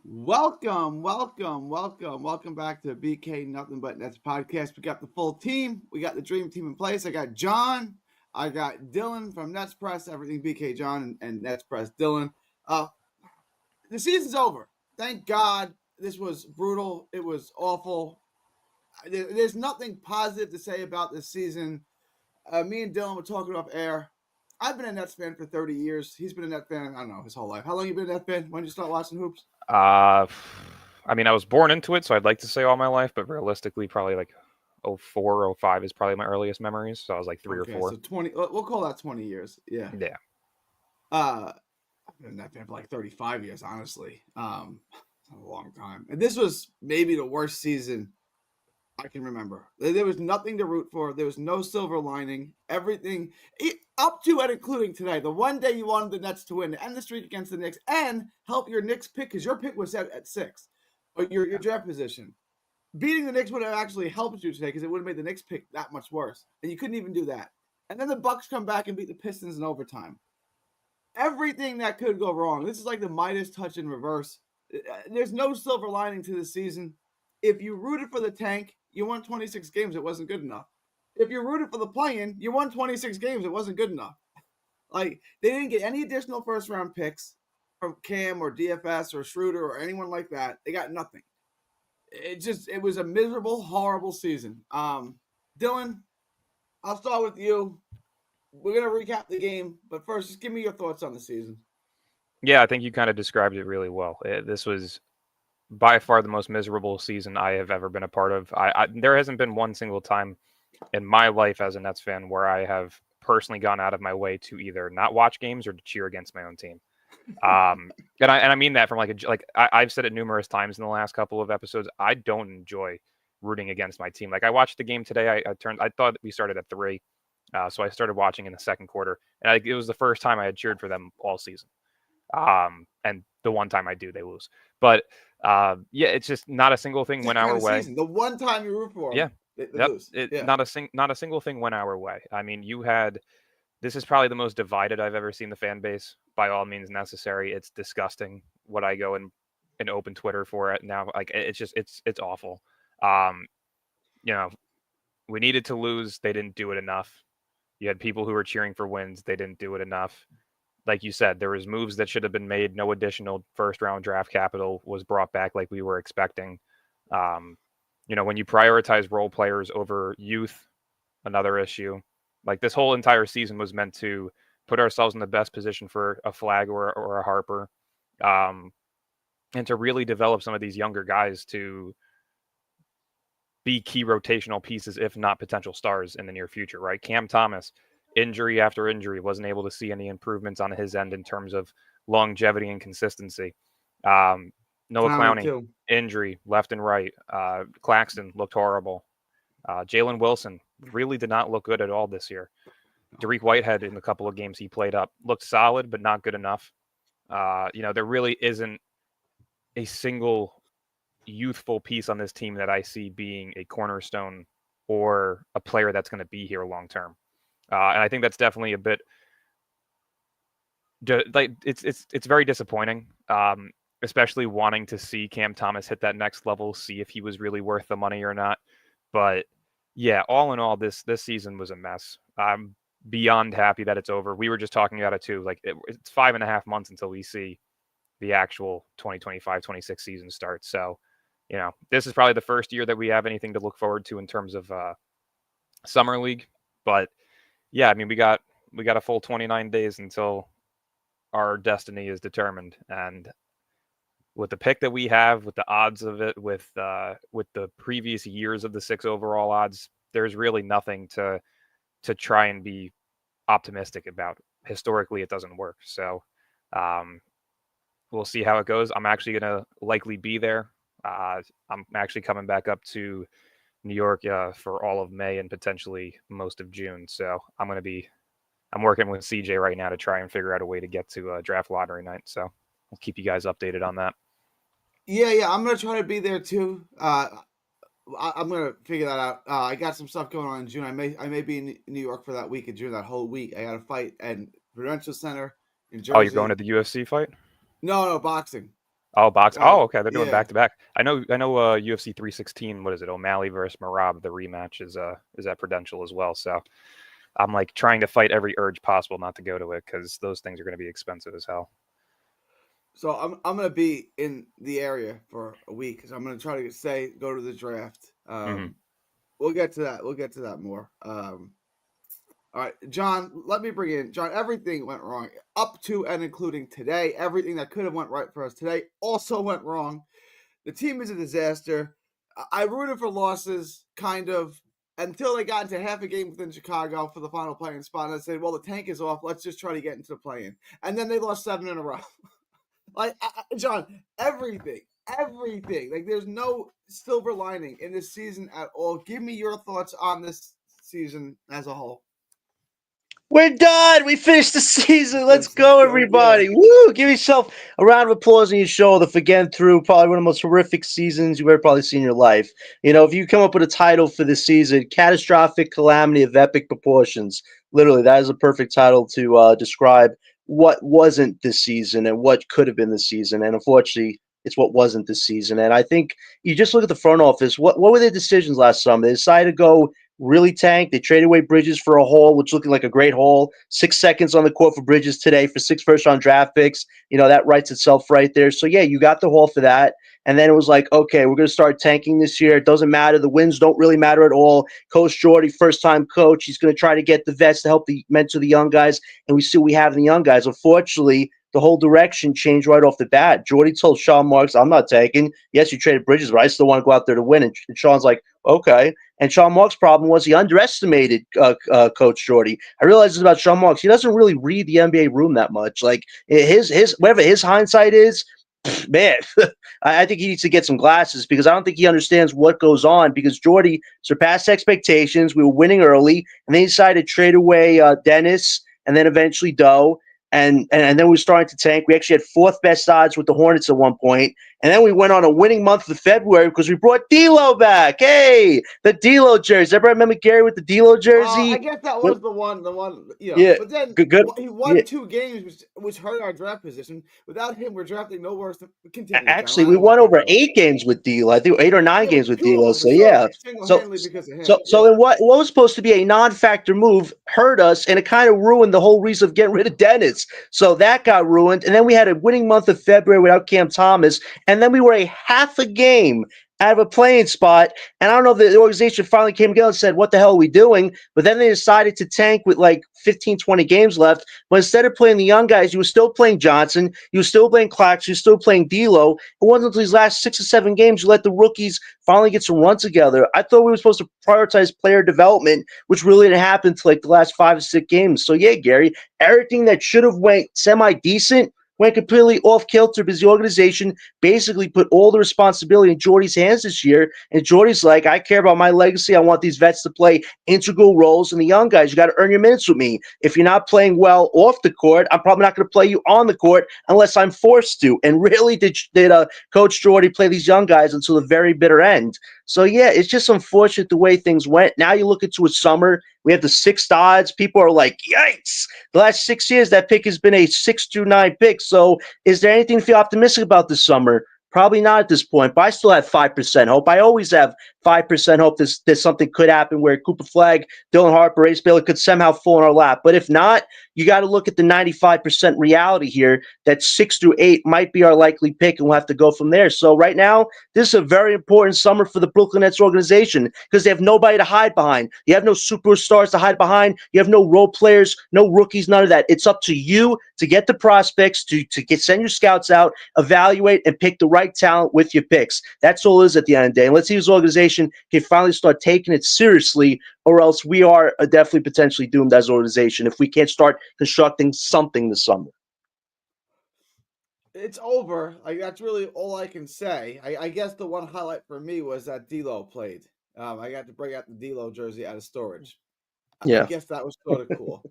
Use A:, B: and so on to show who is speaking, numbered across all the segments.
A: Welcome back to BK Nothing But Nets podcast. We got the full team. We got the dream team in place. I got John. I got Dylan from Nets Press, everything BK John and Nets Press Dylan. Uh, the season's over. Thank God. This was brutal. It was awful. There's nothing positive to say about this season. Me and Dylan were talking off air. I've been a Nets fan for 30 years. He's been a Nets fan, I don't know, his whole life. How long you been a Nets fan? When did you start watching hoops?
B: Uh, I was born into it, so I'd like to say all my life, but realistically, probably like 04, 05 is probably my earliest memories. So I was like three or
A: Okay,
B: four.
A: so 20. We'll call that 20 years. Yeah.
B: Yeah.
A: I've been that fan for like 35 years, honestly. It's a long time. And this was maybe the worst season I can remember. There was nothing to root for. There was no silver lining. Everything up to and including today. The one day you wanted the Nets to win, to end the streak against the Knicks, and help your Knicks pick because your pick was set at 6, or your draft position. Beating the Knicks would have actually helped you today because it would have made the Knicks pick that much worse, and you couldn't even do that. And then the Bucks come back and beat the Pistons in overtime. Everything that could go wrong. This is like the Midas touch in reverse. There's no silver lining to this season. If you rooted for the tank, you won 26 games. It wasn't good enough. If you rooted for the play-in, you won 26 games. It wasn't good enough. Like, they didn't get any additional first-round picks from Cam or DFS or Schroeder or anyone like that. They got nothing. It was a miserable, horrible season. Dylan, I'll start with you. We're going to recap the game, but first, just give me your thoughts on the season.
B: Yeah, I think you kind of described it really well. This was by far the most miserable season I have ever been a part of. There hasn't been one single time in my life as a Nets fan where I have personally gone out of my way to either not watch games or to cheer against my own team. And I mean that from I've said it numerous times in the last couple of episodes. I don't enjoy rooting against my team. Like, I watched the game today. I thought we started at 3, so I started watching in the second quarter, and it was the first time I had cheered for them all season. And the one time I do, they lose. But yeah, it's just not a single thing went our way.
A: Season. The one time you root for them,
B: yeah,
A: they lose.
B: Not a single thing went our way. I mean, this is probably the most divided I've ever seen the fan base. By all means necessary. It's disgusting what I go and open Twitter for it now. Like, it's just it's awful. We needed to lose. They didn't do it enough. You had people who were cheering for wins. They didn't do it enough. Like you said, there was moves that should have been made. No additional first round draft capital was brought back like we were expecting. When you prioritize role players over youth, another issue. Like, this whole entire season was meant to put ourselves in the best position for a Flag or a Harper, and to really develop some of these younger guys to be key rotational pieces, if not potential stars in the near future, right? Cam Thomas, injury after injury, wasn't able to see any improvements on his end in terms of longevity and consistency. Noah Clowney, injury left and right. Claxton looked horrible. Jalen Wilson really did not look good at all this year. Derek Whitehead, in the couple of games he played up, looked solid, but not good enough. There really isn't a single youthful piece on this team that I see being a cornerstone or a player that's going to be here long term. And I think that's definitely a bit it's very disappointing, especially wanting to see Cam Thomas hit that next level, see if he was really worth the money or not. But yeah, all in all, this season was a mess. I'm beyond happy that it's over. We were just talking about it too. Like, it's 5.5 months until we see the actual 2025-26 season start. So, this is probably the first year that we have anything to look forward to in terms of summer league. But yeah, I mean, we got a full 29 days until our destiny is determined. And with the pick that we have, with the odds of it, with the previous years of the 6 overall odds, there's really nothing to try and be optimistic about. Historically, it doesn't work. So we'll see how it goes. I'm actually going to likely be there. I'm actually coming back up to New York for all of May and potentially most of June. So I'm working with CJ right now to try and figure out a way to get to draft lottery night. So I'll keep you guys updated on that.
A: Yeah, I'm going to try to be there too. I'm going to figure that out. I got some stuff going on in June. I may be in New York for that week in June, that whole week. I got a fight at Prudential Center in Jersey.
B: Oh, you're going to the UFC fight?
A: No, boxing.
B: Oh, box. Oh, okay. They're doing
A: Yeah.
B: back to back. I know. UFC 316. What is it? O'Malley versus Marab. The rematch is at Prudential as well. So I'm like trying to fight every urge possible not to go to it because those things are going to be expensive as hell.
A: So I'm gonna be in the area for a week because I'm gonna try to go to the draft.
B: Hmm.
A: We'll get to that. We'll get to that more. All right, John. Let me bring in John. Everything went wrong up to and including today. Everything that could have went right for us today also went wrong. The team is a disaster. I rooted for losses, kind of, until they got into half a game within Chicago for the final playing spot. And I said, well, the tank is off. Let's just try to get into the play-in. And then they lost 7 in a row. Like, John, everything. Like, there's no silver lining in this season at all. Give me your thoughts on this season as a whole.
C: We're done. We finished the season. Let's
A: Let's
C: go,
A: go. Yeah.
C: everybody. Woo! Give yourself a round of applause on your shoulder for getting through probably one of the most horrific seasons you've ever probably seen in your life. You know, if you come up with a title for this season, Catastrophic Calamity of Epic Proportions. Literally, that is a perfect title to describe what wasn't this season and what could have been this season. And unfortunately, it's what wasn't this season. And I think you just look at the front office. What were their decisions last summer? They decided to go really tanked. They traded away Bridges for a haul, which looking like a great haul. 6 seconds on the court for Bridges today for 6 first-round draft picks. You know, that writes itself right there. So, yeah, you got the haul for that. And then it was like, okay, we're going to start tanking this year. It doesn't matter. The wins don't really matter at all. Coach Jordy, first-time coach. He's going to try to get the vets to help mentor the young guys. And we see what we have in the young guys. Unfortunately, the whole direction changed right off the bat. Jordy told Sean Marks, I'm not tanking. Yes, you traded Bridges, but I still want to go out there to win. And Sean's like, okay. And Sean Marks' problem was he underestimated Coach Jordy. I realize this about Sean Marks. He doesn't really read the NBA room that much. Like his whatever his hindsight is, man, I think he needs to get some glasses because I don't think he understands what goes on because Jordy surpassed expectations. We were winning early, and they decided to trade away Dennis and then eventually Doe. And then we were starting to tank. We actually had 4th best odds with the Hornets at one point. And then we went on a winning month of February because we brought D'Lo back. Hey, the D'Lo jersey. Everybody remember Gary with the D'Lo
A: I
C: jersey?
A: guess that was the one,
C: Yeah,
A: But then
C: good.
A: he
C: Yeah.
A: won 2 games, which hurt our draft position. Without him, we're drafting no worse. Continue, John.
C: Actually,
A: I
C: we
A: don't want
C: won
A: to cut
C: over
A: you off.
C: 8 games with D'Lo. I think 8 or 9
A: Yeah, but
C: games with
A: 2 of
C: D'Lo.
A: them for
C: So
A: sure,
C: yeah.
A: single
C: So
A: handedly because of
C: so
A: him.
C: so
A: Yeah.
C: then what was supposed to be a non-factor move hurt us, and it kind of ruined the whole reason of getting rid of Dennis. So that got ruined, and then we had a winning month of February without Cam Thomas, and then we were a half a game out of a playing spot. And I don't know if the organization finally came together and said, what the hell are we doing? But then they decided to tank with like 15, 20 games left. But instead of playing the young guys, you were still playing Johnson, you were still playing Clax, you were still playing D'Lo. It wasn't until these last 6 or 7 games you let the rookies finally get some run together. I thought we were supposed to prioritize player development, which really didn't happen until like the last 5 or 6 games. So yeah, Gary, everything that should have went semi-decent went completely off kilter because the organization basically put all the responsibility in Jordy's hands this year. And Jordy's like, I care about my legacy. I want these vets to play integral roles. And the young guys, you got to earn your minutes with me. If you're not playing well off the court, I'm probably not going to play you on the court unless I'm forced to. And really, did Coach Jordy play these young guys until the very bitter end? So yeah, it's just unfortunate the way things went. Now you look into a summer. We have the 6th odds. People are like, yikes. The last 6 years, that pick has been a 6-9 pick. So is there anything to feel optimistic about this summer? Probably not at this point, but I still have 5% hope. I always have 5% hope that something could happen where Cooper Flag, Dylan Harper, Ace Bailey could somehow fall in our lap. But if not, you got to look at the 95% reality here that 6-8 might be our likely pick, and we'll have to go from there. So right now, this is a very important summer for the Brooklyn Nets organization because they have nobody to hide behind. You have no superstars to hide behind. You have no role players, no rookies, none of that. It's up to you to get the prospects, to send your scouts out, evaluate, and pick the right talent with your picks. That's all it is at the end of the day. And let's see if this organization can finally start taking it seriously, or else we are definitely potentially doomed as an organization if we can't start constructing something this summer.
A: It's over. Like, that's really all I can say. I guess the one highlight for me was that D'Lo played. I got to bring out the D'Lo jersey out of storage. I
C: Yeah.
A: guess that was sort of cool.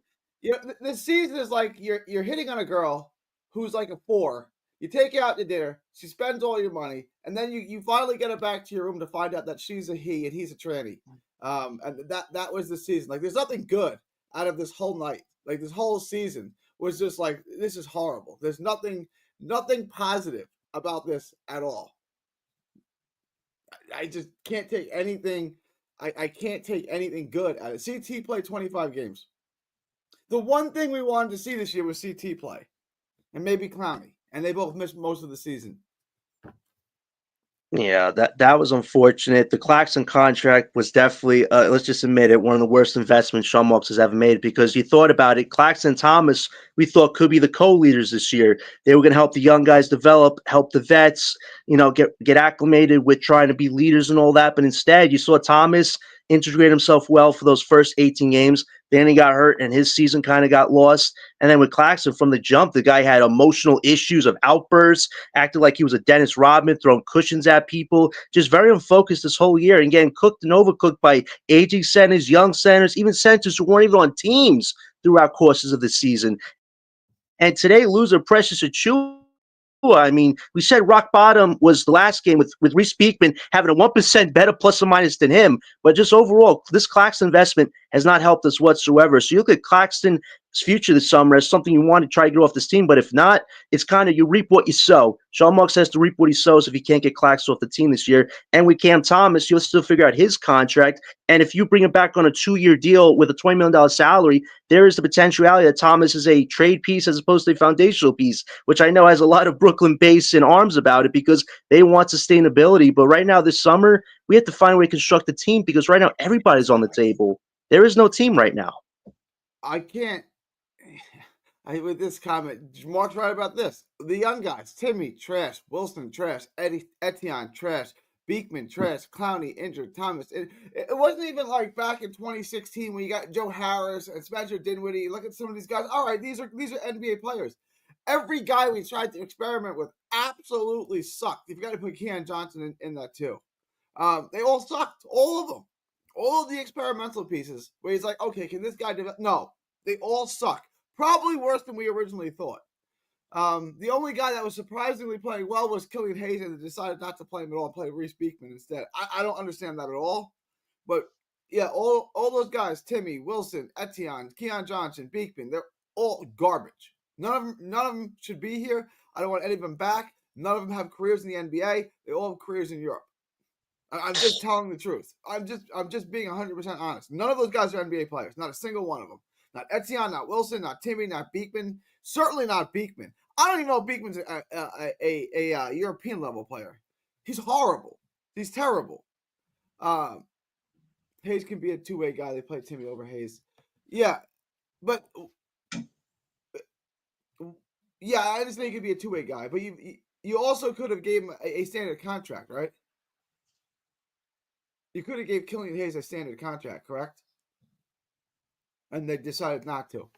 A: The season is like you're hitting on a girl who's like a 4. You take her out to dinner. She spends all your money, and then you finally get her back to your room to find out that she's a he and he's a tranny. And that was the season. Like, there's nothing good out of this whole night. Like, this whole season was just like, this is horrible. There's nothing positive about this at all. I just can't take anything. I can't take anything good out of it. CT played 25 games. The one thing we wanted to see this year was CT play, and maybe Clowney, and they both missed most of the season.
C: Yeah, that was unfortunate. The Claxton contract was definitely, let's just admit it, one of the worst investments Sean Marks has ever made, because you thought about it, Claxton and Thomas, we thought could be the co-leaders this year. They were going to help the young guys develop, help the vets, get acclimated with trying to be leaders and all that. But instead, you saw Thomas integrate himself well for those first 18 games. Then he got hurt and his season kind of got lost. And then with Claxton from the jump, the guy had emotional issues of outbursts, acted like he was a Dennis Rodman, throwing cushions at people, just very unfocused this whole year and getting cooked and overcooked by aging centers, young centers, even centers who weren't even on teams throughout courses of the season. And today, loser Precious Achua. I mean, we said rock bottom was the last game with Reese Beekman having a 1% better plus or minus than him. But just overall, this Claxton investment has not helped us whatsoever. So you look at Claxton's future this summer as something you want to try to get off this team. But if not, it's kind of you reap what you sow. Sean Marks has to reap what he sows if he can't get Claxton off the team this year. And with Cam Thomas, you'll still figure out his contract. And if you bring him back on a 2-year deal with a $20 million salary, there is the potentiality that Thomas is a trade piece as opposed to a foundational piece, which I know has a lot of Brooklyn base and arms about it because they want sustainability. But right now, this summer, we have to find a way to construct a team because right now, everybody's on the table. There is no team right now.
A: I can't. With this comment, Mark's right about this. The young guys, Timmy, trash. Wilson, trash. Etienne, trash. Beekman, trash. Clowney, injured. Thomas. It wasn't even like back in 2016 when you got Joe Harris and Spencer Dinwiddie. Look at some of these guys. All right, these are NBA players. Every guy we tried to experiment with absolutely sucked. You've got to put Keon Johnson in that too. They all sucked. All of them. All of the experimental pieces where he's like, okay, can this guy develop? No, they all suck. Probably worse than we originally thought. The only guy that was surprisingly playing well was Killian Hayes, and they decided not to play him at all, play Reese Beekman instead. I don't understand that at all. But yeah, all those guys, Timmy, Wilson, Etienne, Keon Johnson, Beekman, they're all garbage. None of them should be here. I don't want any of them back. None of them have careers in the NBA. They all have careers in Europe. I'm just telling the truth. I'm just being 100% honest. None of those guys are NBA players. Not a single one of them. Not Etienne, not Wilson, not Timmy, not Beekman. Certainly not Beekman. I don't even know if Beekman's a European level player. He's horrible. He's terrible. Hayes can be a two-way guy. They play Timmy over Hayes. Yeah, but yeah, I understand he could be a two-way guy. But you also could have gave him a standard contract, right? You could have gave Killian Hayes a standard contract, correct? And they decided not to.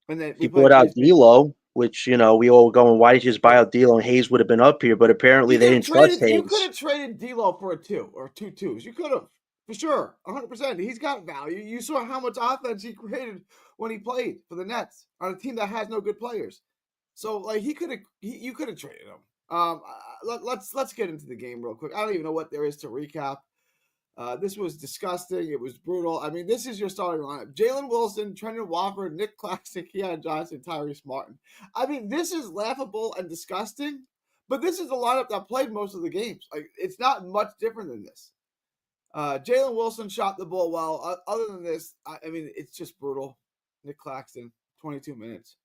A: And then
C: he bought out D'Lo, which we all were going, why did you just buy out D'Lo? And Hayes would have been up here, but apparently they didn't trust Hayes.
A: You could have traded D'Lo for a 2 or 2 2s. You could have, for sure, 100%. He's got value. You saw how much offense he created when he played for the Nets on a team that has no good players. So like you could have traded him. Let's get into the game real quick. I don't even know what there is to recap. This was disgusting. It was brutal. I mean, this is your starting lineup. Jalen Wilson, Trendon Watford, Nick Claxton, Keon Johnson, Tyrese Martin. I mean, this is laughable and disgusting, but this is the lineup that played most of the games. Like, it's not much different than this. Jalen Wilson shot the ball well. Other than this, I mean, it's just brutal. Nick Claxton, 22 minutes,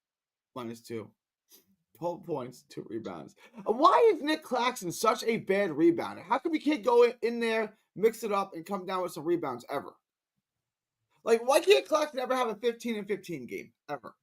A: -2. 12 points, 2 rebounds. Why is Nick Claxton such a bad rebounder? How come we can't go in there, mix it up, and come down with some rebounds ever? Like, why can't Claxton ever have a 15 and 15 game ever?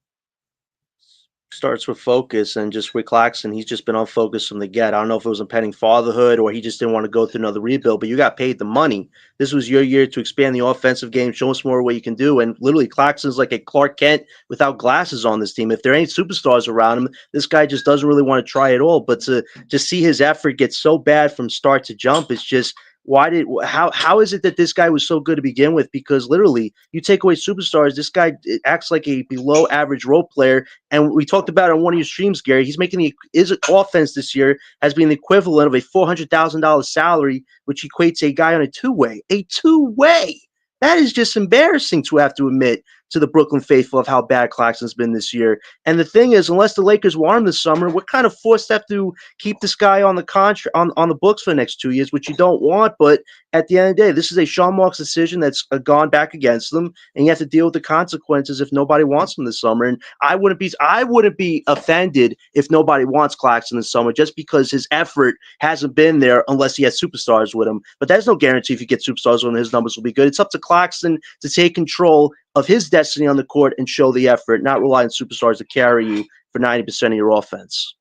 C: Starts with focus, and just with Claxton, he's just been unfocused from the get. I don't know if it was impending fatherhood or he just didn't want to go through another rebuild, but you got paid the money. This was your year to expand the offensive game, show us more what you can do. And literally, Claxton's like a Clark Kent without glasses on this team. If there ain't superstars around him, this guy just doesn't really want to try at all. But to just see his effort get so bad from start to jump, it's just how is it that this guy was so good to begin with? Because literally, you take away superstars, this guy acts like a below average role player. And we talked about it on one of your streams, Gary. He's making his offense this year has been the equivalent of a $400,000 salary, which equates a guy on a two-way. A two-way. That is just embarrassing to have to admit to the Brooklyn faithful of how bad Claxton's been this year. And the thing is, unless the Lakers want him this summer, we're kind of forced to have to keep this guy on the contract on the books for the next 2 years, which you don't want. But at the end of the day, this is a Sean Marks decision that's gone back against them, and you have to deal with the consequences if nobody wants him this summer. And I wouldn't be offended if nobody wants Claxton this summer, just because his effort hasn't been there unless he has superstars with him. But there's no guarantee if you get superstars with him, his numbers will be good. It's up to Claxton to take control of his destiny on the court and show the effort, not rely on superstars to carry you for 90% of your offense.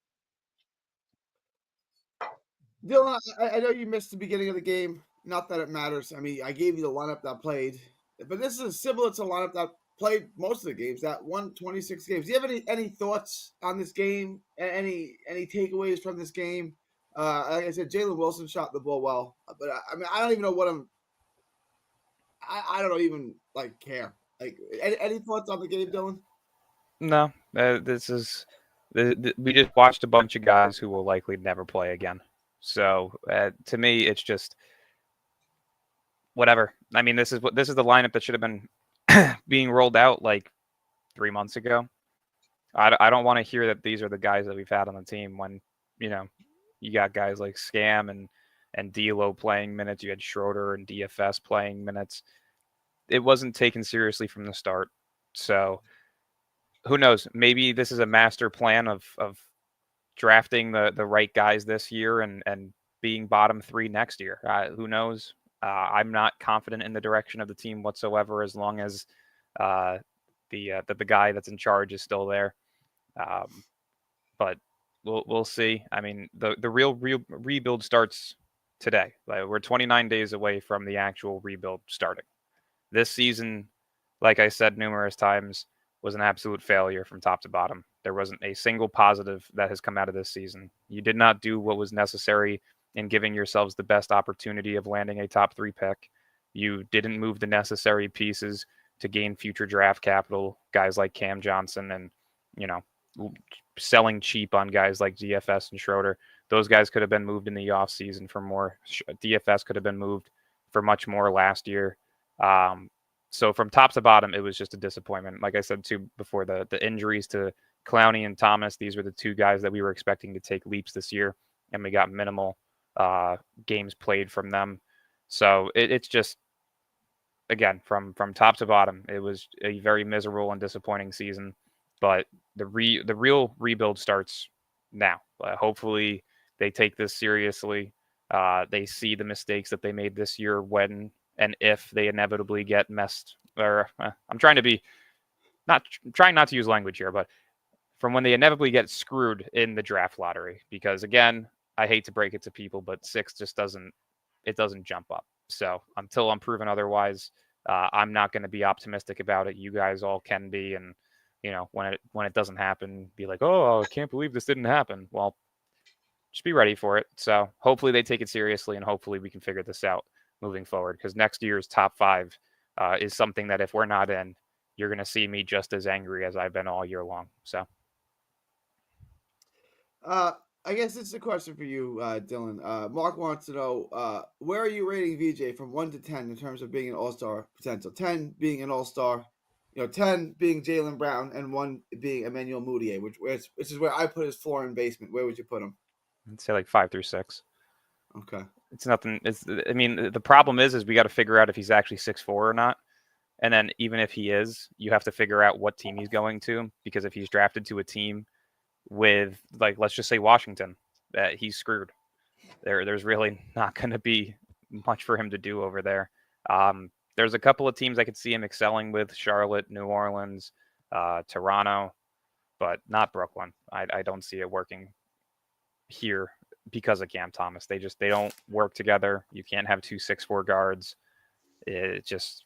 A: Dylan, I know you missed the beginning of the game. Not that it matters. I mean, I gave you the lineup that played, but this is similar to the lineup that played most of the games, that won 26 games. Do you have any thoughts on this game? Any takeaways from this game? Like I said, Jalen Wilson shot the ball well, but I mean, I don't even know what I don't even care. Like, any thoughts on the game, Dylan?
B: No, this is we just watched a bunch of guys who will likely never play again. So to me, it's just whatever. I mean, this is the lineup that should have been being rolled out like 3 months ago. I don't want to hear that these are the guys that we've had on the team when you got guys like Scam and D'Lo playing minutes. You had Schroeder and DFS playing minutes. It wasn't taken seriously from the start. So who knows? Maybe this is a master plan of drafting the right guys this year and being bottom 3 next year. Who knows? I'm not confident in the direction of the team whatsoever, as long as the guy that's in charge is still there. But we'll see. I mean, the real rebuild starts today. We're 29 days away from the actual rebuild starting. This season, like I said numerous times, was an absolute failure from top to bottom. There wasn't a single positive that has come out of this season. You did not do what was necessary in giving yourselves the best opportunity of landing a top 3 pick. You didn't move the necessary pieces to gain future draft capital, guys like Cam Johnson and, selling cheap on guys like DFS and Schroeder. Those guys could have been moved in the offseason for more. DFS could have been moved for much more last year. So from top to bottom, it was just a disappointment. Like I said, too, before, the injuries to Clowney and Thomas, these were the 2 guys that we were expecting to take leaps this year, and we got minimal games played from them. So it's just, again, from top to bottom, it was a very miserable and disappointing season. But the real rebuild starts now. Hopefully they take this seriously. They see the mistakes that they made this year when and if they inevitably get messed. Or I'm trying not to use language here, but from when they inevitably get screwed in the draft lottery. Because again, I hate to break it to people, but 6 just doesn't jump up. So until I'm proven otherwise, I'm not going to be optimistic about it. You guys all can be, and when it doesn't happen, be like, oh, I can't believe this didn't happen. Well, just be ready for it. So hopefully they take it seriously, and hopefully we can figure this out moving forward. Because next year's top 5 is something that if we're not in, you're going to see me just as angry as I've been all year long. So.
A: I guess it's a question for you, Dylan. Mark wants to know, where are you rating VJ from 1 to 10 in terms of being an all-star potential? 10 being an all-star, 10 being Jaylen Brown, and 1 being Emmanuel Mudiay, which is where I put his floor and basement. Where would you put him?
B: I'd say like 5 through 6.
A: Okay.
B: It's nothing. I mean, the problem is we got to figure out if he's actually 6'4" or not. And then even if he is, you have to figure out what team he's going to, because if he's drafted to a team with, like, let's just say Washington, he's screwed. There's really not going to be much for him to do over there. There's a couple of teams I could see him excelling with: Charlotte, New Orleans, Toronto, but not Brooklyn. I don't see it working here because of Cam Thomas. They don't work together. You can't have 2 6'4" guards. It just,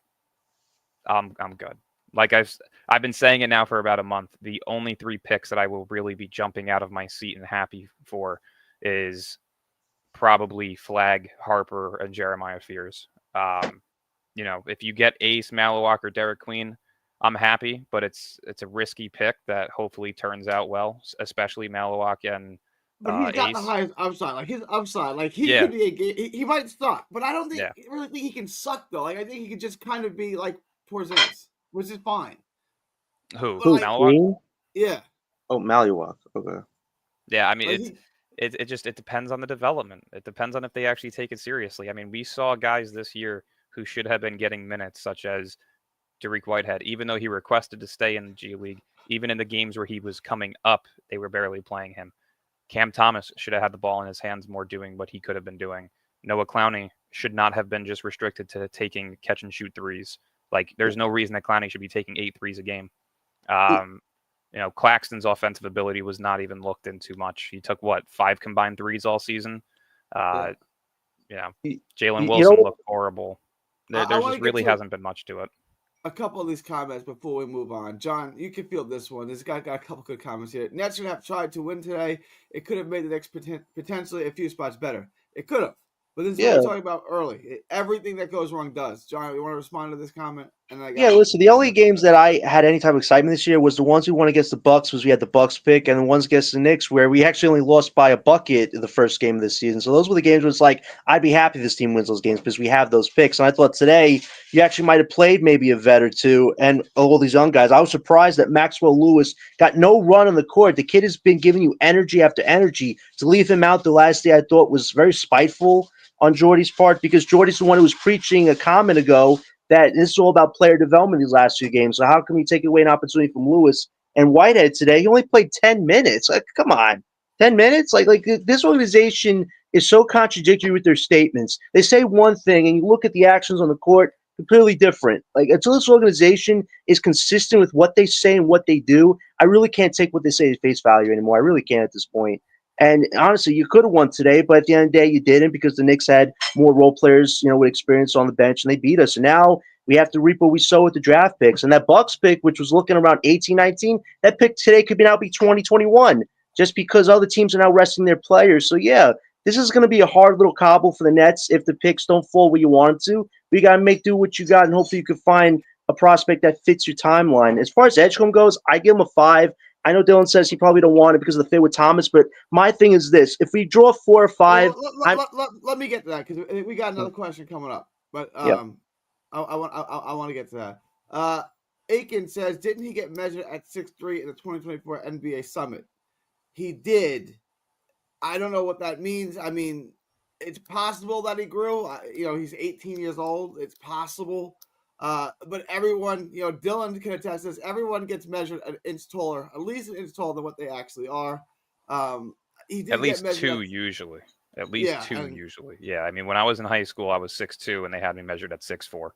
B: I'm good. Like I've been saying it now for about a month. The only 3 picks that I will really be jumping out of my seat and happy for is probably Flag, Harper, and Jeremiah Fears. If you get Ace, Malawak, or Derek Queen, I'm happy, but it's a risky pick that hopefully turns out well, especially Malawak and
A: But he's got
B: Ace.
A: the highest upside. Like his upside, like he could be a game. He might suck, but I really think he can suck though. Like I think he could just kind of be like Porzingis, which is fine.
B: Who?
A: But, like,
B: Malawak?
C: Green?
A: yeah,
C: Oh, Maluak. Okay.
B: Yeah, I mean
A: like
B: it depends on the development. It depends on if they actually take it seriously. I mean, we saw guys this year who should have been getting minutes, such as Derek Whitehead, even though he requested to stay in the G League, even in the games where he was coming up, they were barely playing him. Cam Thomas should have had the ball in his hands more, doing what he could have been doing. Noah Clowney should not have been just restricted to taking catch and shoot threes. Like, there's no reason that Clowney should be taking 8 threes a game. Claxton's offensive ability was not even looked into much. He took 5 combined threes all season.
A: yeah.
B: Jalen
C: You know
B: Wilson
C: what?
B: looked horrible.
A: I
B: There
A: want
B: just
A: to get
B: really
A: to
B: hasn't been much to it.
A: a couple of these comments before we move on. John, you can feel this one. This guy got a couple good comments here. Nets should have tried to win today. It could have made the Knicks potentially a few spots better. It could have. But this is what
C: Yeah.
A: we're talking about early. Everything that goes wrong does. John, you want to respond to this comment? And
C: Yeah, listen, the only games that I had any type of excitement this year was the ones we won against the Bucks, was we had the Bucks pick, and the ones against the Knicks where we actually only lost by a bucket in the first game of the season. So those were the games where it's like, I'd be happy if this team wins those games because we have those picks. And I thought today you actually might have played maybe a vet or two and all these young guys. I was surprised that Maxwell Lewis got no run on the court. The kid has been giving you energy after energy. To leave him out the last day I thought was very spiteful on Jordy's part, because Jordy's the one who was preaching a comment ago that this is all about player development these last 2 games. So how can we take away an opportunity from Lewis and Whitehead today? He only played 10 minutes. Like, come on, 10 minutes? Like this organization is so contradictory with their statements. They say one thing, and you look at the actions on the court, completely different. Like, until this organization is consistent with what they say and what they do, I really can't take what they say at face value anymore. I really can't at this point. And honestly, you could have won today, but at the end of the day, you didn't, because the Knicks had more role players, with experience on the bench, and they beat us. And now we have to reap what we sow with the draft picks. And that Bucks pick, which was looking around 18, 19, that pick today could now be 2021, just because other teams are now resting their players. So, yeah, this is going to be a hard little cobble for the Nets if the picks don't fall where you want them to. But you got to make do what you got, and hopefully you can find a prospect that fits your timeline. As far as Edgecombe goes, I give him a 5. I know Dylan says he probably don't want it because of the fit with Thomas, but my thing is this: if we draw 4 or 5,
A: let me get to that, because we got another question coming up. But
C: Yeah.
A: I want to get to that. Aiken says, didn't he get measured at 6'3" in the 2024 NBA Summit? He did. I don't know what that means. I mean, it's possible that he grew. He's 18 years old. It's possible. But everyone, Dylan can attest this. Everyone gets measured an inch taller, at least an inch taller than what they actually are. He did
B: At least
A: get measured
B: 2 usually. At least 2 usually. Yeah, I mean, when I was in high school, I was 6'2", and they had me measured at 6'4".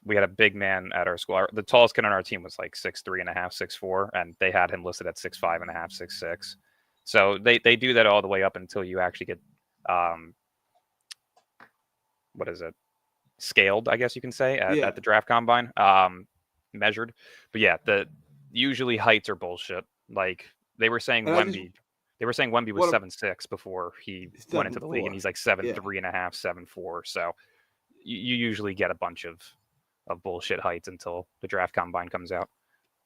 B: We had a big man at our school. The tallest kid on our team was like 6'3" and a half, 6'4", and they had him listed at 6'5" and a half, 6'6". So they do that all the way up until you actually get what is it? Scaled, I guess you can say, at the draft combine, measured. But yeah, usually heights are bullshit. Like, they were saying Wemby was 7'6" before he went into the league, and he's like 7'3" and a half, 7'4". So you usually get a bunch of bullshit heights until the draft combine comes out.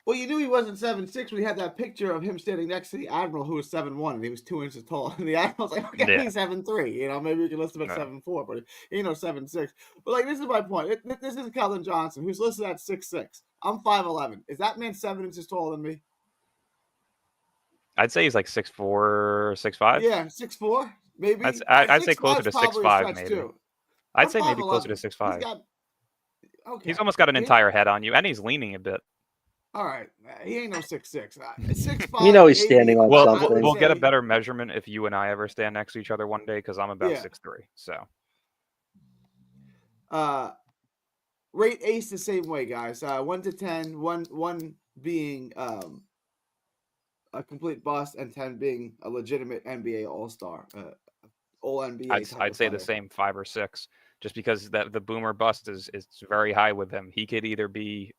A: Well, you knew he wasn't 7'6" when he had that picture of him standing next to the Admiral, who was 7'1", and he was 2 inches tall. And the Admiral's like, okay, he's 7'3". Maybe we can list him at 7'4", but 7'6". But, like, this is my point. This is Keldon Johnson, who's listed at 6'6". I'm 5'11". Is that man 7 inches taller than me?
B: I'd say he's like 6'4", 6'5".
A: Yeah, 6'4", maybe.
B: I'd say closer to 6'5", maybe.
A: Too.
B: I'd say maybe closer to 6'5". He's almost got an entire head on you, and he's leaning a bit.
A: All right, he ain't no 6'6". 6'5".
C: He's standing on something.
B: We'll get a better measurement if you and I ever stand next to each other one day, because I'm about 6'3". So,
A: rate Ace the same way, guys. 1 to 10. One being a complete bust, and 10 being a legitimate NBA All-Star, All NBA.
B: I'd say the same, 5 or 6, just because the boomer bust is very high with him. He could either be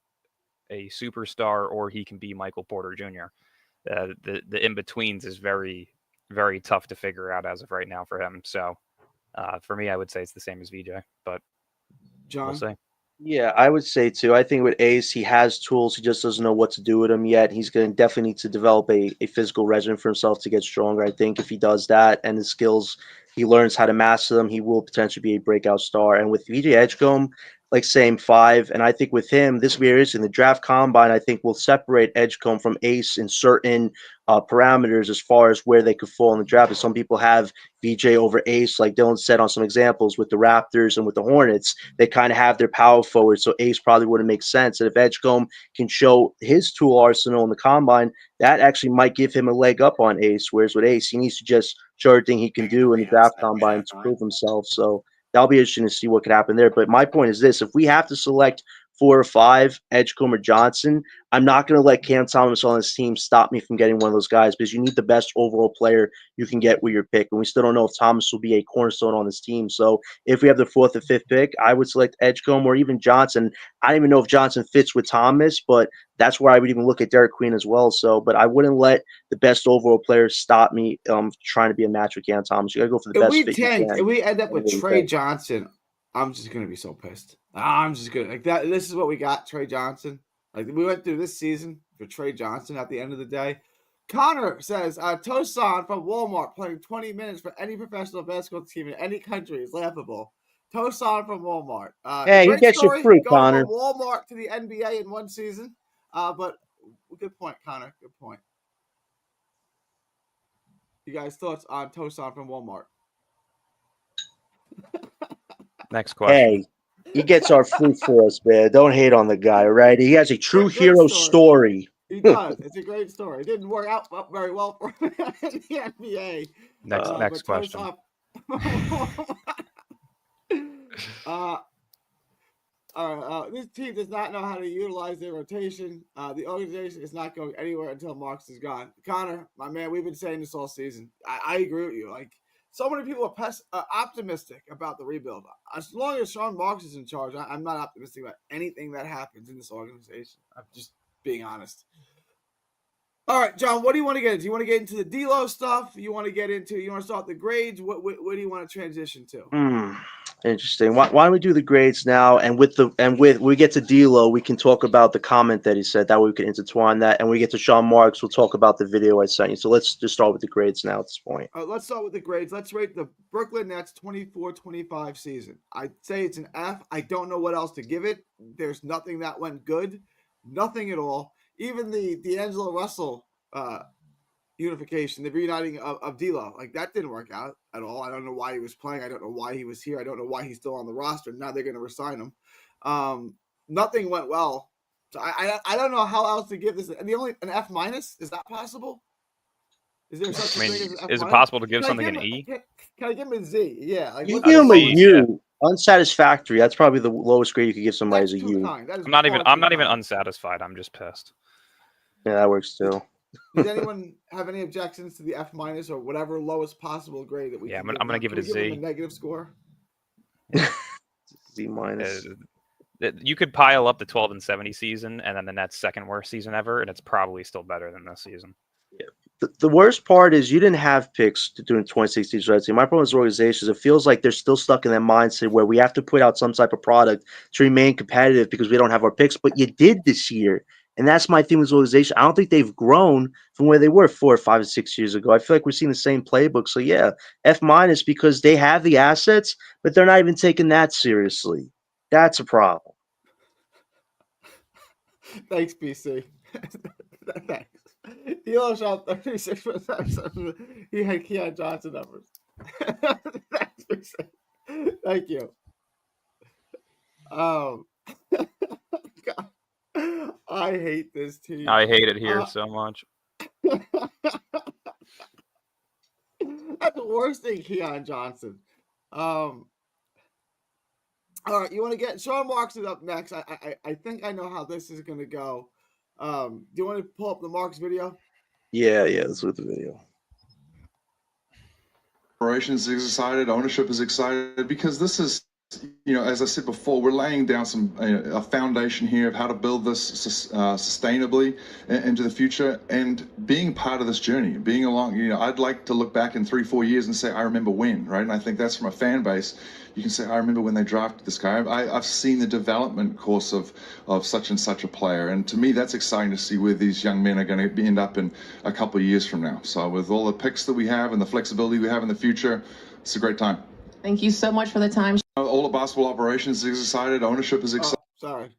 B: a superstar or he can be Michael Porter Jr. The in-betweens is very, very tough to figure out as of right now for him. So for me, I would say it's the same as VJ, but
A: John?
B: We'll see.
C: Yeah, I would say too. I think with Ace, he has tools. He just doesn't know what to do with them yet. He's going to definitely need to develop a physical regimen for himself to get stronger. I think if he does that and the skills, he learns how to master them, he will potentially be a breakout star. And with VJ Edgecombe, like same 5. And I think with him, this year is in the draft combine, I think will separate Edgecombe from Ace in certain parameters as far as where they could fall in the draft. And some people have VJ over Ace, like Dylan said on some examples with the Raptors and with the Hornets. They kind of have their power forward, so Ace probably wouldn't make sense. And if Edgecombe can show his tool arsenal in the combine, that actually might give him a leg up on Ace. Whereas with Ace, he needs to just show everything he can do in the draft combine to prove himself. So that'll be interesting to see what could happen there. But my point is this: if we have to select 4 or 5, Edgecombe or Johnson, I'm not going to let Cam Thomas on his team stop me from getting one of those guys, because you need the best overall player you can get with your pick. And we still don't know if Thomas will be a cornerstone on this team. So if we have the 4th or 5th pick, I would select Edgecombe or even Johnson. I don't even know if Johnson fits with Thomas, but that's where I would even look at Derek Queen as well. So, but I wouldn't let the best overall player stop me trying to be a match with Cam Thomas. You got to go for the
A: If
C: best
A: we
C: fit you
A: tank,
C: can.
A: if we end up with
C: What do you
A: Trey
C: think?
A: Johnson, I'm just gonna be so pissed. I'm just gonna like that. This is what we got, Trey Johnson. Like we went through this season for Trey Johnson. At the end of the day, Connor says Tosan from Walmart playing 20 minutes for any professional basketball team in any country is laughable. Tosan from Walmart.
C: Hey, you
A: Great
C: get your
A: story
C: fruit,
A: going
C: Connor.
A: from Walmart to the NBA in one season. But good point, Connor. Good point. You guys' thoughts on Tosan from Walmart?
B: Next question.
C: Hey, he gets our fruit for us, man. Don't hate on the guy, right? He has a true
A: Good
C: hero
A: story.
C: story.
A: He does. It's a great story. It didn't work out very well for him in the NBA.
B: Next question.
A: This team does not know how to utilize their rotation. The organization is not going anywhere until Marks is gone. Connor, my man, we've been saying this all season. I agree with you. Like, so many people are optimistic about the rebuild. As long as Sean Marks is in charge, I'm not optimistic about anything that happens in this organization. I'm just being honest. All right, John, what do you want to get into? You want to get into the D-Lo stuff? You want to start the grades? What do you want to transition to?
C: Interesting. Why don't we do the grades now? And with we get to D'Lo, we can talk about the comment that he said. That way we can intertwine that. And when we get to Sean Marks, we'll talk about the video I sent you. So let's just start with the grades now at this point.
A: Let's start with the grades. Let's rate the Brooklyn Nets 24-25 season. I'd say it's an F. I don't know what else to give it. There's nothing that went good. Nothing at all. Even the D'Angelo Russell unification, the reuniting of D'Lo, like that didn't work out at all. I don't know why he was playing. I don't know why he was here. I don't know why he's still on the roster. Now they're going to resign him. Nothing went well. So I don't know how else to give this. And an F minus, is that possible? Is there such a thing as an F-?
B: Is it possible to give something an E?
A: Can I give him a Z? Yeah, like
C: You
A: what's
C: give him a
B: C,
C: U. Unsatisfactory. That's probably the lowest grade you could give somebody as a
A: too
C: U.
A: kind. That is
B: I'm not even
A: kind.
B: unsatisfied. I'm just pissed.
C: Yeah, that works too.
A: Does anyone have any objections to the F minus or whatever lowest possible grade that we?
B: Yeah,
A: can
B: I'm gonna give it a Z.
A: A negative score.
C: Z minus.
B: You could pile up the 12-70 season and then the Nets' second worst season ever, and it's probably still better than this season.
C: The worst part is you didn't have picks to do in 2016. Red Team. My problem with organizations, it feels like they're still stuck in that mindset where we have to put out some type of product to remain competitive because we don't have our picks. But you did this year. And that's my theme with this organization. I don't think they've grown from where they were 4 or 5 or 6 years ago. I feel like we're seeing the same playbook. So, yeah, F minus because they have the assets, but they're not even taking that seriously. That's a problem.
A: Thanks, BC. Thanks. D'Lo shot 36%. He had Keon Johnson numbers. Thanks, BC. Thank you. God. I hate this team.
B: I hate it here so much.
A: That's the worst thing, Keon Johnson. All right, you want to get Sean Marks is up next. I think I know how this is going to go. Do you want to pull up the Marks video?
C: Yeah, let's look at the video.
D: Operations is excited, ownership is excited because this is, as I said before, we're laying down a foundation here of how to build this sustainably into the future, and being part of this journey, being along. I'd like to look back in 3-4 years and say I remember when, right? And I think that's from a fan base. You can say I remember when they drafted this guy. I've seen the development course of such and such a player, and to me that's exciting to see where these young men are going to end up in a couple of years from now. So with all the picks that we have and the flexibility we have in the future, it's a great time.
E: Thank you so much for the time.
D: All the basketball operations is excited. Ownership is excited.
A: Sorry.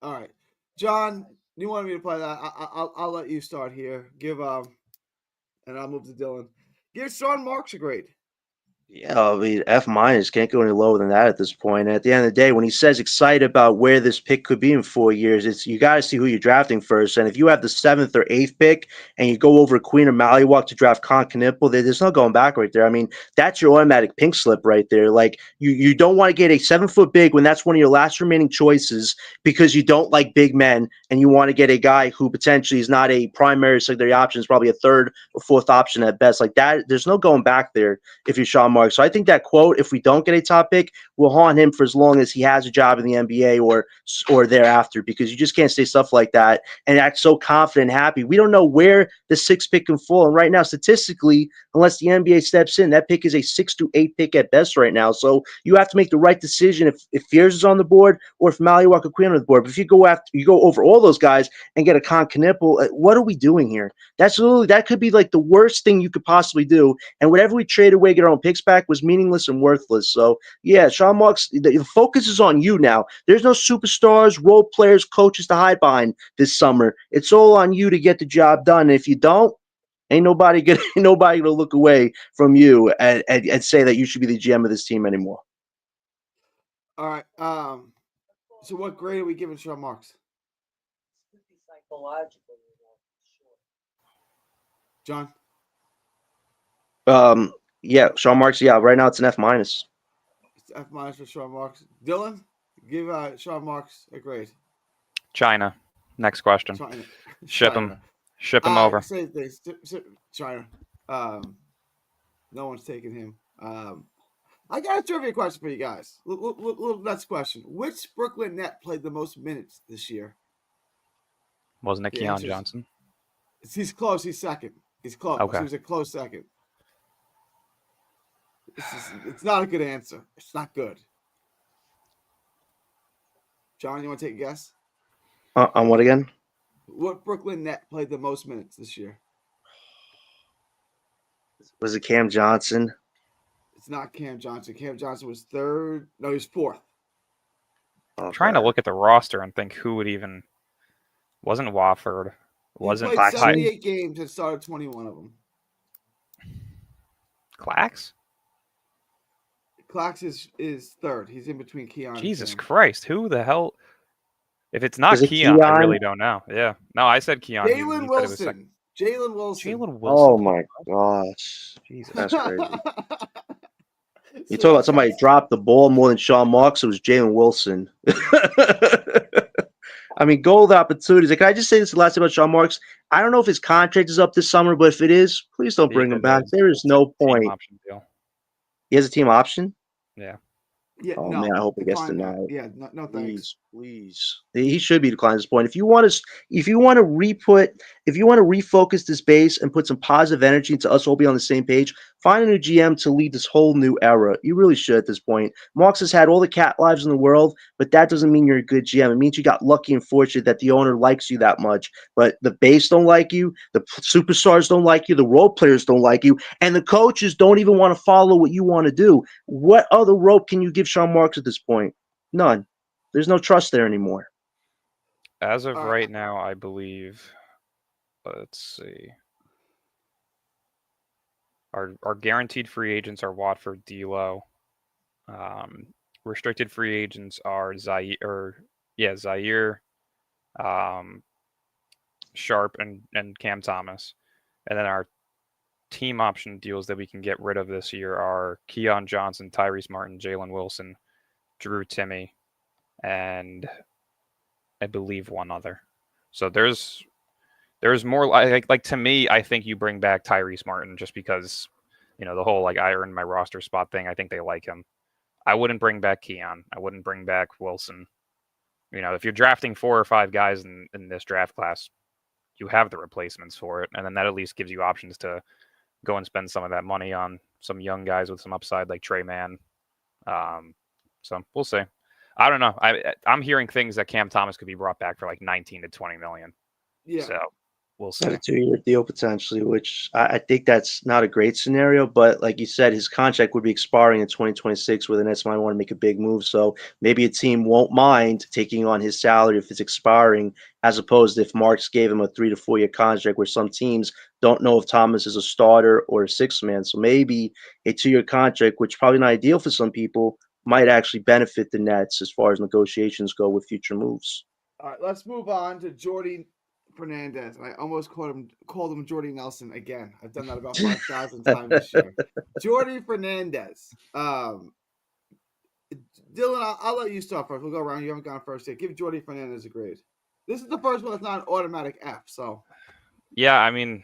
A: All right, John, you wanted me to play that? I'll let you start here. Give and I'll move to Dylan. Give Sean Marks a grade.
C: Yeah, I mean, F minus can't go any lower than that at this point. And at the end of the day, when he says excited about where this pick could be in 4 years, it's you got to see who you're drafting first. And if you have the 7th or 8th pick and you go over Queen or Mallywalk to draft Con Knipple, there's no going back right there. I mean, that's your automatic pink slip right there. Like you don't want to get a 7-foot big when that's one of your last remaining choices because you don't like big men and you want to get a guy who potentially is not a primary secondary option, is probably a 3rd or 4th option at best. Like that, there's no going back there if you're Sean Marks. So I think that quote, if we don't get a top pick, will haunt him for as long as he has a job in the NBA or thereafter, because you just can't say stuff like that and act so confident and happy. We don't know where the 6th pick can fall. And right now, statistically, unless the NBA steps in, that pick is a 6 to 8 pick at best right now. So you have to make the right decision if Fears is on the board or if Mallywalk or Queen on the board. But if you go over all those guys and get a Con Knipple, what are we doing here? That could be like the worst thing you could possibly do. And whatever we trade away, get our own picks back, was meaningless and worthless. So yeah, Sean Marks, the focus is on you now. There's no superstars, role players, coaches to hide behind this summer. It's all on you to get the job done. And if you don't, ain't nobody gonna look away from you and say that you should be the GM of this team anymore.
A: All right. So what grade are we giving Sean Marks? John?
C: Yeah, Sean Marks, yeah, right now it's an F minus.
A: It's F minus for Sean Marks. Dylan, give Sean Marks a grade.
B: China. Next question.
A: China.
B: Ship him. Ship him over.
A: Same thing. China. No one's taking him. I got a trivia question for you guys. Little Nets question. Which Brooklyn Net played the most minutes this year?
B: Wasn't it Keon Johnson?
A: He's close. He's second. He's close.
B: Okay.
A: He was a close second. It's not a good answer. It's not good. John, you want to take a guess?
C: On what again?
A: What Brooklyn Net played the most minutes this year?
C: Was it Cam Johnson?
A: It's not Cam Johnson. Cam Johnson was 3rd. No, he was 4th.
B: I'm trying to look at the roster and think who would even. Wasn't Wofford. Wasn't
A: he played 78 games and started 21 of them.
B: Clax?
A: Clax is 3rd. He's in between Keon.
B: Jesus Christ. Who the hell? If it's not Keon, I really don't know. Yeah. No, I said Keon.
A: Jalen Wilson. Jalen Wilson.
C: Oh, my gosh. Jesus, that's crazy. You talk about somebody dropped the ball more than Sean Marks, it was Jalen Wilson. I mean, gold opportunities. Can I just say this last thing about Sean Marks? I don't know if his contract is up this summer, but if it is, please don't bring him back. There is no point. He has a team option?
A: Yeah.
C: Oh, man, I hope it gets denied.
A: Yeah, no thanks.
C: Please. He should be declined at this point. If you want to refocus this base and put some positive energy into us all be on the same page, find a new GM to lead this whole new era. You really should at this point. Marks has had all the cat lives in the world, but that doesn't mean you're a good GM. It means you got lucky and fortunate that the owner likes you that much. But the base don't like you, the superstars don't like you, the role players don't like you, and the coaches don't even want to follow what you want to do. What other rope can you give Sean Marks at this point? None. There's no trust there anymore.
B: As of right now, I believe. Let's see. Our guaranteed free agents are Watford, D'Lo. Restricted free agents are Zaire, Sharp, and Cam Thomas. And then our team option deals that we can get rid of this year are Keon Johnson, Tyrese Martin, Jalen Wilson, Drew Timme, and I believe one other. So there's more like to me, I think you bring back Tyrese Martin just because, the whole I earned my roster spot thing. I think they like him. I wouldn't bring back Keon. I wouldn't bring back Wilson. If you're drafting 4 or 5 guys in this draft class, you have the replacements for it. And then that at least gives you options to go and spend some of that money on some young guys with some upside like Trey Mann. So we'll see. I don't know. I'm hearing things that Cam Thomas could be brought back for like 19 to 20 million.
A: Yeah.
B: So we'll
C: Got
B: see.
C: a 2-year deal potentially, which I think that's not a great scenario. But like you said, his contract would be expiring in 2026, where the Nets might want to make a big move. So maybe a team won't mind taking on his salary if it's expiring, as opposed to if Marks gave him a 3 to 4 year contract, where some teams don't know if Thomas is a starter or a sixth man. So maybe a 2-year contract, which probably not ideal for some people, might actually benefit the Nets as far as negotiations go with future moves.
A: All right, let's move on to Jordy Fernandez. I almost called him Jordy Nelson again. I've done that about 5,000 times this year. Jordy Fernandez. Dylan, I'll let you start first. We'll go around. You haven't gone first yet. Give Jordy Fernandez a grade. This is the first one that's not an automatic F. So
B: Yeah, I mean,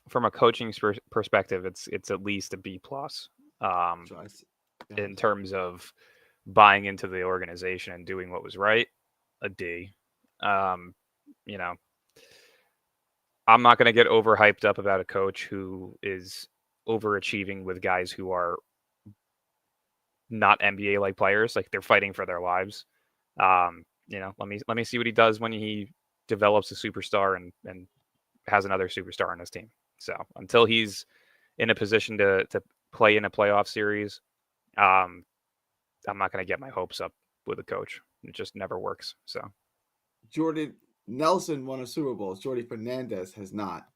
B: from a coaching perspective, it's at least a B plus. In terms of buying into the organization and doing what was right, a D. You know, I'm not going to get overhyped up about a coach who is overachieving with guys who are not NBA like players. Like, they're fighting for their lives. You know, let me see what he does when he develops a superstar and has another superstar on his team. So until he's in a position to play in a playoff series, I'm not going to get my hopes up with a coach. It just never works. So
A: Jordy Nelson won a Super Bowl. Jordy Fernandez has not.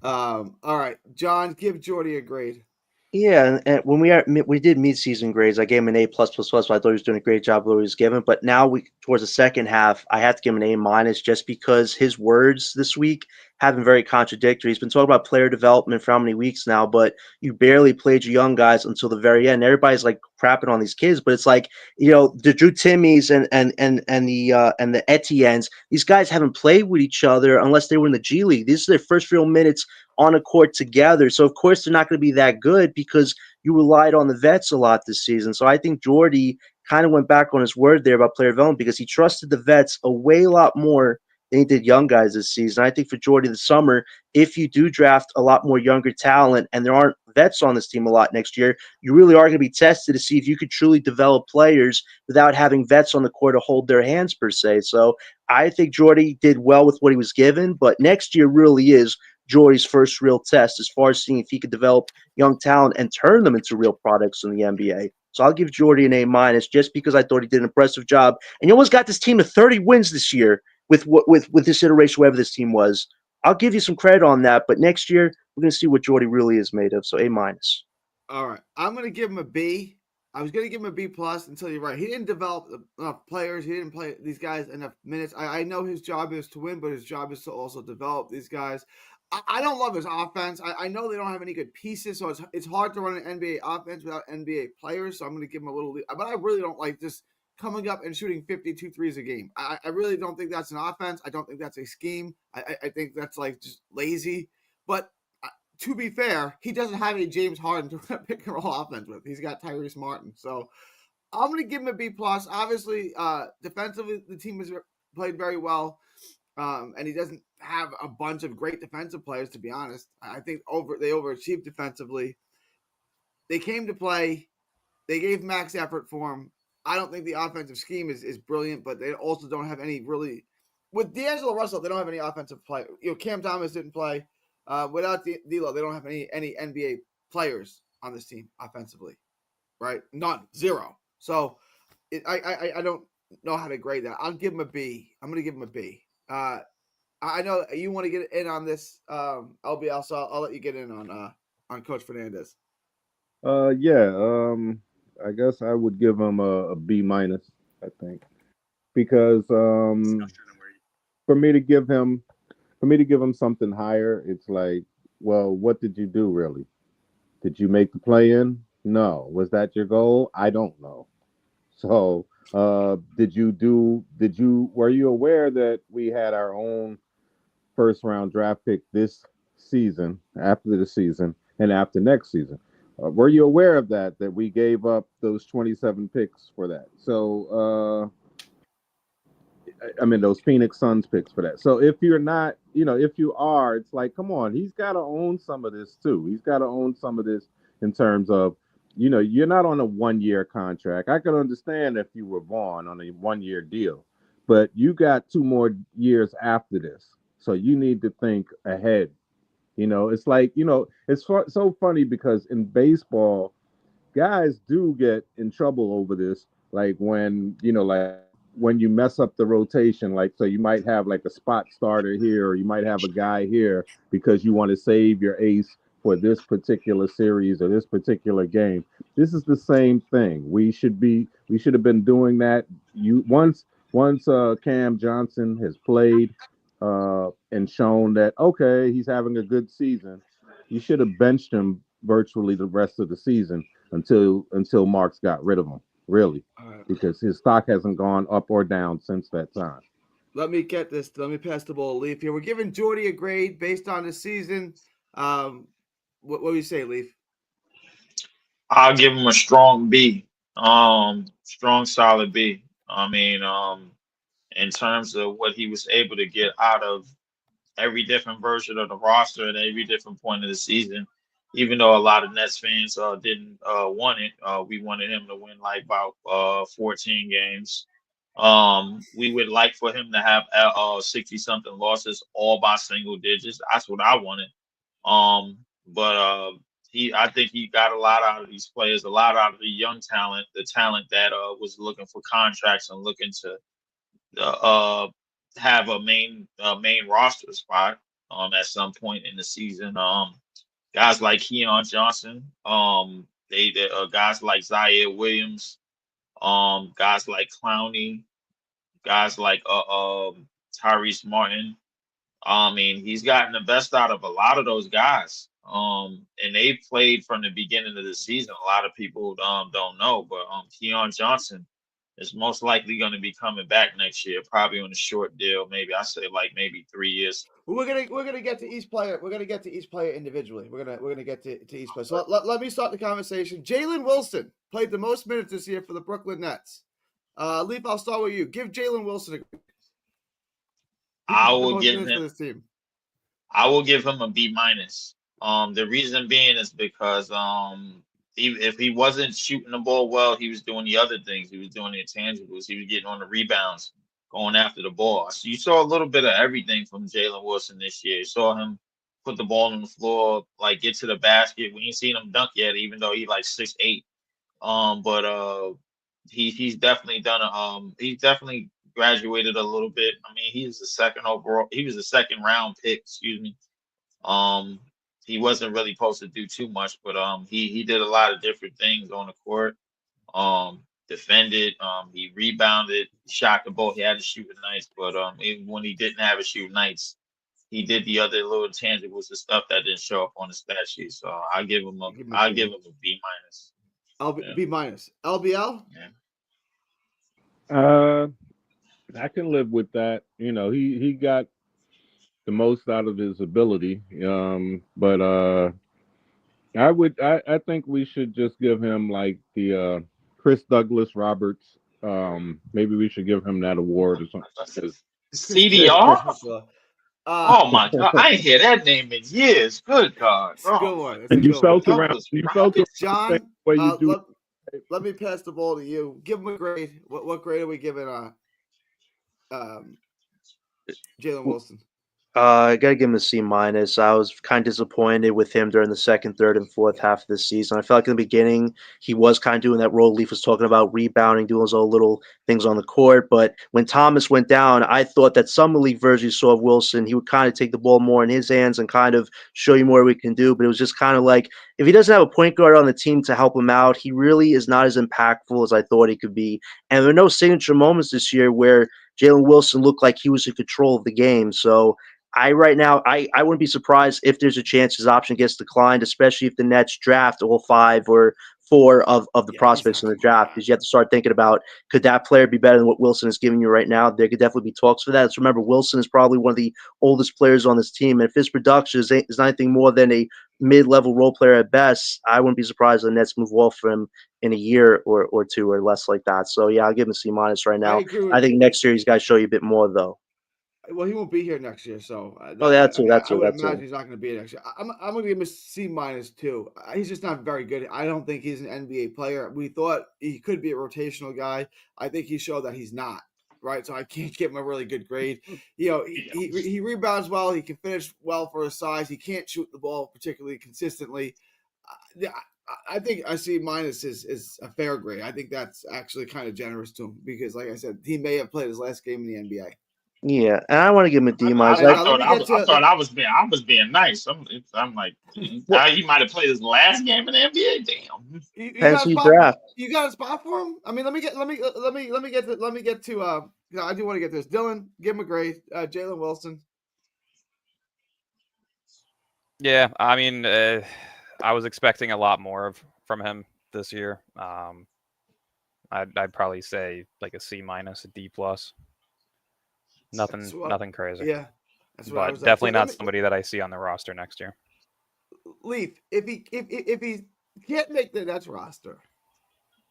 A: All right, John, give Jordy a grade.
C: Yeah, and when we did mid-season grades, I gave him an A plus plus plus. So I thought he was doing a great job with what he was given. But now towards the second half, I have to give him an A minus just because his words this week have been very contradictory. He's been talking about player development for how many weeks now, but you barely played your young guys until the very end. Everybody's like crapping on these kids, but it's like, the Drew Timmies and the Etiennes, these guys haven't played with each other unless they were in the G League. These are their first real minutes on a court together. So, of course, they're not going to be that good because you relied on the vets a lot this season. So I think Jordy kind of went back on his word there about player development because he trusted the vets a lot more than he did young guys this season. I think for Jordy this summer, if you do draft a lot more younger talent and there aren't vets on this team a lot next year, you really are going to be tested to see if you could truly develop players without having vets on the court to hold their hands per se. So I think Jordy did well with what he was given, but next year really is Jordy's first real test as far as seeing if he could develop young talent and turn them into real products in the NBA. So I'll give Jordy an A minus just because I thought he did an impressive job. And he almost got this team to 30 wins this year with this iteration, whatever this team was. I'll give you some credit on that, but next year we're going to see what Jordy really is made of. So A minus.
A: All right, I'm going to give him a B. I was going to give him a B plus until you're right. He didn't develop enough players. He didn't play these guys enough minutes. I know his job is to win, but his job is to also develop these guys. I don't love his offense. I know they don't have any good pieces, so it's hard to run an NBA offense without NBA players. So I'm going to give him a little, but I really don't like just coming up and shooting 52 threes a game. I really don't think that's an offense. I don't think that's a scheme. I think that's like just lazy. But to be fair, he doesn't have a James Harden to pick and roll offense with. He's got Tyrese Martin. So I'm going to give him a B plus. Obviously, defensively, the team has played very well. And he doesn't have a bunch of great defensive players, to be honest. I think they overachieved defensively. They came to play. They gave max effort for him. I don't think the offensive scheme is brilliant, but they also don't have any really. With D'Angelo Russell, they don't have any offensive play. Cam Thomas didn't play. Without D'Lo, they don't have any NBA players on this team offensively, right? None, zero. So I don't know how to grade that. I'll give him a B. I'm going to give him a B. I know you want to get in on this, LBL, so I'll let you get in on Coach Fernandez.
E: Yeah. I guess I would give him a B minus. I think because for me to give him something higher, it's like, well, what did you do really? Did you make the play in? No. Was that your goal? I don't know. So, were you aware that we had our own first round draft pick this season, after the season, and after next season? Were you aware of that we gave up those 27 picks for that? So, I mean, those Phoenix Suns picks for that. So if you're not, if you are, it's like, come on, he's got to own some of this too. He's got to own some of this in terms of, you're not on a 1-year contract. I could understand if you were Vaughn on a 1-year deal, but you got 2 more years after this. So you need to think ahead. It's like, it's so funny because in baseball, guys do get in trouble over this. Like like when you mess up the rotation, like, so you might have like a spot starter here, or you might have a guy here because you want to save your ace for this particular series or this particular game. This is the same thing. We should have been doing that. You once Cam Johnson has played and shown that, okay, he's having a good season, you should have benched him virtually the rest of the season until Marks got rid of him, really,
A: All right.
E: because his stock hasn't gone up or down since that time.
A: Let me get this. Let me pass the ball to Leaf here. We're giving Jordy a grade based on the season. What do you say, Leaf?
F: I'll give him a strong B. Strong solid B. I mean, in terms of what he was able to get out of every different version of the roster at every different point of the season. Even though a lot of Nets fans didn't want it, we wanted him to win like about 14 games. We would like for him to have 60 something losses, all by single digits. That's what I wanted. But I think he got a lot out of these players, a lot out of the young talent, the talent that was looking for contracts and looking to have a main roster spot at some point in the season. Guys like Keon Johnson, they guys like Zaire Williams, guys like Clowney, guys like Tyrese Martin. I mean, he's gotten the best out of a lot of those guys. And they played from the beginning of the season. A lot of people don't know, but Keon Johnson is most likely going to be coming back next year, probably on a short deal. Maybe I say like maybe 3 years.
A: We're gonna get to each player. We're gonna get to each player individually. We're gonna get to each player. So let me start the conversation. Jalen Wilson played the most minutes this year for the Brooklyn Nets. Leaf, I'll start with you. Give Jalen Wilson
F: I
A: the
F: will
A: most
F: give
A: minutes for
F: him.
A: this team.
F: I will give him a B minus. The reason being is because if he wasn't shooting the ball well, he was doing the other things. He was doing the intangibles. He was getting on the rebounds, going after the ball. So you saw a little bit of everything from Jalen Wilson this year. You saw him put the ball on the floor, like get to the basket. We ain't seen him dunk yet, even though he's like 6'8". But he's definitely done he's definitely graduated a little bit. I mean, he was a second round pick, excuse me. Um, he wasn't really supposed to do too much, but he did a lot of different things on the court. Defended, he rebounded, shot the ball. He had a shooting nights, but even when he didn't have a shooting nights, he did the other little tangibles and stuff that didn't show up on the stat sheet. So
A: Give him a
F: I
A: B.
F: give him a B minus. Yeah.
A: B minus. LBL.
F: Yeah.
E: I can live with that. He got the most out of his ability. But I think we should just give him like the Chris Douglas Roberts. Maybe we should give him that award or something.
F: CDR?
A: Uh,
F: Oh my God, I ain't hear that name in years. Good God.
A: it's a
F: Oh,
A: good one. It's a
E: And you
A: good one.
E: felt around.
F: Douglas
E: You felt around
F: Roberts.
E: the same
A: John,
E: way you do.
A: let me pass the ball to you. Give him a grade. What grade are we giving Jalen Wilson?
C: I gotta give him a C minus. I was kind of disappointed with him during the second, third, and fourth half of the season. I felt like in the beginning he was kind of doing that role Leaf was talking about, rebounding, doing those all little things on the court. But when Thomas went down, I thought that summer league version you saw of Wilson, he would kind of take the ball more in his hands and kind of show you more we can do. But it was just kind of like if he doesn't have a point guard on the team to help him out, he really is not as impactful as I thought he could be. And there were no signature moments this year where Jalen Wilson looked like he was in control of the game. So I wouldn't be surprised if there's a chance his option gets declined, especially if the Nets draft all 5 or 4 of the prospects in the draft. Because you have to start thinking about, could that player be better than what Wilson is giving you right now? There could definitely be talks for that. Let's remember, Wilson is probably one of the oldest players on this team, and if his production is not anything more than a mid-level role player at best, I wouldn't be surprised if the Nets move off for him in a year or two or less like that. So yeah, I'll give him a C minus right now.
A: I agree.
C: I think next year he's got to show you a bit more though.
A: Well, he won't be here next year, so
C: I would
A: imagine he's not going to be here next year. I'm going to give him a C minus too. He's just not very good. I don't think he's an NBA player. We thought he could be a rotational guy. I think he showed that he's not. right? So I can't give him a really good grade. You know, he rebounds well. He can finish well for his size. He can't shoot the ball particularly consistently. I think a C minus is a fair grade. I think that's actually kind of generous to him because, like I said, he may have played his last game in the NBA.
C: Yeah, and I want to give him a D minus.
F: I thought I was being nice. I'm like, he might have played his last game in the NBA. Damn.
A: You got a spot for him? I mean, let me get to I do want to get this. Dylan, give him a grade. Jalen Wilson.
B: Yeah, I mean, I was expecting a lot more from him this year. I'd probably say like a C minus, a D plus. Nothing crazy.
A: Yeah,
B: but definitely not somebody that I see on the roster next year.
A: Leaf, if he can't make the Nets roster,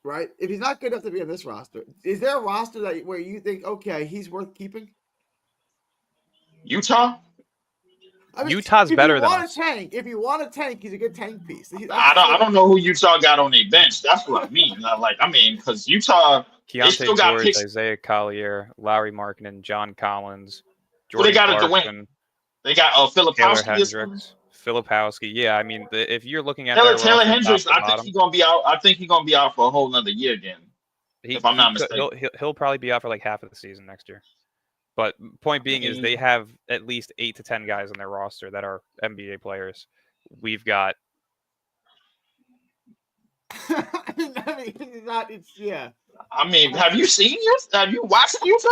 A: right? If he's not good enough to be on this roster, is there a roster where you think, okay, he's worth keeping?
F: Utah.
A: I mean,
B: Utah's better than us.
A: If you want a tank, he's a good tank piece.
F: I don't know who Utah got on their bench. That's what I mean. Because Utah,
B: Keontae
F: still got
B: George,
F: picks.
B: Isaiah Collier, Larry Markkinen, John Collins,
F: Jordan
B: Jordan
F: they got
B: Clarkson,
F: they got
B: Taylor
F: Filipowski.
B: Hendricks, Filipowski. Yeah, I mean, if you're looking at
F: Taylor Hendricks, I think he's gonna be out. I think he's gonna be out for a whole nother year again. If I'm not mistaken,
B: he'll probably be out for like half of the season next year. But point being is they have at least 8 to 10 guys on their roster that are NBA players. We've got.
A: Yeah.
F: I mean, have you seen Utah? Have you watched Utah?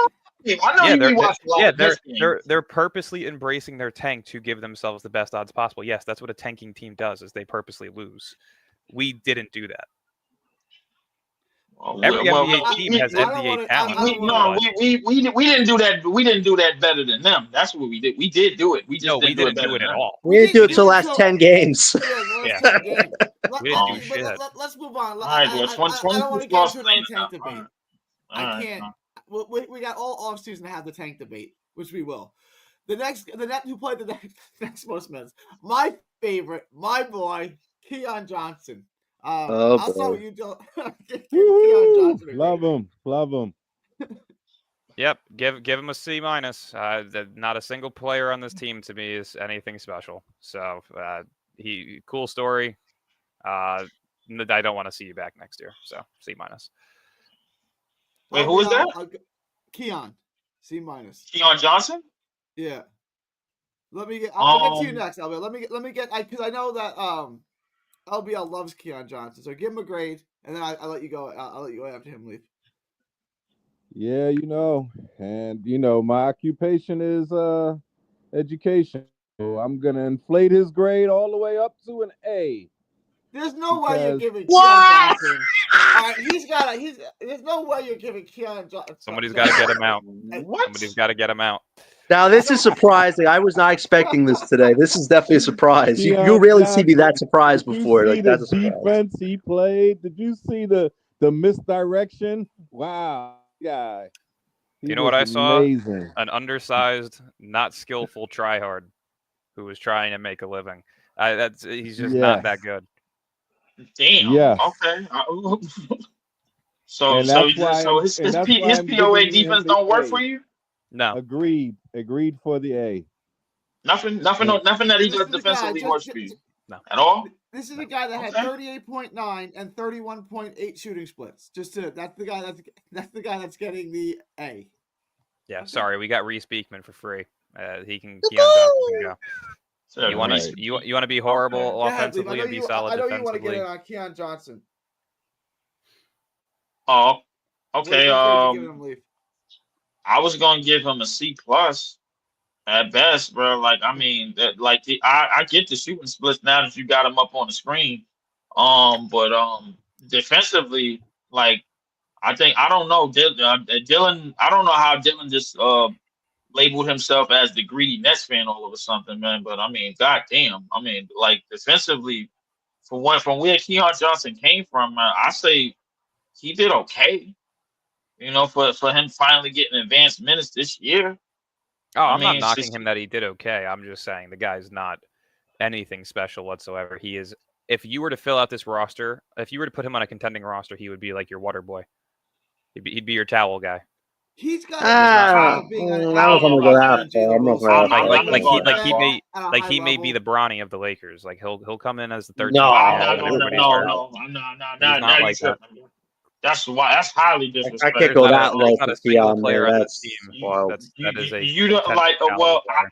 F: I know you watched a lot of games.
B: They're purposely embracing their tank to give themselves the best odds possible. Yes, that's what a tanking team does, is they purposely lose. We didn't do that. Every NBA team has NBA talent.
F: We didn't do that. We didn't do that better than them. That's what we did. We did do it. We just
B: didn't do it at all.
C: We didn't do it till last 10 games.
B: Yeah. We didn't do shit.
A: Let's move on.
F: All right,
A: I don't want to get into another tank debate. I can't. We got all off season to have the tank debate, which we will. The net who played the next most minutes. My favorite, my boy, Keon Johnson. I'll tell you, Keon Johnson.
E: Love him.
B: Yep, give him a C minus. Not a single player on this team to me is anything special. So cool story. I don't want to see you back next year. So C minus.
F: Wait, who is that?
A: Keon. C minus.
F: Keon Johnson?
A: Yeah. I'll get to you next, Albert. Let me get because I know that LBL loves Keon Johnson. So give him a grade, and then I'll let you go. I'll let you go after him leave.
E: Yeah, and my occupation is education. So I'm gonna inflate his grade all the way up to an A.
A: There's no way you're giving Keon Johnson. There's no way you're giving Keon Johnson.
B: Somebody's got to get him out. Somebody's got to get him out.
C: Now, this is surprising. I was not expecting this today. This is definitely a surprise. You really see me that surprised before.
E: Like that's a defense he played. Did you see the misdirection? Wow, guy.
B: You know what I saw? An undersized, not skillful tryhard who was trying to make a living. He's just not that good.
F: Damn.
E: Yeah.
F: Okay. So his POA defense don't work for you?
B: No.
E: Agreed for the A.
F: Nothing that he does defensively works for you.
B: No.
F: At all?
A: This is a guy that had 38.9 and 31.8 shooting splits. That's the guy that's getting the A.
B: Yeah, sorry, we got Reese Beekman for free. Keon Johnson can go. So you want to be horrible offensively and be solid defensively.
A: I know you want to get it on Keon Johnson.
F: Oh, okay. I was gonna give him a C plus at best, bro. I get the shooting splits now that you got him up on the screen. But defensively, I don't know Dylan. I don't know how Dylan just labeled himself as the greedy Nets fan all of a sudden, man. But I mean, goddamn, defensively, from where Keon Johnson came from, I say he did okay. For him finally getting advanced minutes this year.
B: Oh, I'm not knocking him that he did okay. I'm just saying the guy's not anything special whatsoever. He is. If you were to fill out this roster, if you were to put him on a contending roster, he would be like your water boy. He'd be your towel guy.
A: He's got
C: I
A: of being
C: don't
A: an
C: know if I'm
F: know
C: gonna go
F: about
C: that
F: that.
C: far. I'm not
A: Wilson.
C: going that
F: I'm
C: far.
F: not going
B: like
F: that far.
B: he may be the Bronny of the Lakers. Like he'll come in as the 13th
C: No,
F: I'm
B: man
F: not
B: when
F: going.
B: everybody's
F: No,
B: hurt.
F: no, no,
B: He's
F: now
B: not
F: you
B: like that.
F: tripping. That's why. That's highly
C: I can't
B: There's
C: go
F: disrespectful.
B: not a
C: that low
B: there's not
C: for
B: a single
C: Keon,
B: player
C: man.
B: on this
C: That's
B: team
C: wild.
B: that is a
F: You don't
B: contender
F: like.
B: caliber player.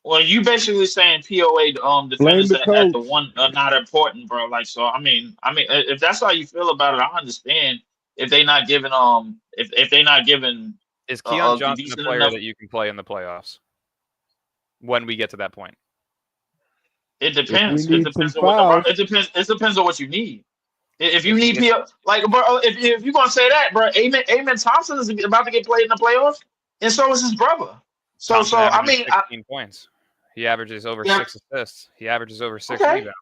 F: Well, you basically saying POA
E: Blame
F: defenders
E: the
F: at the
E: coach.
F: one are not important, bro. Like, so if that's how you feel about it, I understand. If they not giving if they not giving
B: Is Keon
F: a
B: Johnson a
F: decent
B: player
F: enough,
B: that you can play in the playoffs when we get to that point?
F: it
E: If we
F: depends. It
E: need some
F: depends on what
E: fouls,
F: it depends. It depends on what you need. If you
B: If
F: need PO, like, bro, if you're gonna say that, bro, Amen Thompson is about to get played in the playoffs, and so is his brother.
B: Thompson
F: I
B: averages
F: mean,
B: 16 points. He averages over
F: yeah,
B: 6 assists. He averages over 6
F: okay,
B: rebounds.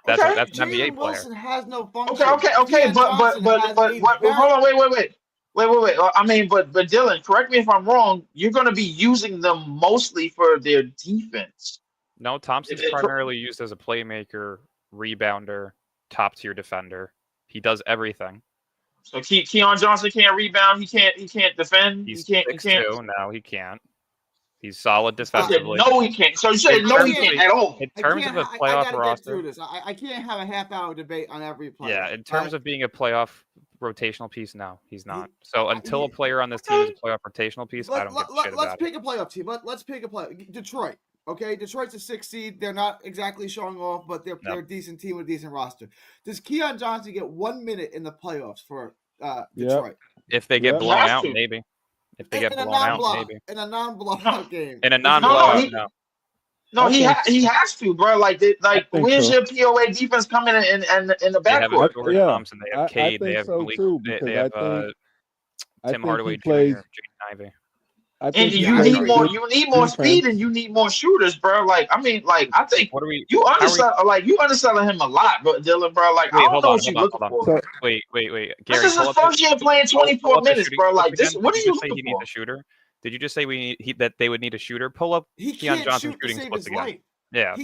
B: That's
F: okay.
B: an NBA
A: Jalen
B: player.
A: Wilson has no
F: Okay,
A: function.
F: okay,
A: Keon Johnson has a
F: what? Hold
A: very
F: on, wait. I mean, but Dylan, correct me if I'm wrong. You're going to be using them mostly for their defense.
B: No, Thompson's primarily used as a playmaker, rebounder, top tier defender. He does everything.
F: So Keon Johnson can't rebound. He can't defend.
B: He's
F: He can't.
B: 6'2". No, he can't. He's solid
F: I said
B: defensively.
F: no, he can't. So you said no, he can't at all.
B: In terms of a
A: I
B: playoff
A: gotta get through
B: roster,
A: this. I can't have a half-hour debate on every player.
B: yeah, in terms of being a playoff rotational piece, no, he's not. So until a player on this team is a playoff rotational piece, I don't give a shit
A: let's
B: about
A: pick a playoff team. Let's pick a player. Detroit. Okay, Detroit's a 6 seed. They're not exactly showing off, but they're a decent team with a decent roster. Does Keon Johnson get 1 minute in the playoffs for Detroit?
B: If they get
E: Yep.
B: blown
F: Has
B: out,
F: to.
B: maybe. If they
A: In
B: get
A: a
B: blown out,
A: non-blowout,
B: maybe.
A: in a non-blowout game.
B: In a
A: Does he-
B: non-blowout, no.
F: No,
E: I
F: he
E: think-
F: he has to, bro. Like
E: think
F: where's
E: so.
F: your POA defense coming in the
B: They have
F: backcourt?
B: a Jordan
E: Yeah,
B: Thompson, they have
E: I
B: Cade, they
E: think
B: have
E: so
B: Malik,
E: too,
B: they
E: because
B: have
E: I
B: Tim
E: think
B: Hardaway
E: he
B: Jr.,
E: plays.
B: Jaden Ivey.
E: I
F: And
E: think he
F: you
E: plays
F: need more.
E: good
F: You need more speed,
E: defense.
F: and you need more shooters, bro. Like I mean, like I think
B: What are we?
F: you
B: how are we-
F: undersell like you underselling him a lot, but Dylan, bro. Like I
B: Wait,
F: don't
B: hold
F: know
B: on,
F: what you're looking for.
E: So
B: Wait.
F: This
B: Gary,
F: is his first year playing
B: pull
F: 24
B: up the
F: minutes,
B: shooting
F: bro.
B: splits
F: Like this,
B: again.
F: what
B: Did
F: are
B: you
F: you
B: just say
F: looking
B: he
F: for?
B: needs a shooter? Did you just say that they would need a shooter? Pull up
A: He
B: Keon
A: can't
B: Johnson's
A: shoot to
B: shooting
A: save
B: splits
A: his
B: again.
A: life.
B: Yeah,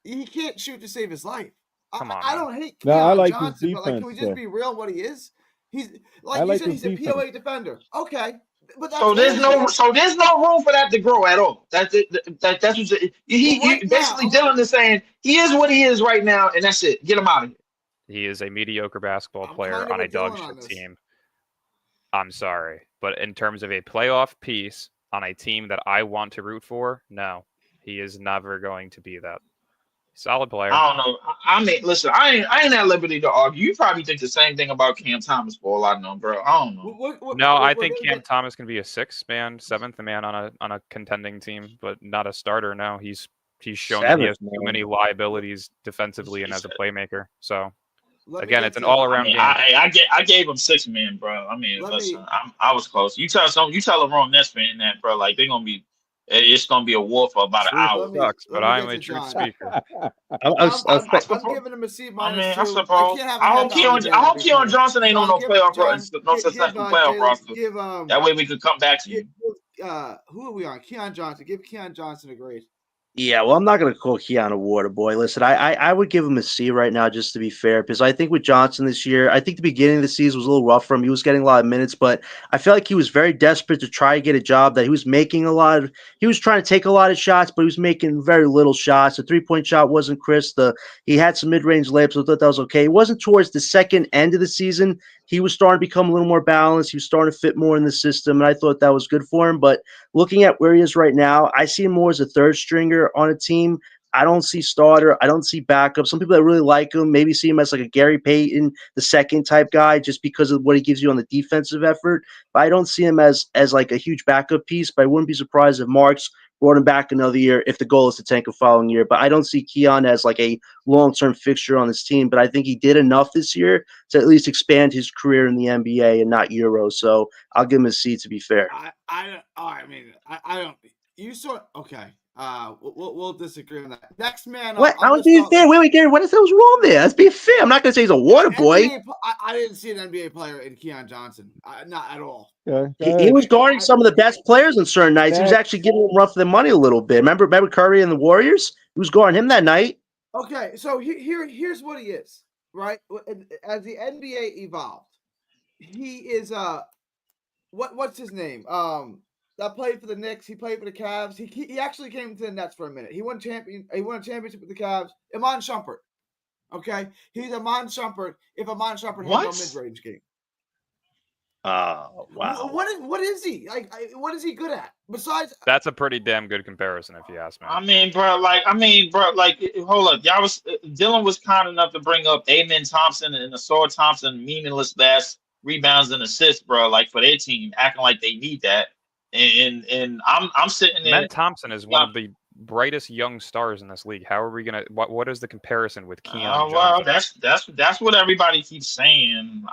A: He can't shoot to save his life.
B: Come on,
A: I
B: man.
A: don't hate
E: No, I
A: Keon
E: like his
A: Johnson, but like, can we
E: defense,
A: just
E: though.
A: be real? What he is? He's
E: I
A: like you
E: like
A: said.
E: his
A: He's a
E: defense.
A: POA defender. Okay, but that's
F: So there's
A: all
F: no room for that to grow at all. That's it. That's what he basically Dylan is saying. He is what he is right now, and that's it. Get him out of here.
B: he is a mediocre basketball
A: I'm
B: player
A: kind of
B: on a
A: with
B: dog
A: Dylan on
B: shit
A: this.
B: team. I'm sorry, but in terms of a playoff piece on a team that I want to root for, no, he is never going to be that. Solid player.
F: I don't know. I mean, listen, I ain't at liberty to argue. You probably think the same thing about Cam Thomas for all I know, bro. I don't know.
B: I think Cam Thomas can be a seventh man on a contending team, but not a starter. No, he's shown that he has too many liabilities defensively and as a playmaker. So again, it's an all-around game.
F: I gave him 6 men, bro. I mean, listen, I was close. You tell a wrong Nets fan that, bro. Like they're gonna be. It's gonna be a war for about an hour.
B: Sucks, but I'm a truth speaker.
A: I'm giving him a C minus 2.
F: I suppose. I hope Keon Johnson ain't on no successful playoff roster. That way we could come back to you.
A: Who are we on? Keon Johnson. Give Keon Johnson a grade.
C: Yeah, well, I'm not going to call Keon a water boy. Listen, I would give him a C right now just to be fair, because I think with Johnson this year, I think the beginning of the season was a little rough for him. He was getting a lot of minutes, but I feel like he was very desperate to try to get a job, that he was making he was trying to take a lot of shots, but he was making very little shots. The three-point shot wasn't crisp. He had some mid-range layups, so I thought that was okay. It wasn't towards the second end of the season. He was starting to become a little more balanced. He was starting to fit more in the system, and I thought that was good for him. But looking at where he is right now, I see him more as a third stringer on a team. I don't see starter. I don't see backup. Some people that really like him maybe see him as like a Gary Payton, the second type guy, just because of what he gives you on the defensive effort. But I don't see him as like a huge backup piece. But I wouldn't be surprised if Marks brought him back another year if the goal is to tank a following year. But I don't see Keon as like a long-term fixture on this team. But I think he did enough this year to at least expand his career in the NBA and not Euro. So I'll give him a C to be fair.
A: I don't. You saw okay. We'll disagree on that. Next man.
C: What? I was being fair. Wait, Gary. What is that was wrong there? Let's be fair. I'm not going to say he's a water boy.
A: I didn't see an NBA player in Keon Johnson. Not at all.
C: He was guarding some of the best players on certain nights. He was actually giving them rough their money a little bit. Remember Curry and the Warriors? He was guarding him that night.
A: Okay, so here's what he is, right? As the NBA evolved, he is what's his name? That played for the Knicks. He played for the Cavs. He actually came to the Nets for a minute. He won a championship with the Cavs. Iman Shumpert. Okay, he's Iman Shumpert. If Iman Shumpert had no
F: What?
A: mid-range game,
F: Wow.
A: what is he like? What is he good at besides?
B: That's a pretty damn good comparison, if you ask me.
F: I mean, bro, hold up. Y'all was Dylan was kind enough to bring up Amen Thompson and Asar Thompson, meaningless last rebounds and assists, bro, like for their team, acting like they need that. And I'm sitting there.
B: Men Thompson is one of the brightest young stars in this league. How are we gonna? What is the comparison with Keon
F: Well,
B: Johnson?
F: that's what everybody keeps saying.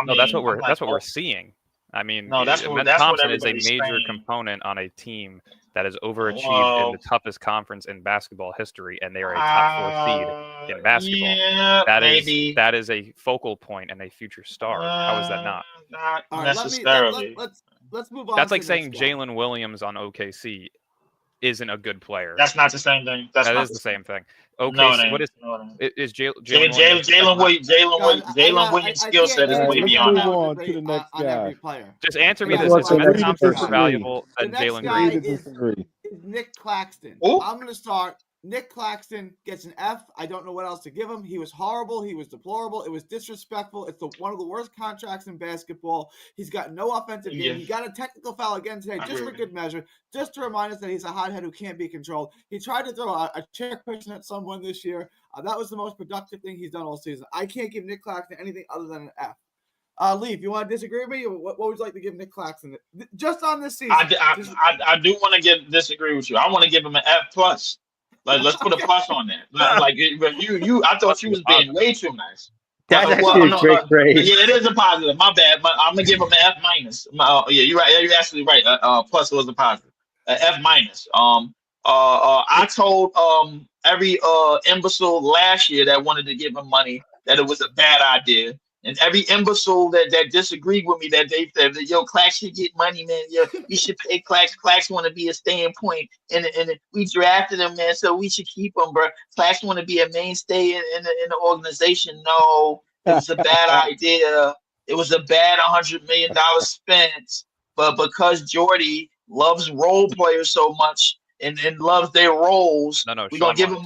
B: No, that's what we're seeing. I mean,
F: No,
B: Men
F: what
B: Thompson is a
F: everybody's
B: major
F: saying.
B: component on a team that has overachieved in the toughest conference in basketball history, and they are a top 4 seed in basketball.
F: Yeah, maybe.
B: That is a focal point and a future star. How is that not?
F: Not
A: All right,
F: necessarily.
A: let's move on.
B: That's
A: to
B: like
A: the
B: saying
A: next guy.
B: Jalen Williams on OKC isn't a good player.
F: That's not the same thing. That's
B: That
F: not
B: is the same thing.
F: No,
B: OKC,
F: it
B: what is
F: ain't. No, it ain't.
B: Jalen Williams?
F: Jalen Williams' skill set is
E: All right,
F: way
E: let's
F: beyond
E: move
F: that.
E: on to the next
A: on
E: guy.
A: every player.
B: Just answer me
A: Yeah,
B: this:
A: well,
B: is
A: so
B: Men
A: agree to
B: Thompson more
E: disagree.
B: valuable
A: The
B: than
A: next
B: Jalen
A: guy
B: Green?
E: Agree to disagree.
A: is Nick Claxton.
F: Oh.
A: I'm going to start. Nick Claxton gets an F. I don't know what else to give him. He was horrible. He was deplorable. It was disrespectful. It's one of the worst contracts in basketball. He's got no offensive game.
F: Yeah.
A: He got a technical foul again today,
F: I
A: just for
F: agree.
A: good measure, just to remind us that he's a hothead who can't be controlled. He tried to throw a check person at someone this year. That was the most productive thing he's done all season. I can't give Nick Claxton anything other than an F. Lee, if you want to disagree with me, what would you like to give Nick Claxton just on this season?
F: I do want to disagree with you. I want to give him an F plus. Like, let's put a plus on that. Like you, I thought you was being way too nice.
C: That's actually a great grade.
F: Yeah, it is a positive. My bad. I'm gonna give him an F minus. Yeah, you're right. You're absolutely right. Plus was a positive. F minus. I told every imbecile last year that wanted to give him money that it was a bad idea. And every imbecile that disagreed with me that they said, yo, Clax should get money, man. Yo, you should pay Clax. Clax want to be a staying point. And we drafted him, man, so we should keep him, bro. Clax want to be a mainstay in the organization. No, it was a bad idea. It was a bad $100 million spent. But because Jordy loves role players so much and loves their roles, we're going to give him...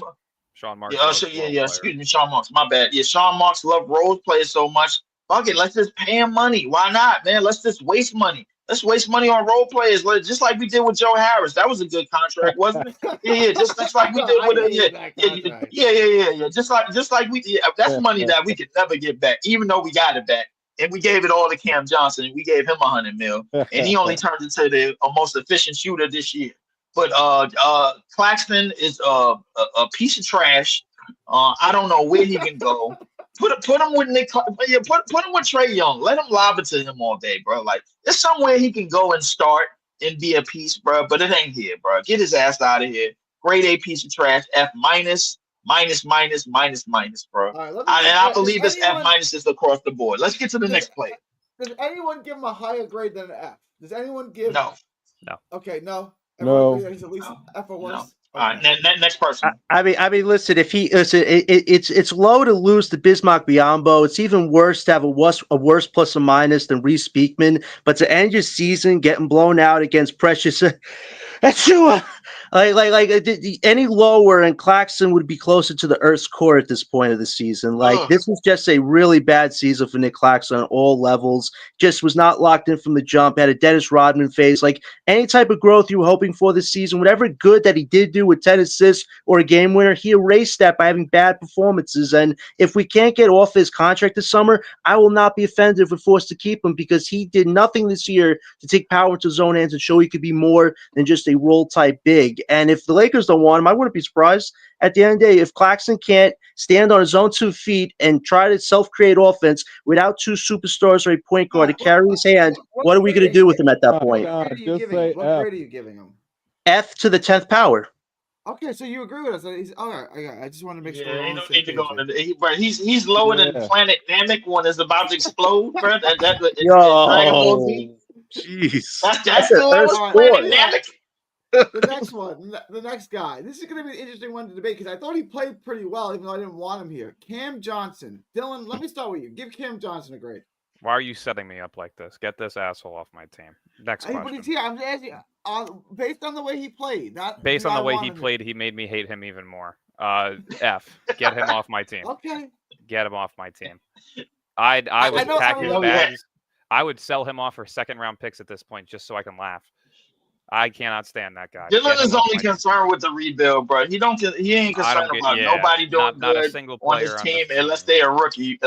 B: Sean Marks.
F: Excuse me, Sean Marks. My bad. Yeah, Sean Marks loved role players so much. Fuck it, let's just pay him money. Why not, man? Let's just waste money. Let's waste money on role players, just like we did with Joe Harris. That was a good contract, wasn't it? Yeah, just like we did with yeah. Just like we. Yeah, that's money that we could never get back, even though we got it back. And we gave it all to Cam Johnson. And we gave him $100 million, and he only turned into the most efficient shooter this year. But Claxton is a piece of trash. I don't know where he can go. Put him with Nick. Yeah, put him with Trey Young. Let him lob it to him all day, bro. Like, there's somewhere he can go and start and be a piece, bro. But it ain't here, bro. Get his ass out of here. Grade A piece of trash. F minus, bro.
A: Right,
F: I believe this F minus is across the board. Let's get to the next player.
A: Does anyone give him a higher grade than an F? Does anyone give?
F: No.
A: Okay, no.
E: No.
A: He's at least F or worse.
F: No. All right, next person.
C: I mean, listen. If it's low to lose to Bismack Biyombo. It's even worse to have a worse plus or minus than Reese Beekman. But to end your season getting blown out against Precious, that's any lower and Claxton would be closer to the Earth's core at this point of the season. This was just a really bad season for Nick Claxton on all levels. Just was not locked in from the jump. Had a Dennis Rodman phase. Like, any type of growth you were hoping for this season, whatever good that he did do with 10 assists or a game winner, he erased that by having bad performances. And if we can't get off his contract this summer, I will not be offended if we're forced to keep him, because he did nothing this year to take power to his own hands and show he could be more than just a role type big. And if the Lakers don't want him, I wouldn't be surprised at the end of the day if Claxton can't stand on his own 2 feet and try to self-create offense without 2 superstars or a point guard to carry his hand. What are we going to do with him at that point?
A: What grade are you giving him?
C: F to the 10th power.
A: Okay, so you agree with us? He's all right. I just want to make sure.
F: Yeah, he don't need to go on but he's lower than Planet Namek when it's about to explode, bro.
C: Jeez.
F: That's the lowest Planet Namek.
A: The next guy. This is going to be an interesting one to debate because I thought he played pretty well, even though I didn't want him here. Cam Johnson. Dylan, let me start with you. Give Cam Johnson a grade.
B: Why are you setting me up like this? Get this asshole off my team. Next
A: Hey, but
B: question.
A: he's here. I'm just asking, based on the way he played. Not
B: Based
A: do
B: on the
A: I
B: way
A: want
B: he
A: him here.
B: played, he made me hate him even more. F. Get him off my team.
A: Okay.
B: Get him off my team. I would
A: know-
B: pack
A: I
B: his
A: know-
B: bags. I would sell him off for second-round picks at this point just so I can laugh. I cannot stand that guy.
F: Dylan
B: Get him
F: is
B: off
F: only
B: my team.
F: concerned with the rebuild, bro. He ain't concerned about nobody doing
B: not a
F: good
B: single
F: on his
B: player on
F: team
B: this
F: unless
B: team.
F: they are rookie.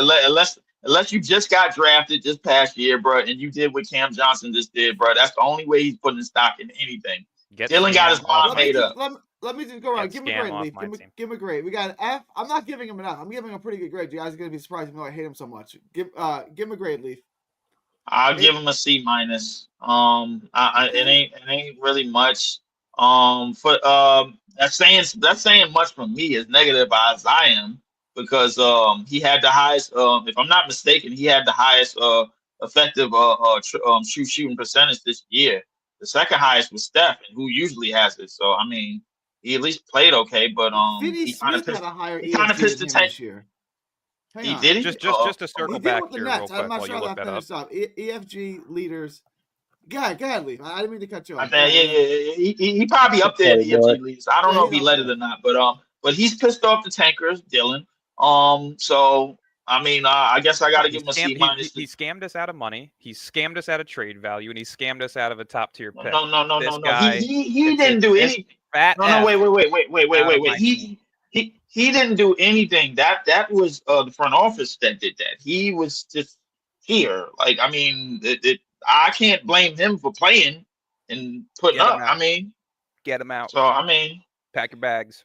F: Unless you just got drafted this past year, bro, and you did what Cam Johnson just did, bro. That's the only way he's putting stock in anything. Dylan got his mind made up.
A: Let me just go around. Give him a grade,
B: Scam
A: Leaf.
B: off my team.
A: Give him a grade. We got an F. I'm not giving him an F. I'm giving him a pretty good grade. You guys are gonna be surprised even though I hate him so much. Give him a grade, Leaf.
F: I'll give him a C minus. It ain't really much. That's saying much from me is negative as I am because he had the highest. If I'm not mistaken, he had the highest effective shooting percentage this year. The second highest was Steph, and who usually has it. So I mean, he at least played okay, but
A: Finney
F: he kind of
A: Smith had a higher
F: he kind of
A: EFG
F: pissed
A: than
F: the
A: him
F: tank.
A: this year. Hang
F: He
A: on.
F: did it.
B: Just to circle
A: He did
B: back
A: with the
B: here real
A: Nets.
B: quick
A: I'm not
B: while
A: sure
B: you
A: how
B: look
A: that
B: that up.
A: finished up. EFG leaders. Go ahead, Leaf. I didn't mean to cut you off.
F: He probably up there in the EFG leagues. I don't know if he led it or not, but he's pissed off the tankers, Dylan. So I mean, I guess I got to give him a C minus.
B: He scammed us out of money. He scammed us out of trade value, and he scammed us out of a top tier pick.
F: No.
B: Guy,
F: He didn't do anything. No, wait. He didn't do anything. That was the front office that did that. He was just here. Like, I mean, I can't blame him for playing and putting up. I mean,
B: get him out.
F: So I mean,
B: pack your bags.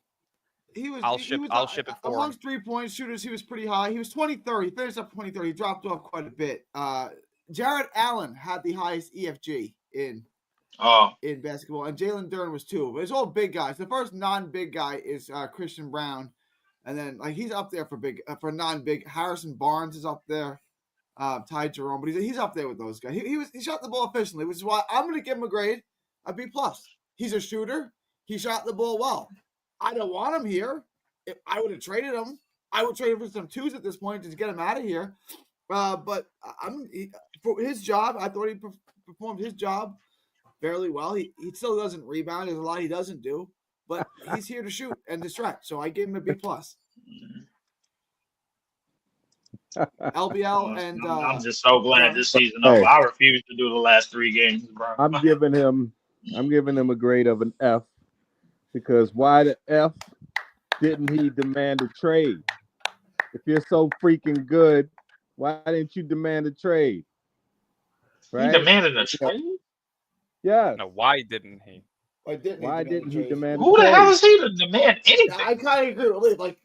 A: I'll
B: ship it for
A: amongst
B: him.
A: 3-point shooters. He was pretty high. He was 23rd. He finished up 23rd. He dropped off quite a bit. Jared Allen had the highest EFG in basketball, and Jalen Duren was 2. But it's all big guys. The first non-big guy is Christian Brown, and then like he's up there for non-big. Harrison Barnes is up there. Ty Jerome, but he's up there with those guys. He shot the ball efficiently, which is why I'm going to give him a grade, a B+. He's a shooter. He shot the ball well. I don't want him here. If I would have traded him, I would trade him for some 2s at this point to get him out of here. But for his job, I thought he performed his job fairly well. He still doesn't rebound. There's a lot he doesn't do, but he's here to shoot and to stretch. So I gave him a B+. LBL and
F: I'm just so glad this season over. I refuse to do the last 3 games, bro.
E: I'm giving him a grade of an F because why the F didn't he demand a trade? If you're so freaking good, why didn't you demand a trade?
F: Right? He demanded a trade?
E: Yeah.
B: No, why didn't he?
A: Why didn't
E: he demand
F: Who the hell is he to demand anything?
A: I kind of agree with Lee. Like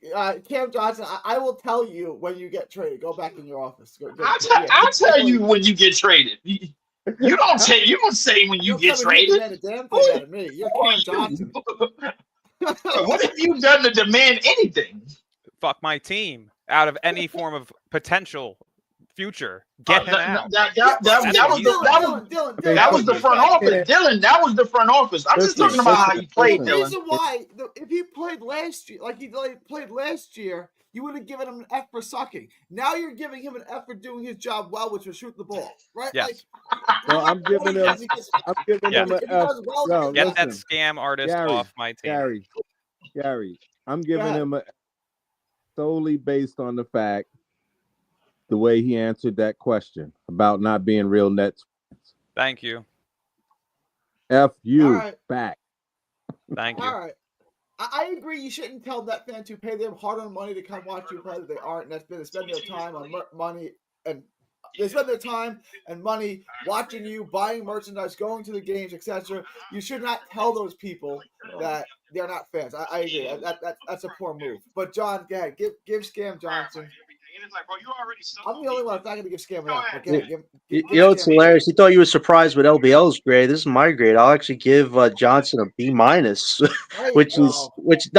A: Cam Johnson, I will tell you when you get traded. Go back in your office.
F: I'll tell you when you get traded. You don't say. You don't say when you get traded.
A: A damn thing out of me. You're Cam Johnson.
F: What have you done to demand anything?
B: Fuck my team out of any form of potential future. Get him out.
F: That was the front office. Dylan, that was the front office. I'm just talking about how he played, Dylan.
A: The reason why, if he played last year, like he played last year, you would have given him an F for sucking. Now you're giving him an F for doing his job well, which was shoot the ball, right?
B: Yes.
E: So I'm giving him an F. No,
B: get that scam artist off my team.
E: Gary, I'm giving him a solely based on the fact the way he answered that question about not being real Nets fans.
B: Thank you.
E: F you back.
B: Thank you.
A: All right. I agree. You shouldn't tell Net fans to pay them hard-earned money to come watch you play that they aren't. They spend their time on money and they spend their time and money watching you, buying merchandise, going to the games, etc. You should not tell those people that they're not fans. I agree. That's a poor move. But John, go ahead. Give Scam Johnson. I'm the only one that's not going to give Scam an F.
C: You know, it's hilarious. He thought you were surprised with LBL's grade. This is my grade. I'll actually give Johnson a B-,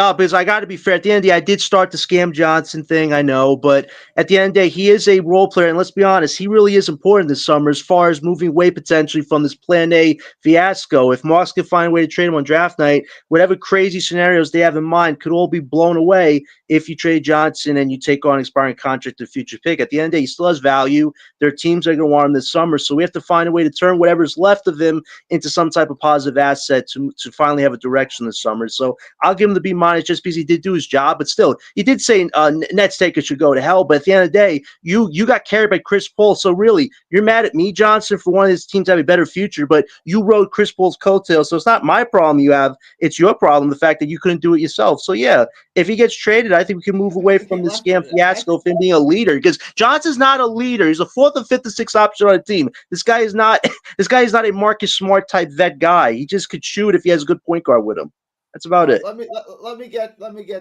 C: because I got to be fair. At the end of the day, I did start the Scam Johnson thing, I know, but at the end of the day, he is a role player, and let's be honest, he really is important this summer as far as moving away potentially from this Plan A fiasco. If Moss can find a way to trade him on draft night, whatever crazy scenarios they have in mind could all be blown away if you trade Johnson and you take on expiring contract unrestricted future pick. At the end of the day, he still has value. There are teams that are going to want him this summer, so we have to find a way to turn whatever's left of him into some type of positive asset to finally have a direction this summer. So I'll give him the B minus just because he did do his job, but still, he did say Nets takers should go to hell. But at the end of the day, you got carried by Chris Paul, so really, you're mad at me, Johnson, for one of his teams to have a better future, but you rode Chris Paul's coattails, so it's not my problem you have, it's your problem, the fact that you couldn't do it yourself. So yeah, if he gets traded, I think we can move away from the scam fiasco of him being a leader, because Johnson's not a leader. He's a fourth or fifth or sixth option on a team. This guy is not a Marcus Smart type vet guy. He just could shoot if he has a good point guard with him. That's about it.
A: Let me get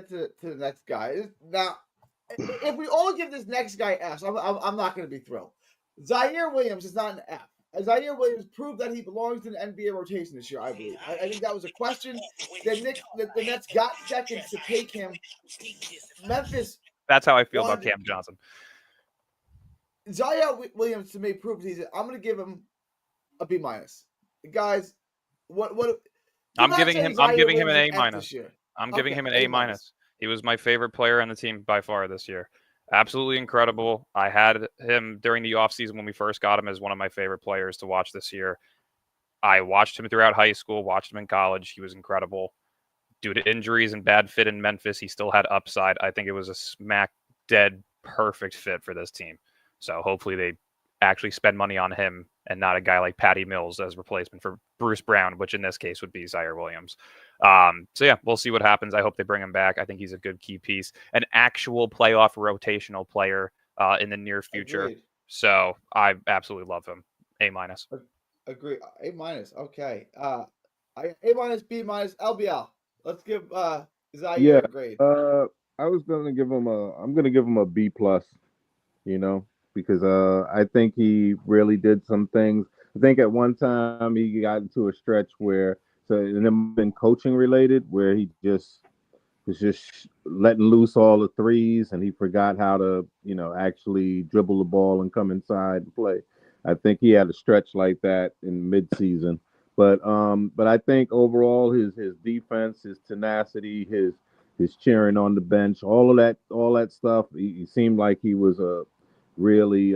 A: to the next guy. Now, if we all give this next guy F's, I'm not going to be thrilled. Zaire Williams is not an F. Zaire Williams proved that he belongs in the NBA rotation this year, I believe. I think that was a question. The Nets got seconds to take him. Memphis.
B: That's how I feel about Cam Johnson.
A: Zaire Williams, to me, proves I'm going to give him a B minus. Guys, what?
B: I'm giving him an A minus. I'm giving him an A minus. He was my favorite player on the team by far this year. Absolutely incredible. I had him during the offseason when we first got him as one of my favorite players to watch this year. I watched him throughout high school, watched him in college. He was incredible. Due to injuries and bad fit in Memphis, he still had upside. I think it was a smack dead perfect fit for this team. So hopefully they actually spend money on him and not a guy like Patty Mills as replacement for Bruce Brown, which in this case would be Zaire Williams. So yeah, we'll see what happens. I hope they bring him back. I think he's a good key piece, an actual playoff rotational player in the near future.
A: Agreed.
B: So I absolutely love him. A minus.
A: Agree. A minus. Okay. A minus, B minus, LBL. Let's give Zaire a grade.
E: I'm gonna give him a B plus, because I think he really did some things. I think at one time he got into a stretch where, and then been coaching related, where he just was just letting loose all the threes, and he forgot how to, actually dribble the ball and come inside and play. I think he had a stretch like that in midseason. But I think overall his defense, his tenacity, his cheering on the bench, all that stuff, he seemed like he was a really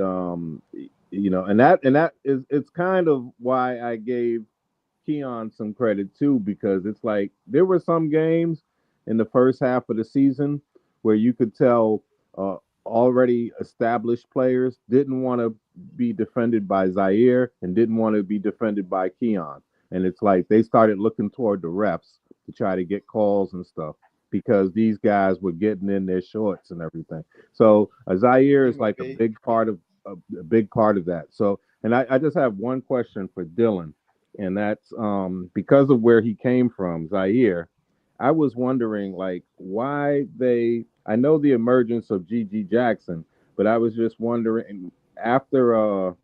E: and that is, it's kind of why I gave Keon some credit too, because it's like there were some games in the first half of the season where you could tell already established players didn't want to be defended by Zaire and didn't want to be defended by Keon. And it's like they started looking toward the refs to try to get calls and stuff because these guys were getting in their shorts and everything. So Zaire is like a big part of that. So, and I just have one question for Dylan, and that's because of where he came from, Zaire. I was wondering like why I know the emergence of G.G. Jackson, but I was just wondering after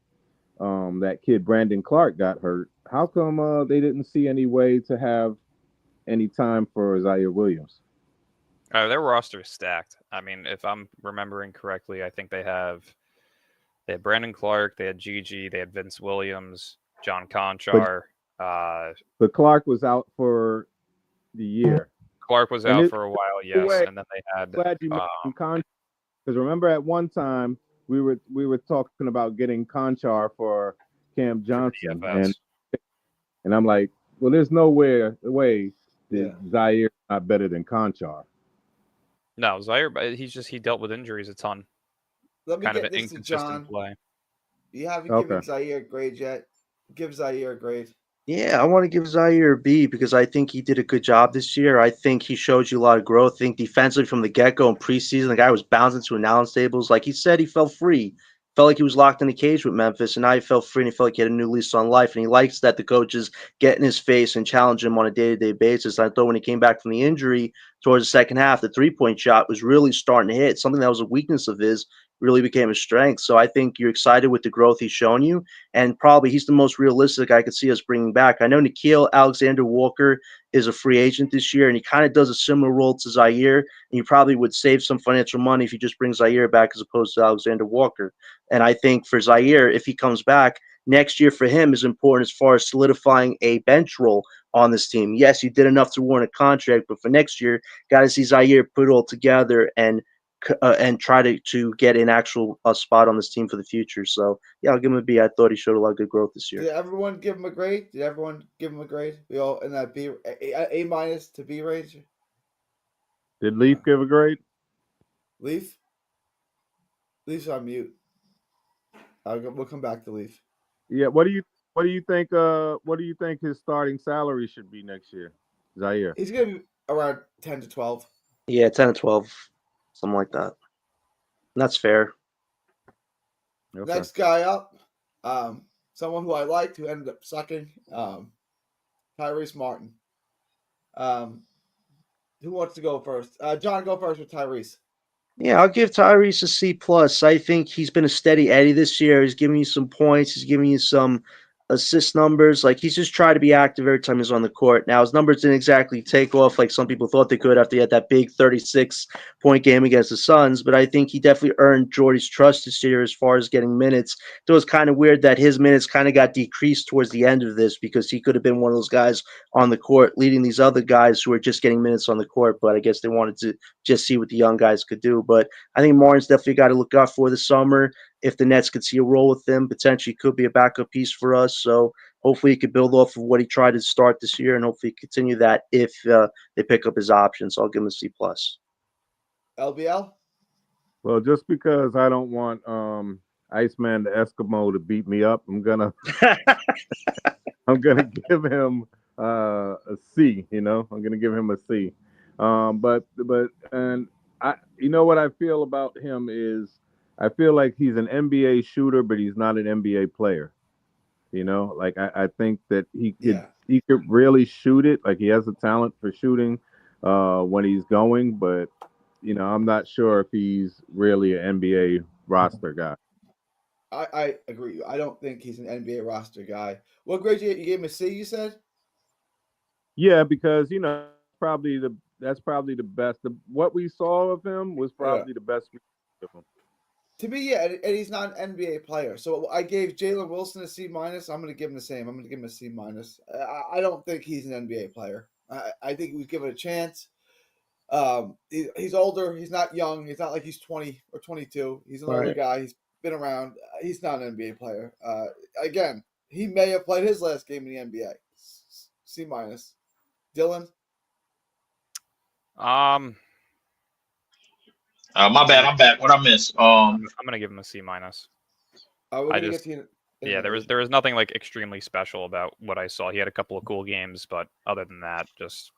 E: that kid Brandon Clark got hurt, how come they didn't see any way to have any time for Zaire Williams?
B: Their roster is stacked. I mean, if I'm remembering correctly, I think they had Brandon Clark, they had Gigi, they had Vince Williams, John Conchar.
E: But Clark was out for the year.
B: Clark was out for a while, yes, and then they had.
E: Glad you mentioned Conchar, because remember at one time we were talking about getting Conchar for Cam Johnson, and I'm like, well, there's no way that Zaire not better than Conchar.
B: No, Zaire, he dealt with injuries a ton.
A: Let me
B: kind
A: get
B: of an
A: this to
B: inconsistent
A: John.
B: play.
A: You haven't given Zaire a grade yet. Give Zaire a grade.
C: Yeah, I want to give Zaire a B because I think he did a good job this year. I think he showed you a lot of growth. I think defensively from the get-go in preseason, the guy was bouncing to announce tables. Like he said, he felt free. Felt like he was locked in a cage with Memphis, and now he felt free and he felt like he had a new lease on life. And he likes that the coaches get in his face and challenge him on a day-to-day basis. And I thought when he came back from the injury towards the second half, the three-point shot was really starting to hit. Something that was a weakness of his really became a strength. So I think you're excited with the growth he's shown you, and probably he's the most realistic I could see us bringing back. I know Nickeil Alexander-Walker is a free agent this year, and he kind of does a similar role to Zaire, and you probably would save some financial money if you just bring Zaire back as opposed to Alexander Walker. And I think for Zaire, if he comes back, next year for him is important as far as solidifying a bench role on this team. Yes, he did enough to warrant a contract, but for next year, got to see Zaire put it all together and and try to get an actual spot on this team for the future. So yeah, I'll give him a B. I thought he showed a lot of good growth this year.
A: Did everyone give him a grade? Did everyone give him a grade? We all in that A minus to B range.
E: Did Leaf give a grade?
A: Leaf. Leaf's on mute. We'll come back to Leaf.
E: Yeah. What do you think his starting salary should be next year, Zaire?
A: He's gonna be around 10 to 12.
C: Yeah, 10 to 12, something like that. And that's fair.
E: Okay.
A: Next guy up, someone who I liked who ended up sucking, Tyrese Martin. Who wants to go first? John, go first with Tyrese.
C: Yeah, I'll give Tyrese a C plus. I think he's been a steady Eddie this year. He's giving you some points. He's giving you some assist numbers. Like he's just trying to be active every time he's on the court. Now his numbers didn't exactly take off like some people thought they could after he had that big 36-point game against the Suns. But I think he definitely earned Jordy's trust this year as far as getting minutes. It was kind of weird that his minutes kind of got decreased towards the end of this because he could have been one of those guys on the court leading these other guys who were just getting minutes on the court. But I guess they wanted to just see what the young guys could do. But I think Martin's definitely got to look out for this summer. If the Nets could see a role with him, potentially could be a backup piece for us. So hopefully he could build off of what he tried to start this year and hopefully continue that if they pick up his options. So I'll give him a C plus.
A: LBL?
E: Well, just because I don't want Iceman the Eskimo to beat me up, I'm gonna give him a C. I'm gonna give him a C. But you know what I feel about him is I feel like he's an NBA shooter, but he's not an NBA player. Like I think that he could really shoot it. Like he has a talent for shooting when he's going, but I'm not sure if he's really an NBA roster guy.
A: I agree. I don't think he's an NBA roster guy. What grade you gave him a C? You said?
E: Yeah, because that's probably the best. What we saw of him was probably the best of him.
A: To me, yeah, and he's not an NBA player. So I gave Jalen Wilson a C minus. I'm going to give him the same. I'm going to give him a C minus. I don't think he's an NBA player. I think he was given a chance. He's older. He's not young. He's not like he's 20 or 22. He's an older guy. He's been around. He's not an NBA player. Again, he may have played his last game in the NBA. C minus. Dylan?
F: My bad. I'm back. What I miss?
B: I'm gonna give him a C minus. There was nothing like extremely special about what I saw. He had a couple of cool games, but other than that, just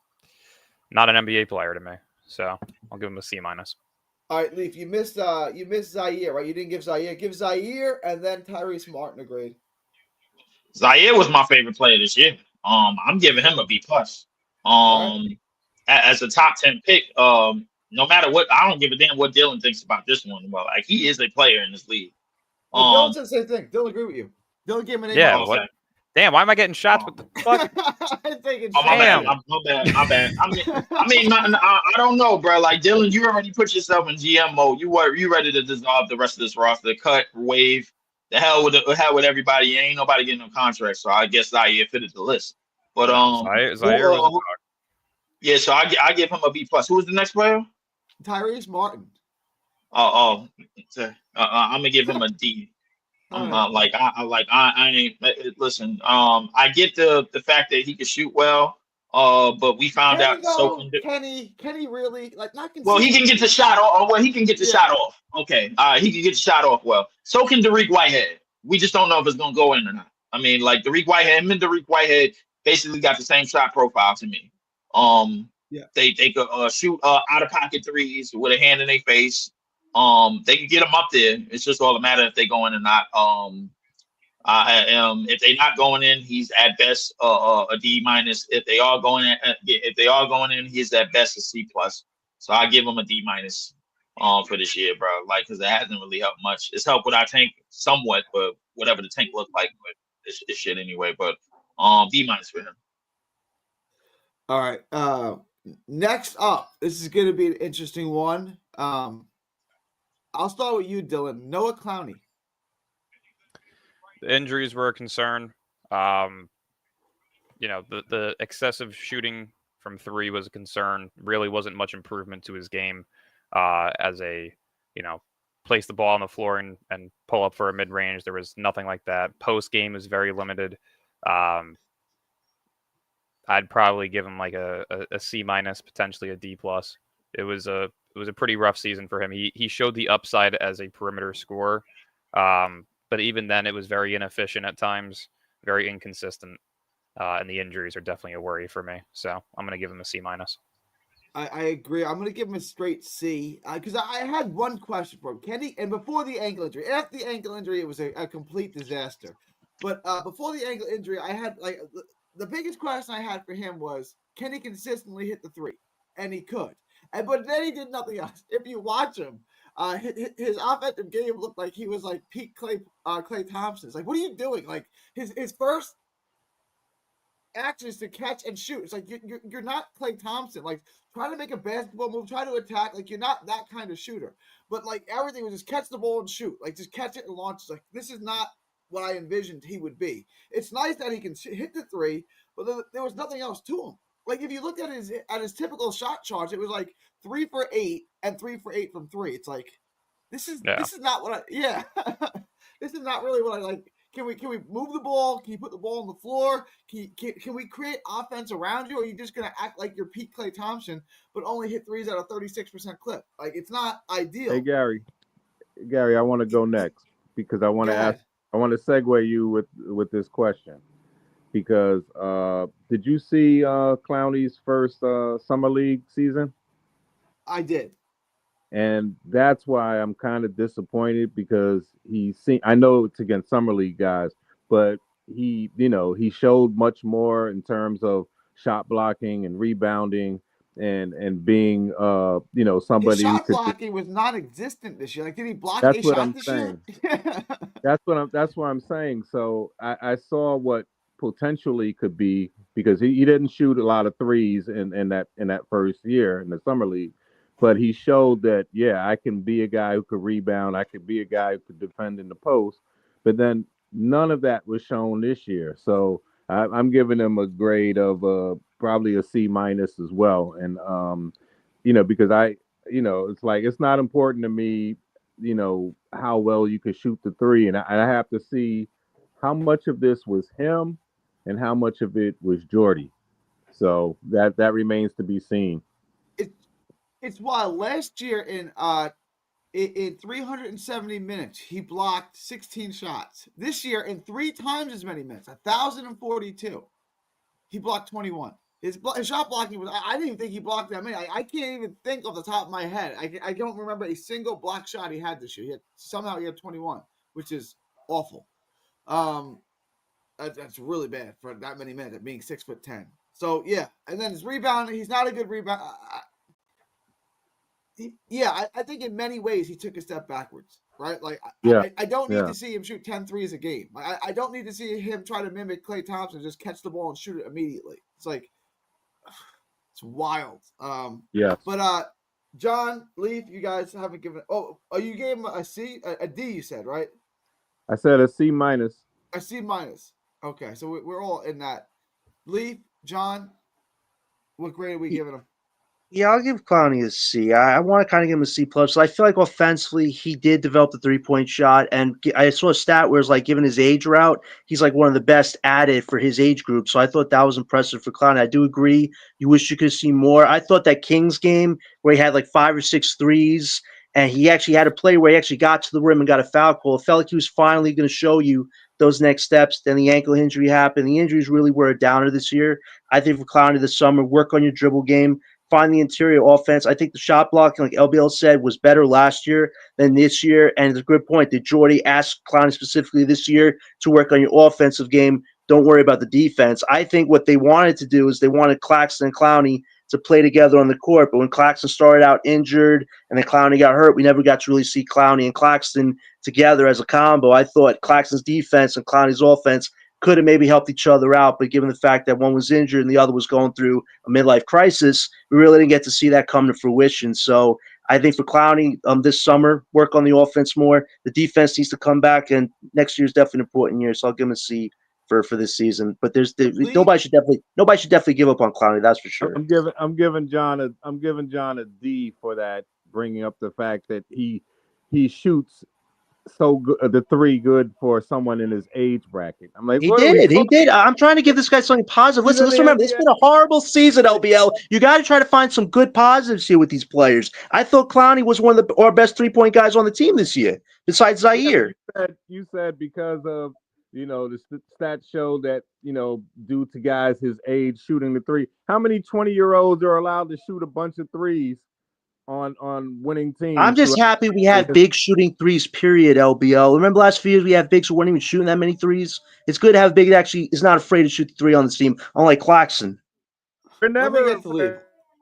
B: not an NBA player to me. So I'll give him a C minus.
A: All right, Leaf, you missed Zaire, right? You didn't give Zaire. Give Zaire and then Tyrese Martin a grade.
F: Zaire was my favorite player this year. I'm giving him a B plus. As a top 10 pick, no matter what, I don't give a damn what Dylan thinks about this one. Well, like he is a player in this league.
A: Dylan said the same thing. Dylan agree with you. Dylan gave him an A.
B: Yeah. What? Damn. Why am I getting shots? What the fuck?
F: My bad. I don't know, bro. Like Dylan, you already put yourself in GM mode. You ready to dissolve the rest of this roster, cut, wave, the hell with everybody. Ain't nobody getting no contract, so I guess Zaire fitted the list. But
B: Zaire was
F: yeah, so I give him a B plus. Who was the next player?
A: Tyrese Martin.
F: I'm gonna give him a D. I ain't listen. I get the fact that he can shoot well. But we found out
A: can he really like not?
F: Well, he can get the shot off. Well, he can get the shot off. Okay, he can get the shot off well. So can Dariq Whitehead. We just don't know if it's gonna go in or not. I mean, like Dariq Whitehead basically got the same shot profile to me. They could shoot out of pocket threes with a hand in their face. They can get them up there. It's just all a matter if they go in or not. If they're not going in, he's at best a D minus. If they are going in, he's at best a C plus. So I give him a D minus for this year, bro. Like, because it hasn't really helped much. It's helped with our tank somewhat, but whatever the tank looked like, but it's shit anyway. But D minus for him.
A: All right. Next up, this is going to be an interesting one. I'll start with you, Dylan. Noah Clowney.
B: The injuries were a concern. The excessive shooting from three was a concern. Really wasn't much improvement to his game. as a, place the ball on the floor and pull up for a mid-range. There was nothing like that. Post game was very limited. I'd probably give him like a C minus, potentially a D plus. It was a pretty rough season for him. He showed the upside as a perimeter scorer, but even then it was very inefficient at times, very inconsistent, and the injuries are definitely a worry for me. So I'm going to give him a C minus.
A: I agree. I'm going to give him a straight C because I had one question for him. Can he? And before the ankle injury, after the ankle injury, it was a complete disaster. But before the ankle injury, I had like the biggest question I had for him was, can he consistently hit the three? And he could. But then he did nothing else. If you watch him, his offensive game looked like he was like peak Clay Thompson. It's like, what are you doing? Like his first actions to catch and shoot. It's like you're not Clay Thompson. Like try to make a basketball move, try to attack. Like you're not that kind of shooter. But like everything was just catch the ball and shoot. Like just catch it and launch. It's like this is not what I envisioned he would be. It's nice that he can hit the three, but there was nothing else to him. Like if you look at his typical shot charge, it was like 3 for 8 and 3 for 8 from three. It's like this is not what this is not really what I like. Can we move the ball? Can you put the ball on the floor? Can we create offense around you? Or are you just gonna act like you're Pete Clay Thompson, but only hit threes at a 36% clip? Like it's not ideal.
E: Hey Gary, I want to go next because I want to ask. I want to segue you with this question because did you see Clowney's first summer league season?
A: I did.
E: And that's why I'm kind of disappointed because I know it's against summer league guys, but he showed much more in terms of shot blocking and rebounding and being somebody
A: his shot
E: who could
A: blocking was non-existent this year. Like did he block
E: that's
A: a
E: what
A: shot
E: I'm
A: this
E: saying.
A: year?
E: That's what I'm saying. So I saw what potentially could be because he didn't shoot a lot of threes in that first year in the summer league. But he showed that, I can be a guy who could rebound. I could be a guy who could defend in the post. But then none of that was shown this year. So I'm giving him a grade of probably a C minus as well. And, because it's like it's not important to me, how well you could shoot the three. And I have to see how much of this was him and how much of it was Jordy. So that remains to be seen.
A: It's wild. Last year in 370 minutes, he blocked 16 shots. This year in 3 times as many minutes, 1,042, he blocked 21. His shot blocking was, I didn't even think he blocked that many. I can't even think off the top of my head. I don't remember a single block shot he had this year. Somehow he had 21, which is awful. That's really bad for that many minutes, being 6'10". So yeah, and then his rebounding, he's not a good rebound. I think in many ways he took a step backwards, right? Like, I don't need to see him shoot 10 threes a game. I don't need to see him try to mimic Klay Thompson, just catch the ball and shoot it immediately. It's like, it's wild. But John, Leaf, you guys haven't given. Oh, you gave him a C, a D. You said, right?
E: I said a C minus.
A: A C minus. Okay, so we're all in that. Leaf, John, what grade are we giving him?
C: Yeah, I'll give Clowney a C. I want to kind of give him a C plus. So I feel like offensively, he did develop the 3-point shot, and I saw a stat where it's like, given his age route, he's like one of the best at it for his age group. So I thought that was impressive for Clowney. I do agree. You wish you could see more. I thought that Kings game where he had like 5 or 6 threes, and he actually had a play where he actually got to the rim and got a foul call. It felt like he was finally going to show you those next steps. Then the ankle injury happened. The injuries really were a downer this year. I think for Clowney this summer, work on your dribble game. Find the interior offense. I think the shot blocking, like LBL said, was better last year than this year. And it's a good point that Jordy asked Clowney specifically this year to work on your offensive game. Don't worry about the defense. I think what they wanted to do is they wanted Claxton and Clowney to play together on the court. But when Claxton started out injured and then Clowney got hurt, we never got to really see Clowney and Claxton together as a combo. I thought Claxton's defense and Clowney's offense could have maybe helped each other out, but given the fact that one was injured and the other was going through a midlife crisis, we really didn't get to see that come to fruition. So I think for Clowney this summer, work on the offense more. The defense needs to come back, and next year is definitely an important year. So I'll give him a C for this season. But nobody should definitely give up on Clowney. That's for sure.
E: I'm giving John a D for that bringing up the fact that he shoots so good, the three good for someone in his age bracket. I'm like,
C: He
E: what are we
C: did. He
E: talking?
C: did. I'm trying to give this guy something positive.
E: He's
C: Listen,
E: in the
C: let's remember, this has
E: NBA.
C: been a horrible season, LBL. You got to try to find some good positives here with these players. I thought Clowney was one of our best 3-point guys on the team this year, besides
E: Yeah,
C: Zaire.
E: you said because of the stats show that due to guys his age shooting the three. How many 20-year-olds are allowed to shoot a bunch of threes on winning
C: I'm
E: teams?
C: just happy we had big shooting threes, period, LBL. Remember last few years we had bigs who weren't even shooting that many threes? It's good to have a big that actually is not afraid to shoot the three on this team, unlike Claxton.
E: We're
A: Let me
E: never
A: get to
E: afraid.
A: Leaf.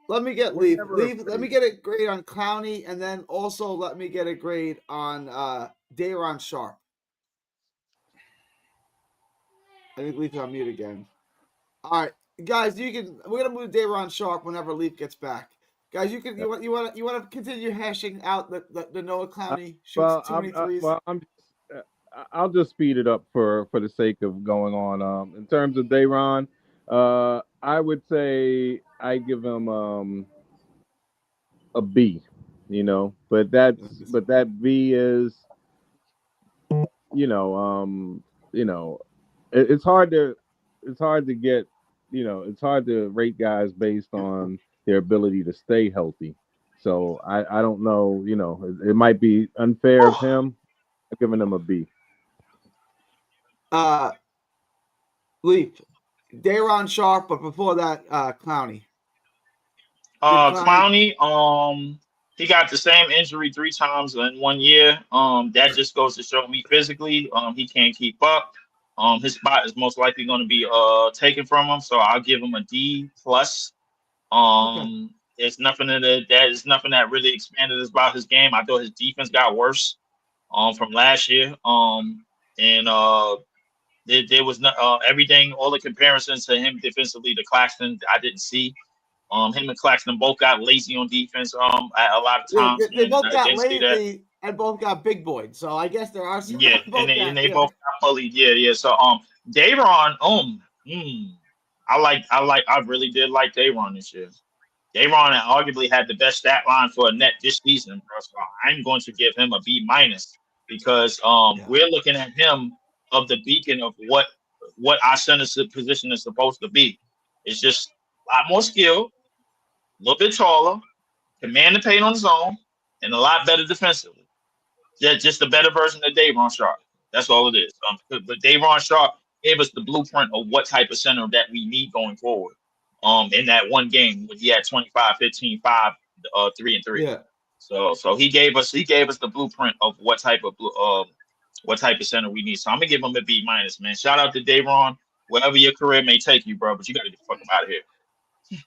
A: Let me get
E: We're
A: Leaf.
E: never
A: Leaf. Let
E: afraid.
A: me get a grade on Clowney, and then also let me get a grade on Day'Ron Sharp. I think Leaf's on mute again. All right, guys, we're gonna move Day'Ron Sharp whenever Leaf gets back. Guys, you want to continue hashing out the Noah Clowney shoots too many threes.
E: I'll just speed it up for the sake of going on. In terms of Day'Ron, I would say I give him a B. But that B is it's hard to get it's hard to rate guys based on their ability to stay healthy. So I don't know, it might be unfair of him. I'm giving him a B.
A: Leaf, Day'Ron Sharp, but before that, Clowney. Clowney,
F: he got the same injury 3 times in 1 year. That just goes to show me physically, he can't keep up. His spot is most likely going to be taken from him, so I'll give him a D plus.
A: Okay.
F: It's nothing that really expanded about his game. I thought his defense got worse from last year. There was not everything, all the comparisons to him defensively to Claxton, I didn't see. Him and Claxton both got lazy on defense at a lot of times.
A: They both
F: I
A: got
F: didn't see that.
A: lazy and both got big boyed. So I guess there are some.
F: Yeah, and they both got bullied. Yeah. So Day'Ron, I really did like Day'Ron this year. Day'Ron arguably had the best stat line for a net this season, bro. So I'm going to give him a B minus because we're looking at him of the beacon of what our center position is supposed to be. It's just a lot more skill, a little bit taller, command the paint on his own, and a lot better defensively. Just a better version of Day'Ron Sharp. That's all it is. But Day'Ron Sharp gave us the blueprint of what type of center that we need going forward. In that one game when he had 25, 15, 5, 3 and 3.
A: Yeah.
F: So he gave us the blueprint of what type of center we need. So I'm gonna give him a B minus, man. Shout out to Day'Ron, wherever your career may take you, bro. But you gotta get the fuck out of here.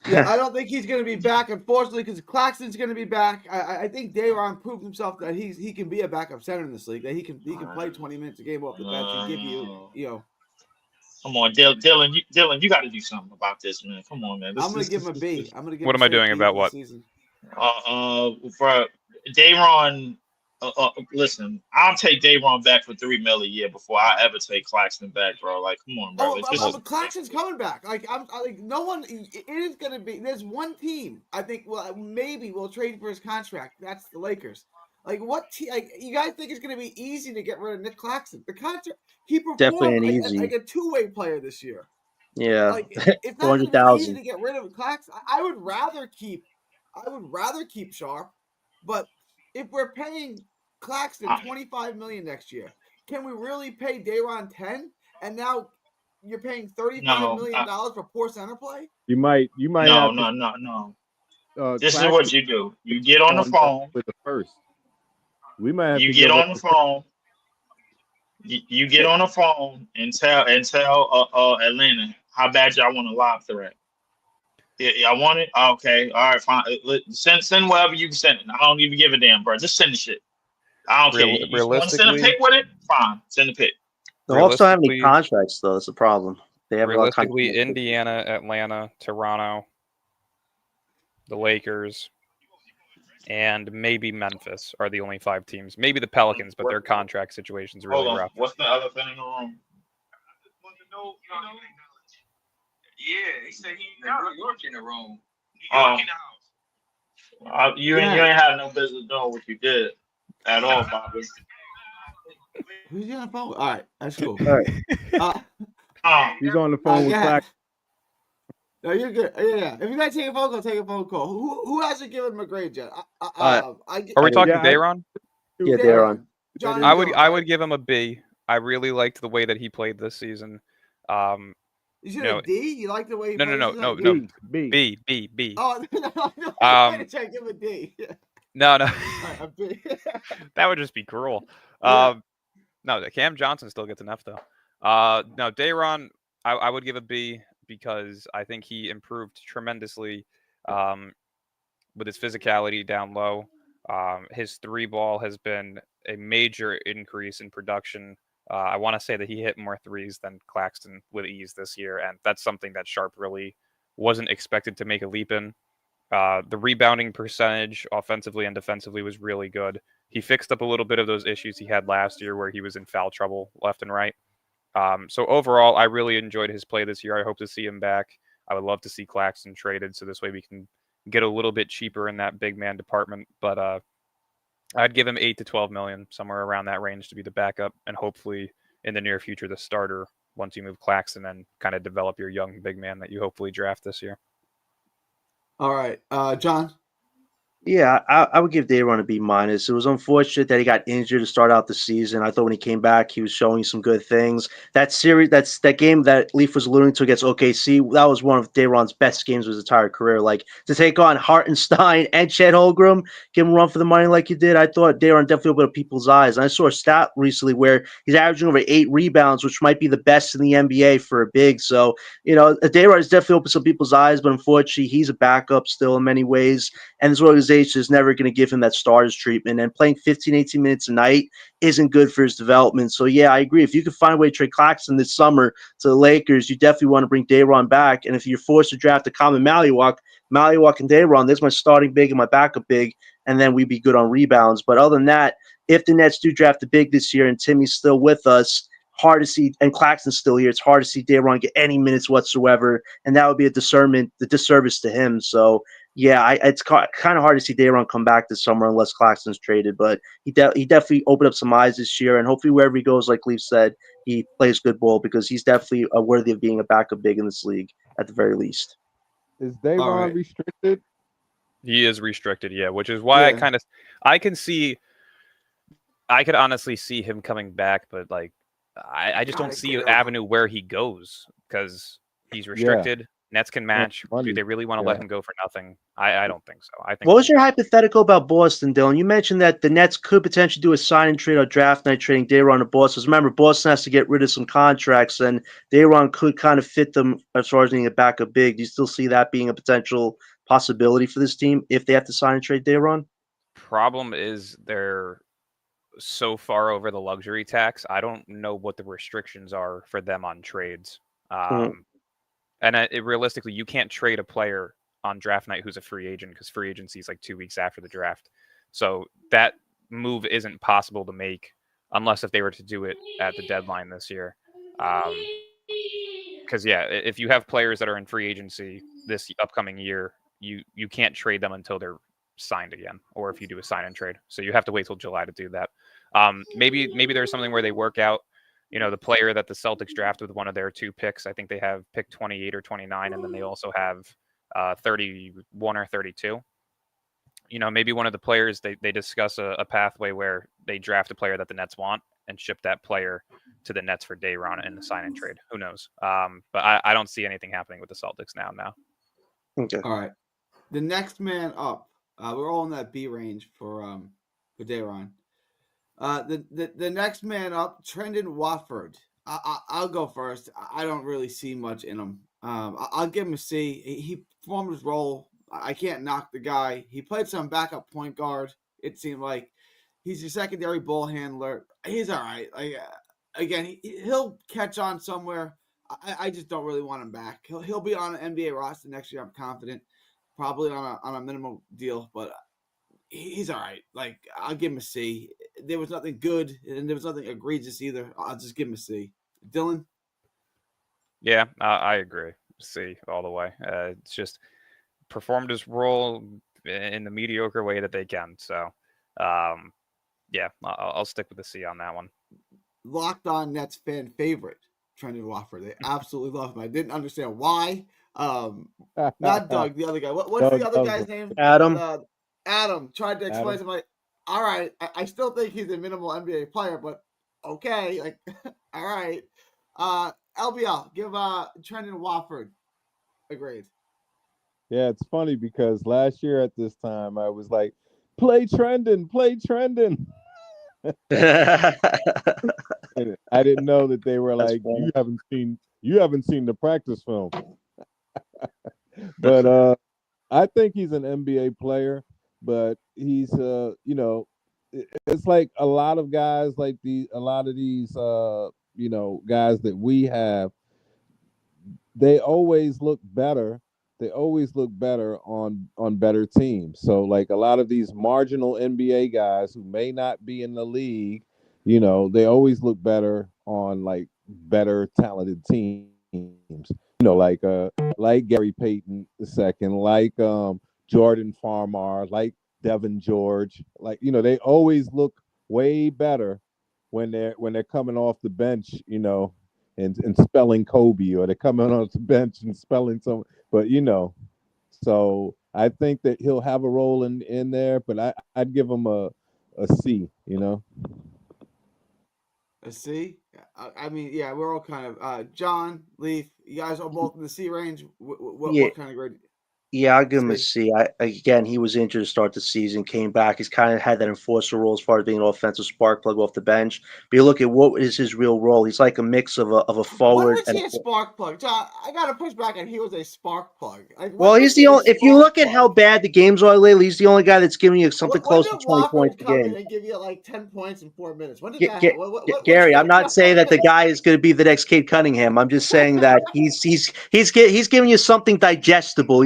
A: Yeah, I don't think he's going to be back, unfortunately, because Claxton's going to be back. I think Day'Ron proved himself that he can be a backup center in this league. That he can play 20 minutes a game off the bench and give you.
F: Come on, Dylan, you got to do something about this, man. Come on, man.
A: I'm going to give him a B. I'm going to give.
B: What am I doing about what?
A: Season.
F: For Day'Ron. Listen, I'll take Day'Ron back for $3 million a year before I ever take Claxton back, bro. Like, come on, bro.
A: But Claxton's coming back. Like, I'm like, no one. It is gonna be. There's one team I think maybe will trade for his contract. That's the Lakers. Like, what? You guys think it's gonna be easy to get rid of Nick Claxton? The contract he performed like a two-way player this year.
C: Yeah,
A: like it's not gonna be easy to get rid of Claxton. I would rather keep Sharp, but if we're paying Claxton $25 million next year, can we really pay Day'Ron 10? And now you're paying $35 million for poor center play?
E: You might
F: No. This is what you do. You get on the phone
E: with the first. We might have
F: you
E: to
F: get on the phone. You get on the phone and tell Atlanta how bad y'all want a lob threat. Yeah, I want it. Okay, all right, fine. Send whatever you can send it. I don't even give a damn, bro. Just send the shit. I don't care. You want to send a pick with it? Fine, send a pick.
C: The Hawks don't have any contracts, though. That's the problem. They have
B: realistically Indiana, Atlanta, Toronto, the Lakers, and maybe Memphis are the only 5 teams. Maybe the Pelicans, but their contract situation's really rough.
F: What's the other thing in the room?
G: Yeah, he said he New York in the room.
F: New York in the You ain't had no business doing what you did at all, Bobby.
A: Who's he on the phone with? All right, that's cool.
C: All right.
E: He's on the phone with
A: go
E: Clack.
A: ahead. No, you're good. Yeah. If you gotta take a phone call, take a phone call. Who hasn't given him a grade yet?
B: Are we talking
E: Yeah,
B: Dayron?
C: Yeah, Daron.
A: John,
B: I would give him a B. I really liked the way that he played this season.
A: You
B: you
A: should
B: know,
A: a D. You like the way he
B: no,
A: plays?
B: no,
E: B.
B: B.
A: Oh, no,
B: Um,
A: I'm trying to give him a D.
B: No,
A: All right, a B.
B: that would just be cruel.
A: Yeah.
B: No, Cam Johnson still gets an F though. No, Dayron, I would give a B because I think he improved tremendously with his physicality down low. His three ball has been a major increase in production. I want to say that he hit more threes than Claxton with ease this year, and that's something that Sharp really wasn't expected to make a leap in. The rebounding percentage, offensively and defensively, was really good. He fixed up a little bit of those issues he had last year where he was in foul trouble left and right. So overall, I really enjoyed his play this year. I hope to see him back. I would love to see Claxton traded so this way we can get a little bit cheaper in that big man department. But I'd give him 8 to 12 million, somewhere around that range, to be the backup, and hopefully in the near future the starter once you move Claxton and kind of develop your young big man that you hopefully draft this year.
A: All right, John.
C: Yeah, I would give Dayron a B minus. It was unfortunate that he got injured to start out the season. I thought when he came back, he was showing some good things. That series, that game that Leaf was alluding to against OKC, that was one of Dayron's best games of his entire career. Like to take on Hartenstein and Chet Holmgren, give him a run for the money like you did. I thought Dayron definitely opened up people's eyes. And I saw a stat recently where he's averaging over 8 rebounds, which might be the best in the NBA for a big. So Dayron has definitely opened some people's eyes, but unfortunately, he's a backup still in many ways. And this organization is never going to give him that starters treatment. And playing 15, 18 minutes a night isn't good for his development. So, yeah, I agree. If you could find a way to trade Claxton this summer to the Lakers, you definitely want to bring Dayron back. And if you're forced to draft a common Maliwak and Dayron, there's my starting big and my backup big, and then we'd be good on rebounds. But other than that, if the Nets do draft a big this year and Timmy's still with us, hard to see, and Claxton's still here, it's hard to see Dayron get any minutes whatsoever, and that would be the disservice to him. So, yeah, it's kind of hard to see Dayron come back this summer unless Claxton's traded, but he definitely opened up some eyes this year, and hopefully wherever he goes, like Leaf said, he plays good ball because he's definitely worthy of being a backup big in this league at the very least.
E: Is Dayron restricted?
B: He is restricted, yeah, which is why I could honestly see him coming back, but like I just don't see an avenue where he goes because he's restricted. Yeah. Nets can match. Do they really want to let him go for nothing? I don't think so. I think.
C: What was your hypothetical about Boston, Dylan? You mentioned that the Nets could potentially do a sign and trade or draft night trading Dayron to Boston. Remember, Boston has to get rid of some contracts, and Dayron could kind of fit them as far as being a backup big. Do you still see that being a potential possibility for this team if they have to sign and trade Dayron?
B: Problem is they're so far over the luxury tax. I don't know what the restrictions are for them on trades. And realistically, you can't trade a player on draft night who's a free agent because free agency is like 2 weeks after the draft. So that move isn't possible to make unless if they were to do it at the deadline this year. Because, if you have players that are in free agency this upcoming year, you can't trade them until they're signed again, or if you do a sign and trade. So you have to wait till July to do that. Maybe there's something where they work out the player that the Celtics drafted with one of their 2 picks. I think they have pick 28 or 29, and then they also have 31 or 32. Maybe one of the players, they discuss a pathway where they draft a player that the Nets want and ship that player to the Nets for Dayron in the sign and trade. Who knows? But I don't see anything happening with the Celtics now.
C: Okay.
A: All right. The next man up, we're all in that B range for Dayron. The next man up, Trendon Watford. I'll go first. I don't really see much in him. I'll give him a C. He performed his role. I can't knock the guy. He played some backup point guard. It seemed like he's your secondary ball handler. He's all right. Again, he'll catch on somewhere. I just don't really want him back. He'll be on an NBA roster next year. I'm confident. Probably on a minimum deal, but he's all right. Like, I'll give him a C. There was nothing good, and there was nothing egregious either. I'll just give him a C. Dylan?
B: Yeah, I agree. C all the way. It's just performed his role, in the mediocre way that they can. So, yeah, I'll stick with the C on that one.
A: Locked On Nets fan favorite, Trendon Watford. They absolutely love him. I didn't understand why. Not Doug, the other guy. What's
E: Doug
A: the other
E: loves
A: guy's
E: him.
A: name?
C: Adam.
A: Adam tried to explain
E: Adam.
A: to me. All right, I still think he's a minimal NBA player, but okay, like, all right. LBL, give Trendon Watford a grade.
E: Yeah, it's funny because last year at this time I was like, play Trendon. And I didn't know that they were
C: That's
E: like,
C: funny.
E: you haven't seen the practice film. But I think he's an NBA player, but he's it's like a lot of guys like a lot of these guys that we have, they always look better. They always look better on better teams. So like a lot of these marginal NBA guys who may not be in the league, they always look better on like better talented teams. Like Gary Payton II, like Jordan Farmar, like Devin George. Like, they always look way better when they're coming off the bench, and spelling Kobe, or they're coming on the bench and spelling some, but so I think that he'll have a role in there, but I'd give him a C.
A: A C? I mean, yeah, we're all kind of John, Leaf. You guys are both in the C range.
C: Yeah,
A: What kind of grade?
C: yeah, I'll give him a
A: C.
C: C. Again, he was injured to start the season, came back. He's kind of had that enforcer role as far as being an offensive spark plug off the bench. But you look at what is his real role. He's like a mix of a
A: When
C: forward
A: was
C: and
A: he a spark plug? John, I gotta push back and he was a spark plug. Like,
C: well,
A: when
C: he's
A: was
C: the
A: he a
C: only. If you
A: spark
C: look at how
A: plug?
C: bad the games are lately, he's the only guy that's giving you something
A: When
C: close to
A: did
C: 20 points
A: Wofford
C: a
A: come in
C: game.
A: and give you like 10 points in 4 minutes? When did that happen? What
C: Gary, I'm
A: changed
C: not saying
A: up?
C: that the guy is going to be the next Kate Cunningham. I'm just saying that he's giving you something digestible.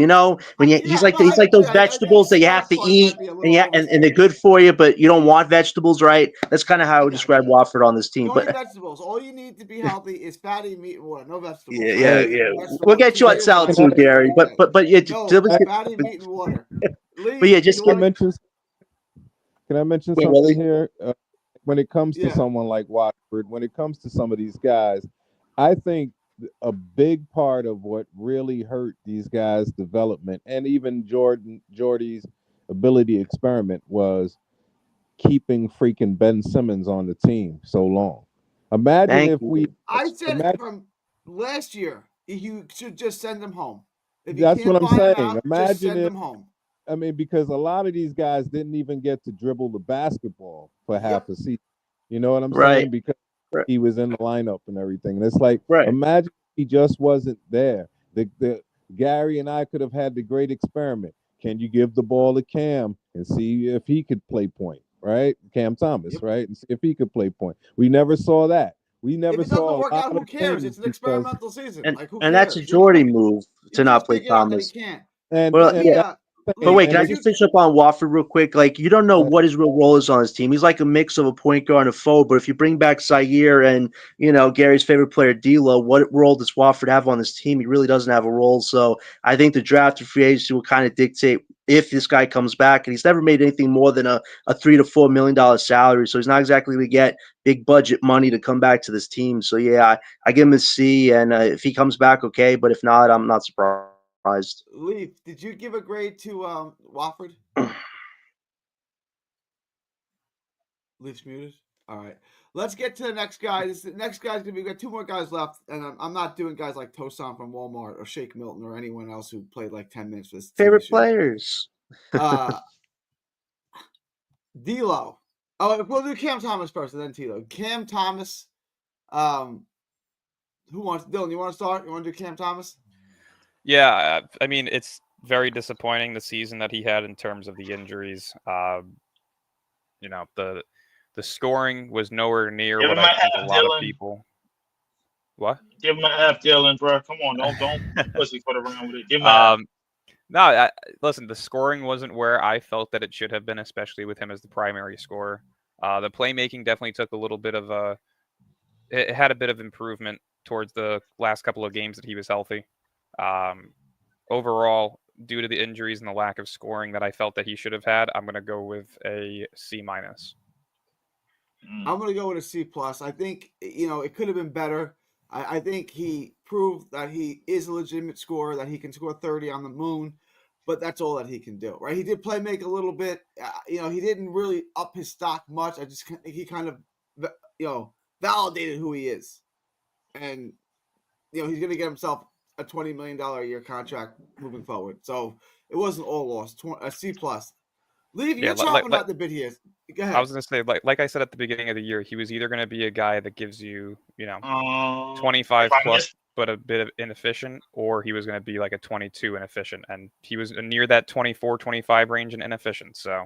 C: When he's
A: Yeah,
C: like
A: no, I
C: those
A: agree. I think
C: vegetables that you have
A: spark
C: to
A: plug
C: eat,
A: might be a
C: and
A: little
C: and they're
A: overstated.
C: good for you, but you don't want vegetables, right? That's kind of how I
A: I
C: would
A: got you.
C: describe Wofford on this team.
A: No eat
C: But
A: vegetables. All you need to be healthy is fatty meat and water. No vegetables.
C: yeah,
A: I
C: yeah,
A: haven't
C: yeah.
A: eaten
C: We'll
A: vegetables in
C: get
A: two
C: you on
A: years
C: Sal
A: now.
C: too,
A: What is
C: Gary.
A: wrong with
C: But yeah,
A: No,
E: I,
A: fatty meat and water.
C: but
A: Leaf,
C: yeah,
A: you
C: just
E: can I
A: want to?
E: mention can I mention
C: yeah,
E: something
C: Willie.
E: here? When it comes to
A: Yeah.
E: someone like Watford, when it comes to some of these guys, I think a big part of what really hurt these guys' development, and even Jordy's ability to experiment, was keeping freaking Ben Simmons on the team so long. Imagine
C: Thank
E: if we
C: you.
A: I said
E: imagine
A: from last year, you should just send them home. If you
E: that's what
A: can't
E: I'm
A: buy them
E: saying.
A: out, just
E: Imagine
A: send
E: if
A: them home.
E: I mean, because a lot of these guys didn't even get to dribble the basketball for half
A: Yep.
E: a season. You know what I'm
C: Right,
E: saying? Because
C: right,
E: he was in the lineup and everything. And it's like,
C: right.
E: imagine he just wasn't there. The Gary and I could have had the great experiment. Can you give the ball to Cam and see if he could play point, right? Cam Thomas,
A: Yep.
E: right? And see if he could play point. We never saw that. We
A: If
E: never
A: it doesn't
E: saw a
A: work
E: lot
A: out,
E: of
A: who cares?
E: things
A: It's an
E: because
A: experimental season.
C: And
A: Like, who
C: and that's a
A: cares?
C: Jordy move
A: If
C: to
A: he's
C: not play
A: figure it out, then he
C: Thomas.
A: can't.
C: Well,
E: and
C: yeah.
A: Yeah.
C: But
A: Leaf,
C: wait, can
E: and
C: I
A: did
C: just
A: you?
C: finish up on Wofford real quick? Like, you don't know what his real role is on his team. He's like a mix of a point guard and a forward. But if you bring back Zaire and Gary's favorite player D'Lo, what role does Wofford have on this team? He really doesn't have a role. So I think the draft and free agency will kind of dictate if this guy comes back. And he's never made anything more than a $3 to $4 million salary. So he's not exactly going to get big budget money to come back to this team. So yeah, I give him a C. And if he comes back, okay. But if not, I'm not surprised.
A: Leaf, did you give a grade to Wofford? Leaf's muted. All right. Let's get to the next guy. The next guy's gonna be. We got two more guys left, and I'm not doing guys like Tosan from Walmart or Shake Milton or anyone else who played like 10 minutes for this team
C: Favorite
A: this year.
C: players.
A: D'Lo. Oh, we'll do Cam Thomas first, and then Tilo. Cam Thomas. Who wants? Dylan, you want to start? You want to do Cam Thomas?
B: Yeah, I mean, it's very disappointing the season that he had in terms of the injuries. The scoring was nowhere near
F: Give
B: what
F: him
B: I
F: an
B: think a
F: F,
B: lot of
F: Dylan.
B: people. What?
F: Give him an F, Dylan, bro. Come on, don't pussy foot around with it. Give him an F.
B: No, listen, the scoring wasn't where I felt that it should have been, especially with him as the primary scorer. The playmaking definitely took a little bit of it had a bit of improvement towards the last couple of games that he was healthy. Overall, due to the injuries and the lack of scoring that I felt that he should have had, I'm going to go with a C minus.
A: I'm going to go with a C plus. I think it could have been better. I think he proved that he is a legitimate scorer, that he can score 30 on the moon, but that's all that he can do, right? He did play make a little bit. He didn't really up his stock much. He kind of validated who he is, and he's going to get himself a $20 million a year contract moving forward. So it wasn't all lost. A C plus. Leave. You're chopping out the bit here. Go ahead.
B: I was going to say, like I said at the beginning of the year, he was either going to be a guy that gives you, 25 plus, but a bit of inefficient, or he was going to be like a 22 inefficient, and he was near that 24, 25 range and inefficient. So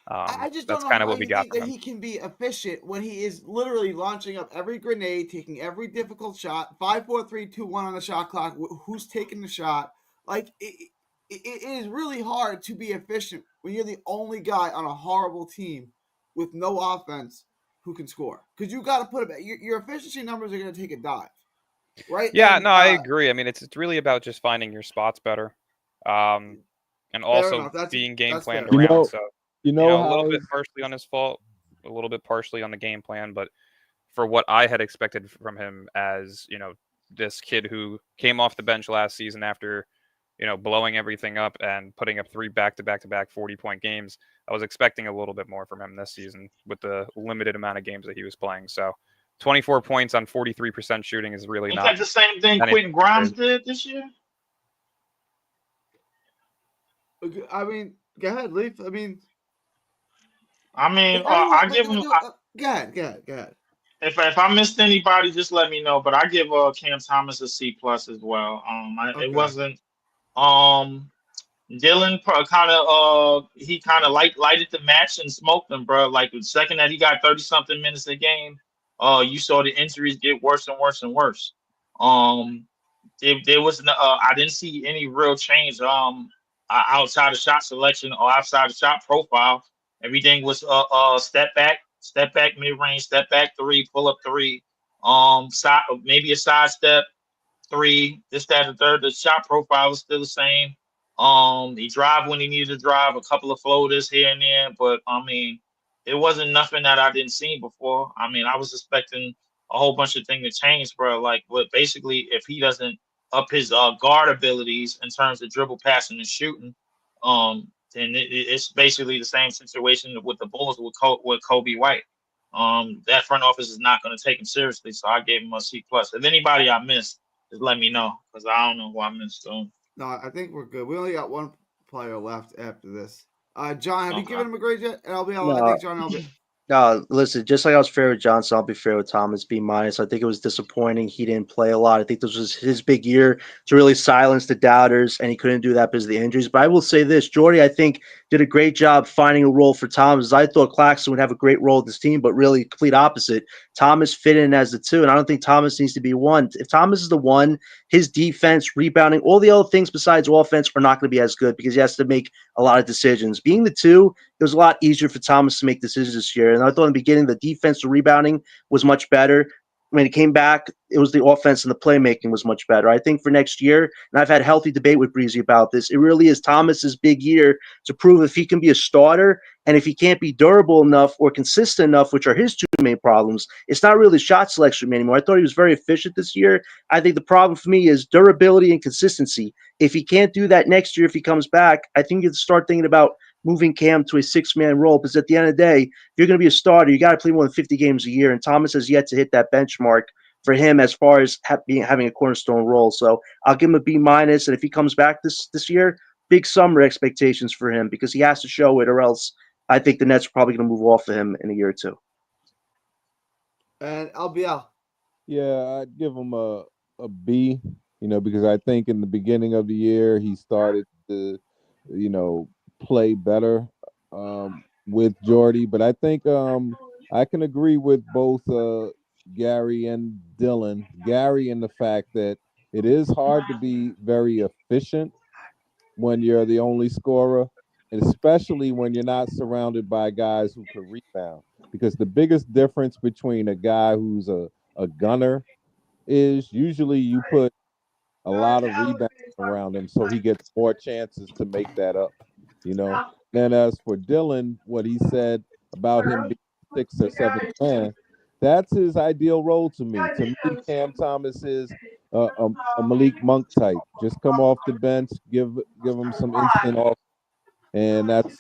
A: I just
B: that's
A: don't know
B: kind of
A: how
B: what we
A: you
B: got
A: think
B: from
A: that
B: him.
A: he can be efficient when he is literally launching up every grenade, taking every difficult shot. 5, 4, 3, 2, 1 on the shot clock. Who's taking the shot? Like it is really hard to be efficient when you're the only guy on a horrible team with no offense who can score. Because you got to put it. Your efficiency numbers are going to take a dive, right?
B: Yeah,
A: And,
B: no, I agree. I mean, it's really about just finding your spots better, and also being game planned
A: fair.
B: around. So
E: you know
B: a
E: how
B: little bit partially on his fault, a little bit partially on the game plan, but for what I had expected from him as, this kid who came off the bench last season after, blowing everything up and putting up 3 back-to-back 40-point games, I was expecting a little bit more from him this season with the limited amount of games that he was playing. So 24 points on 43% shooting is really
F: Ain't
B: not.
F: that the same thing Quentin Grimes did this year?
A: I mean, go ahead, Leaf. I mean,
F: I give him.
A: Go ahead.
F: If I missed anybody, just let me know. But I give Cam Thomas a C plus as well. It wasn't. Dylan kind of he kind of lighted the match and smoked them, bro. Like the second that he got 30 something minutes a game, you saw the injuries get worse and worse and worse. There was I didn't see any real change outside of shot selection or outside of shot profile. Everything was step back, mid range, step back 3, pull up 3, side maybe a side step 3, this, that, and the third. The shot profile was still the same. He drive when he needed to drive, a couple of floaters here and there, but I mean, it wasn't nothing that I didn't see before. I mean, I was expecting a whole bunch of things to change, bro. Like, but basically, if he doesn't up his guard abilities in terms of dribble, passing, and shooting, then it's basically the same situation with the Bulls with Kobe White. That front office is not going to take him seriously, so I gave him a C plus. If anybody I missed, just let me know because I don't know who I missed. So.
A: No, I think we're good. We only got one player left after this. John, have you given him a grade yet?
C: No.
A: I think John LB.
C: No, listen, just like I was fair with Johnson, I'll be fair with Thomas, B minus. I think it was disappointing. He didn't play a lot. I think this was his big year to really silence the doubters, and he couldn't do that because of the injuries. But I will say this, Jordy, I think, did a great job finding a role for Thomas. I thought Claxton would have a great role with this team, but really complete opposite. Thomas fit in as the 2, and I don't think Thomas needs to be 1. If Thomas is the 1, his defense, rebounding, all the other things besides offense are not going to be as good because he has to make a lot of decisions. Being the 2, it was a lot easier for Thomas to make decisions this year. And I thought in the beginning, the defensive rebounding was much better. When he came back, it was the offense and the playmaking was much better. I think for next year, and I've had healthy debate with Breezy about this, it really is Thomas's big year to prove if he can be a starter. And if he can't be durable enough or consistent enough, which are his 2 main problems, it's not really shot selection anymore. I thought he was very efficient this year. I think the problem for me is durability and consistency. If he can't do that next year, if he comes back, I think you have to start thinking about moving Cam to a 6-man role because at the end of the day, if you're going to be a starter, you got to play more than 50 games a year, and Thomas has yet to hit that benchmark for him as far as having a cornerstone role. So I'll give him a B minus, and if he comes back this year, big summer expectations for him because he has to show it, or else I think the Nets are probably going to move off of him in a year or 2.
A: And LBL.
E: Yeah, I'd give him a B, because I think in the beginning of the year he started to, play better with Jordy. But I think I can agree with both Gary and Dylan. Gary in the fact that it is hard to be very efficient when you're the only scorer, and especially when you're not surrounded by guys who can rebound. Because the biggest difference between a guy who's a gunner is usually you put a lot of rebounds around him, so he gets more chances to make that up. Then as for Dylan, what he said about him being 6th or 7th man, that's his ideal role to me. To me, Cam Thomas is a Malik Monk type. Just come off the bench, give him some instant off, and that's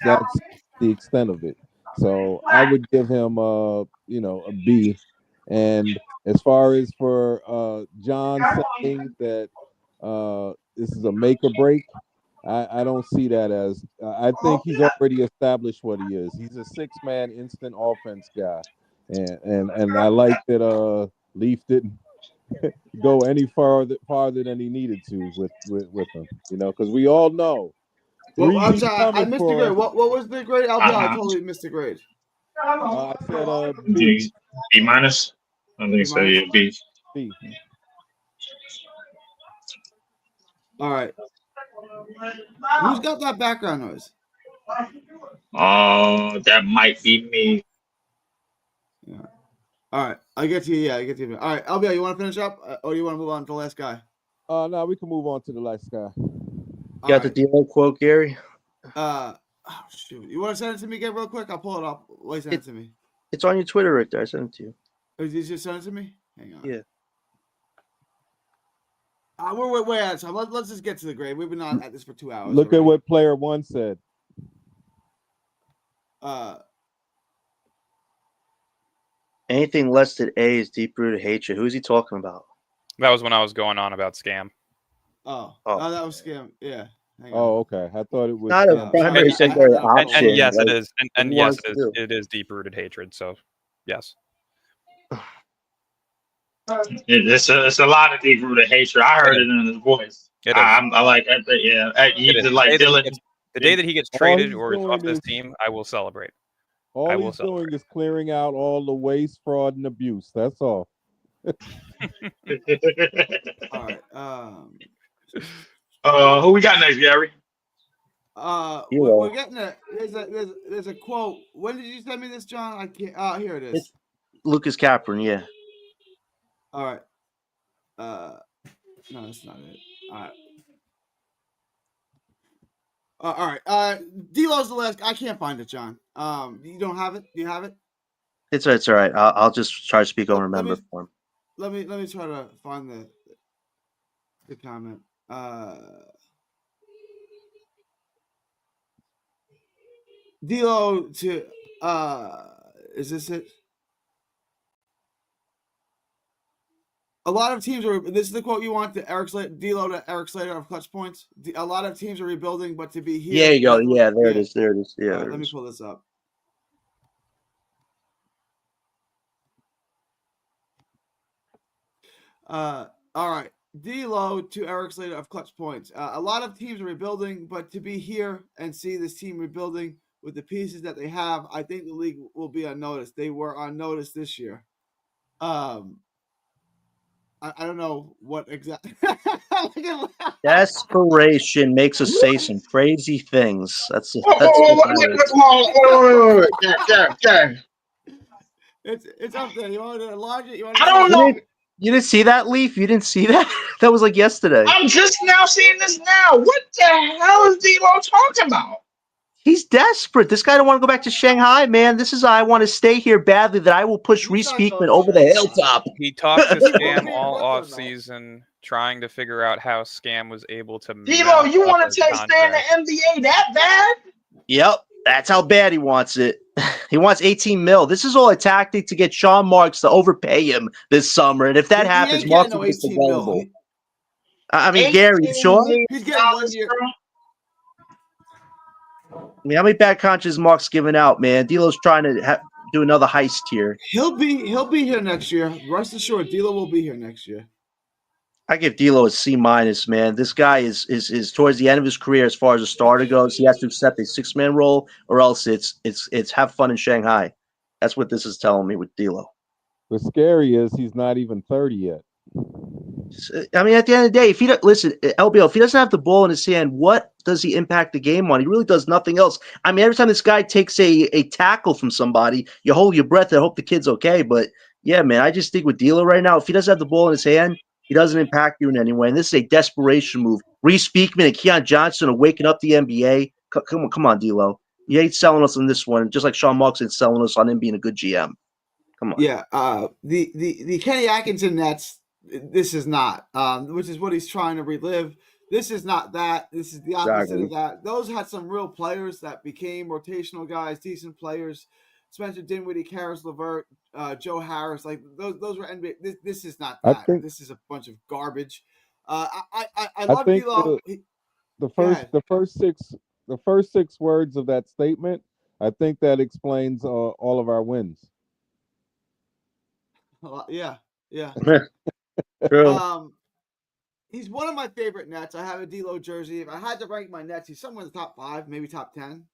E: the extent of it. So I would give him a B. And as far as for John saying that this is a make or break, I don't see that as. I think he's already established what he is. He's a 6-man instant offense guy, and I like that Leaf didn't go any farther than he needed to with him. Because we all know.
A: Well, I'm sorry, I
E: coming
A: missed
E: for
A: the grade.
E: us.
A: What was the grade? I totally missed the grade.
E: I said
F: B minus. I think so. Yeah, B.
E: B.
A: All right. Who's got that background noise?
F: That might be me.
A: Yeah. All right. I get to you. Yeah, I get to you. All right. LBL, you want to finish up, or do you want to move on to the last guy?
E: No, we can move on to the last guy.
C: Got the D'Lo quote, Gary?
A: Oh shoot! You want to send it to me again real quick? I'll pull it up. Wait, send it to me.
C: It's on your Twitter right there. I sent it to you.
A: Did you just send it to me? Hang on.
C: Yeah.
A: We're way out of time. Let's just get to the grade. We've been on at this for 2 hours.
E: Look
A: already.
E: at what player 1 said.
C: Anything less than A is deep-rooted hatred. Who's he talking about?
B: That was when I was going on about scam.
A: Oh, that was scam. Yeah.
E: Oh, okay. I thought it was
C: not a primary secondary option.
B: And yes,
C: like,
B: it is. And yes, it is. It is deep-rooted hatred. So, yes.
F: It's a lot of deep-rooted hatred. I heard it in his voice. I like that. Yeah, you just like Dylan.
B: The day that he gets traded or is off this team, I will celebrate.
E: All he's doing is clearing out all the waste, fraud, and abuse. That's all.
A: All
F: right. Who we got next, Gary?
A: We're getting a there's a quote. When did you send me this, John? I can't. Here it is.
C: It's Lucas Capron. Yeah.
A: All right. No, that's not it. All right. All right. D'Lo's the last. I can't find it, John. You don't have it? Do you have it?
C: It's all right. I'll just try to speak over remember for him.
A: Let me try to find the comment. D'Lo to is this it? A lot of teams are. This is the quote you want. D'Lo to Eric Slater of clutch points. A lot of teams are rebuilding, but to be here.
C: Yeah, you go. Yeah, there it is. There it is. Yeah.
A: Let me pull this up. All right. D'Lo to Eric Slater of clutch points. A lot of teams are rebuilding, but to be here and see this team rebuilding with the pieces that they have, I think the league will be on notice. They were on notice this year. I don't know what exactly.
C: Desperation makes us say some crazy things. That's
F: It's
A: up there. You want to enlarge it?
F: I don't know.
C: You didn't see that, Leaf? You didn't see that? That was like yesterday.
F: I'm just now seeing this now. What the hell is D'Lo talking about?
C: He's desperate. This guy don't want to go back to Shanghai, man. This is I want to stay here badly that I will push Reese Beekman over the hilltop.
B: He talked to Scam all off season, trying to figure out how Scam was able to.
F: D'Lo, you want to take stay in the NBA that bad?
C: Yep, that's how bad he wants it. He wants 18 mil. This is all a tactic to get Sean Marks to overpay him this summer. And if that happens, Marks will be available. I mean, Gary, you sure?
A: He's getting 1 year.
C: I mean, how many bad contracts Mark's giving out, man? D'Lo's trying to do another heist here.
A: He'll be here next year. Rest assured, D'Lo will be here next year.
C: I give D'Lo a C-, man. This guy is towards the end of his career as far as a starter goes. He has to accept a 6-man role, or else it's have fun in Shanghai. That's what this is telling me with D'Lo.
E: What's scary is he's not even 30 yet.
C: I mean, at the end of the day, if he listen, LBL, if he doesn't have the ball in his hand, what does he impact the game on? He really does nothing else. I mean, every time this guy takes a tackle from somebody, you hold your breath and hope the kid's okay. But yeah, man, I just think with D'Lo right now, if he doesn't have the ball in his hand, He doesn't impact you in any way. And this is a desperation move. Reese Beekman and Keon Johnson are waking up the NBA. Come on, D'Lo. You ain't selling us on this one, just like Sean Marks ain't selling us on him being a good GM. Come on.
A: Yeah, the Kenny Atkinson Nets. This is not, which is what he's trying to relive. This is not that. This is the opposite of that. Those had some real players that became rotational guys, decent players. Spencer Dinwiddie, Karis LeVert, Joe Harris, like those were NBA. This is not that. This is a bunch of garbage. I love D'Lo.
E: The first six words of that statement, I think that explains all of our wins.
A: Yeah.
C: True.
A: He's one of my favorite Nets. I have a D'Lo jersey. If I had to rank my Nets, he's somewhere in the top 5, maybe top 10.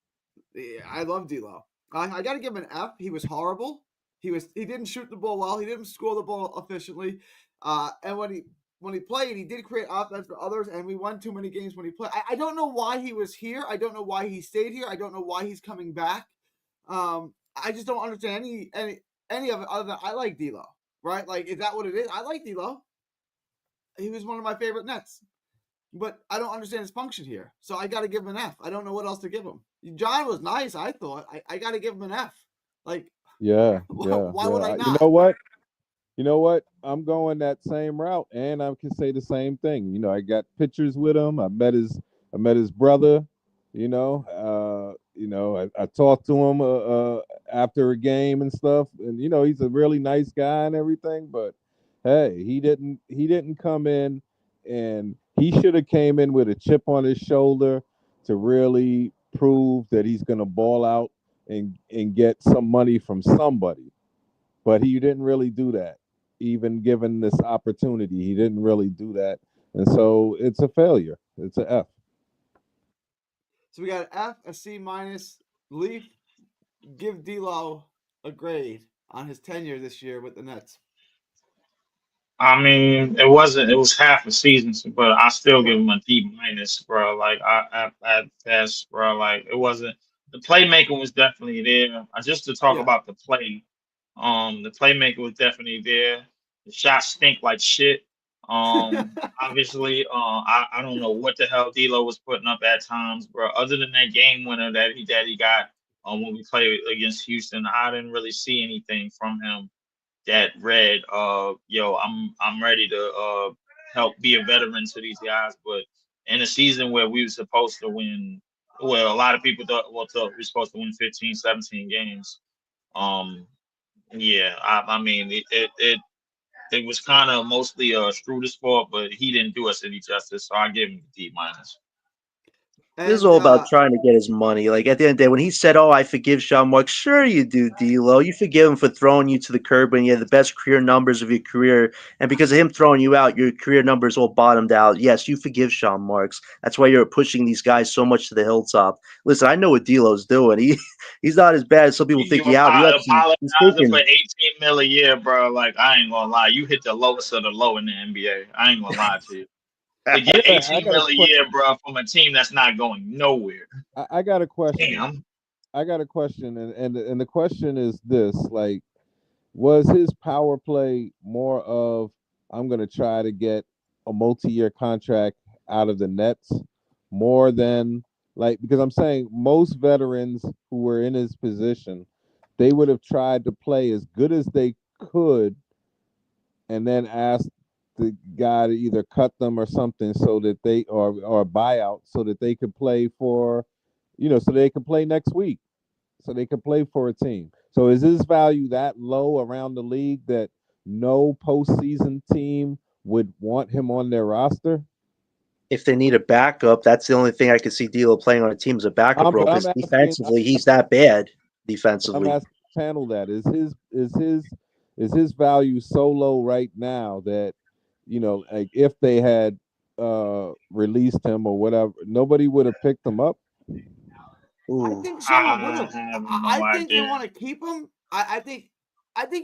A: Yeah, I love D'Lo. I got to give him an F. He was horrible. He didn't shoot the ball well. He didn't score the ball efficiently. And when he played, he did create offense for others, and we won too many games when he played. I don't know why he was here. I don't know why he stayed here. I don't know why he's coming back. I just don't understand any of it other than I like D'Lo, right? Like, is that what it is? I like D'Lo. He was one of my favorite Nets. But I don't understand his function here. So I got to give him an F. I don't know what else to give him. John was nice, I thought. I got to give him an F. Like,
E: why
A: would I not?
E: You know what? I'm going that same route, and I can say the same thing. You know, I got pictures with him. I met his brother. I talked to him after a game and stuff, and he's a really nice guy and everything. But hey, he didn't come in, and he should have came in with a chip on his shoulder to really prove that he's going to ball out and get some money from somebody. But he didn't really do that. Even given this opportunity, he didn't really do that. And so it's a failure. It's an F.
A: So we got an F, a C minus. Leaf, give D'Lo a grade on his tenure this year with the Nets.
F: I mean, it was half a season, but I still give him a D minus, bro. Like at best, bro. Like it wasn't. The playmaking was definitely there. Just to talk about the play, the playmaker was definitely there. The shots stink like shit. Obviously, I don't know what the hell D'Lo was putting up at times, bro. Other than that game winner that he got when we played against Houston, I didn't really see anything from him that read, I'm ready to help be a veteran to these guys. But in a season where we were supposed to win, well, a lot of people thought we were supposed to win 15, 17 games. I mean, it was kind of mostly Struder's fault, but he didn't do us any justice, so I give him a D minus.
C: This is all about trying to get his money. Like at the end of the day, when he said, "Oh, I forgive Sean Marks," sure you do, D'Lo. You forgive him for throwing you to the curb when you had the best career numbers of your career, and because of him throwing you out, your career numbers all bottomed out. Yes, you forgive Sean Marks. That's why you're pushing these guys so much to the hilltop. Listen, I know what D'Lo's doing. He's not as bad as some people think he out.
F: Apologizing for 18 mil a year, bro. Like I ain't gonna lie, you hit the lowest of the low in the NBA. I ain't gonna lie to you. To get 18 mil a year, bro, from a team that's not going nowhere.
E: I got a question.
F: Damn.
E: I got a question, and the question is this: like, was his power play more of I'm going to try to get a multi-year contract out of the Nets more than because I'm saying most veterans who were in his position, they would have tried to play as good as they could, and then asked the guy to either cut them or something so that they or buyout so that they could play for, so they could play next week, so they could play for a team. So is his value that low around the league that no postseason team would want him on their roster?
C: If they need a backup, that's the only thing I could see D'Lo playing on a team as a backup role, because defensively he's that bad. Defensively,
E: I'm asking the panel that is his value so low right now that like if they had released him or whatever, nobody would have picked him up.
A: I think someone would have. I think they want to keep him. I think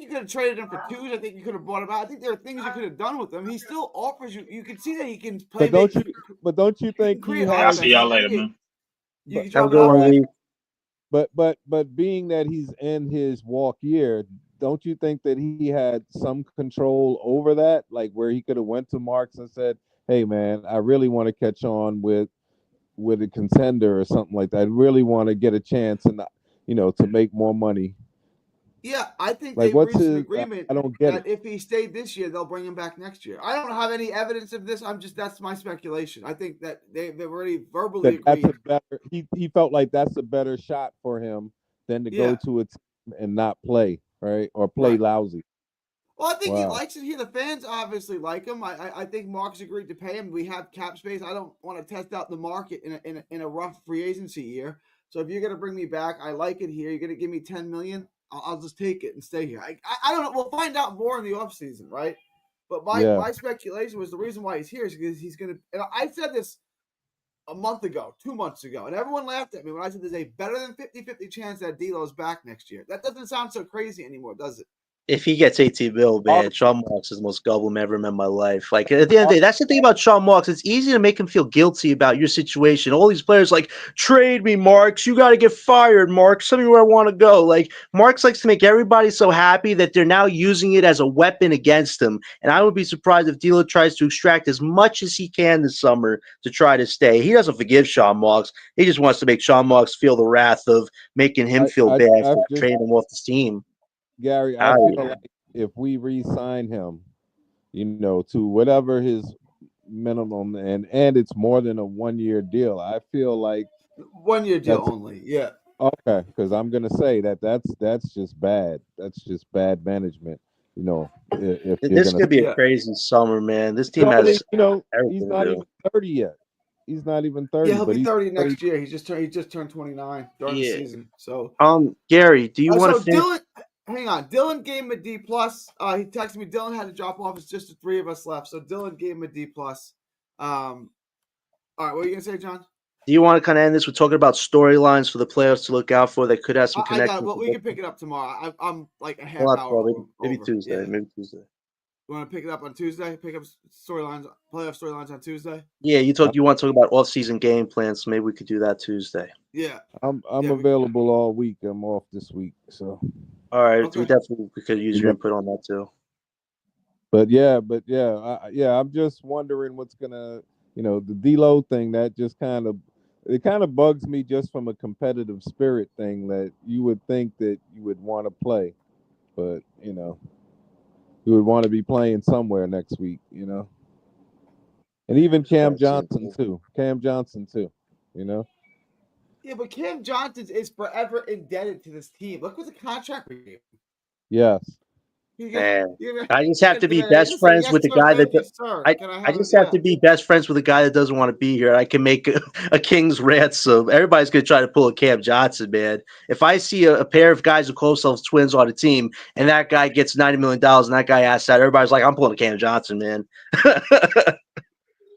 A: you could have traded him for twos. I think you could have bought him out. I think there are things you could have done with him. He still offers you. You can see that he can play.
E: But don't you think he has?
F: I'll see y'all later, man.
C: Have a good one, Lee.
E: But being that he's in his walk year, don't you think that he had some control over that, like where he could have went to Marks and said, "Hey, man, I really want to catch on with a contender or something like that. I really want to get a chance and to make more money."
A: Yeah, I think
E: Like,
A: they've
E: what's
A: reached an
E: his?
A: agreement
E: I don't get it.
A: that if he stayed this year, they'll bring him back next year. I don't have any evidence of this. That's my speculation. I think that they've already verbally
E: That's
A: agreed.
E: a better. He felt like that's a better shot for him than to go
A: Yeah,
E: to a team and not play, right, or play
A: right.
E: lousy.
A: Well, I think he
E: Wow.
A: likes it here. The fans obviously like him. I think Mark's agreed to pay him. We have cap space. I don't want to test out the market in a rough free agency year. So if you're going to bring me back, I like it here. You're going to give me $10 million. I'll just take it and stay here. I don't know. We'll find out more in the offseason, right? But
E: Yeah.
A: my speculation was the reason why he's here is because he's going to. And I said this a month ago, 2 months ago, and everyone laughed at me when I said there's a better than 50-50 chance that D'Lo's back next year. That doesn't sound so crazy anymore, does it?
C: If he gets 18 mil,
E: All
C: man, Sean Marks is the most gullible man I've ever met in my life. Like, at the end of the day, that's the thing about Sean Marks. It's easy to make him feel guilty about your situation. All these players like, trade me, Marks. You got to get fired, Marks. Tell me where I want to go. Like, Marks likes to make everybody so happy that they're now using it as a weapon against him. And I would be surprised if D'Lo tries to extract as much as he can this summer to try to stay. He doesn't forgive Sean Marks. He just wants to make Sean Marks feel the wrath of making him feel bad
E: I
C: for
E: just
C: trading him off his team.
E: Gary, I
C: Out of
E: feel
C: here.
E: like if we re-sign him, to whatever his minimum, and it's more than a 1 year deal, I feel like
A: 1 year deal
E: that's
A: only. Yeah.
E: okay, because I'm gonna say that's just bad. That's just bad management. If you're
C: This
E: gonna,
C: could be a
A: Yeah.
C: crazy summer, man. This
E: he's
C: team
E: only,
C: has
E: he's
C: everything to
E: not
C: do.
E: even 30 yet. He's not even
A: Yeah,
E: 30,
A: he'll
E: but
A: be
E: he's
A: 30
E: already.
A: next year. He just turned 29 during the
C: Yeah.
A: season. So
C: Gary, do you want
A: so
C: to finish?
A: Dylan, hang on. Dylan gave him a D plus. He texted me. Dylan had to drop off. It's just the three of us left. So Dylan gave him a D plus. All right, what are you gonna say, John?
C: Do you want to kind of end this with talking about storylines for the playoffs to look out for that could have some
A: I got it.
C: connections?
A: Well, we can pick it up tomorrow. I'm like a
C: Well,
A: half
C: not
A: hour
C: tomorrow, maybe
A: over.
C: Tuesday.
A: Yeah.
C: Maybe Tuesday.
A: You want to pick it up on Tuesday? Pick up storylines, playoff storylines on Tuesday.
C: Yeah, you want to talk about off-season game plans, so maybe we could do that Tuesday.
A: Yeah.
E: I'm
A: Yeah.
E: available all week. I'm off this week, so.
C: All right,
A: Okay.
C: we could use your input on that too.
E: But yeah, I'm just wondering what's gonna, the D'Lo thing that just kind of bugs me just from a competitive spirit thing that you would think that you would want to play, but you would want to be playing somewhere next week, and even Cam Johnson too.
A: Yeah, but Cam Johnson is forever indebted to this team. Look what the contract we gave.
E: Yes.
C: Man, I just have to be best friends with the guy that I just have to be best friends with a guy that doesn't want to be here. I can make a king's ransom. Everybody's gonna try to pull a Cam Johnson, man. If I see a pair of guys who call themselves twins on a team, and that guy gets $90 million, and that guy asks that, everybody's like, "I'm pulling a Cam Johnson, man."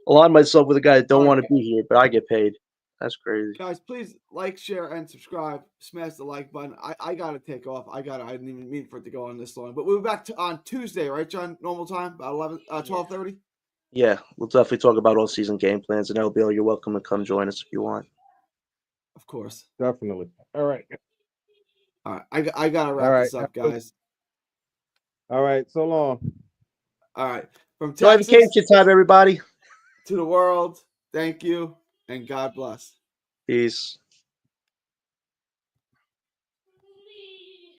C: Align myself with a guy that don't want to be here, but I get paid. That's crazy.
A: Guys, please like, share, and subscribe. Smash the like button. I gotta take off. I didn't even mean for it to go on this long. But we'll be back on Tuesday, right, John? Normal time, about 12:30.
C: Yeah, we'll definitely talk about all season game plans. And LBL, you're welcome to come join us if you want.
A: Of course.
E: Definitely. All right.
A: All right. I gotta wrap this up, guys.
E: All right. So long.
A: All right. From
C: Enjoy
A: Texas
C: vacation time, everybody.
A: to the world, thank you, and God bless.
C: Peace.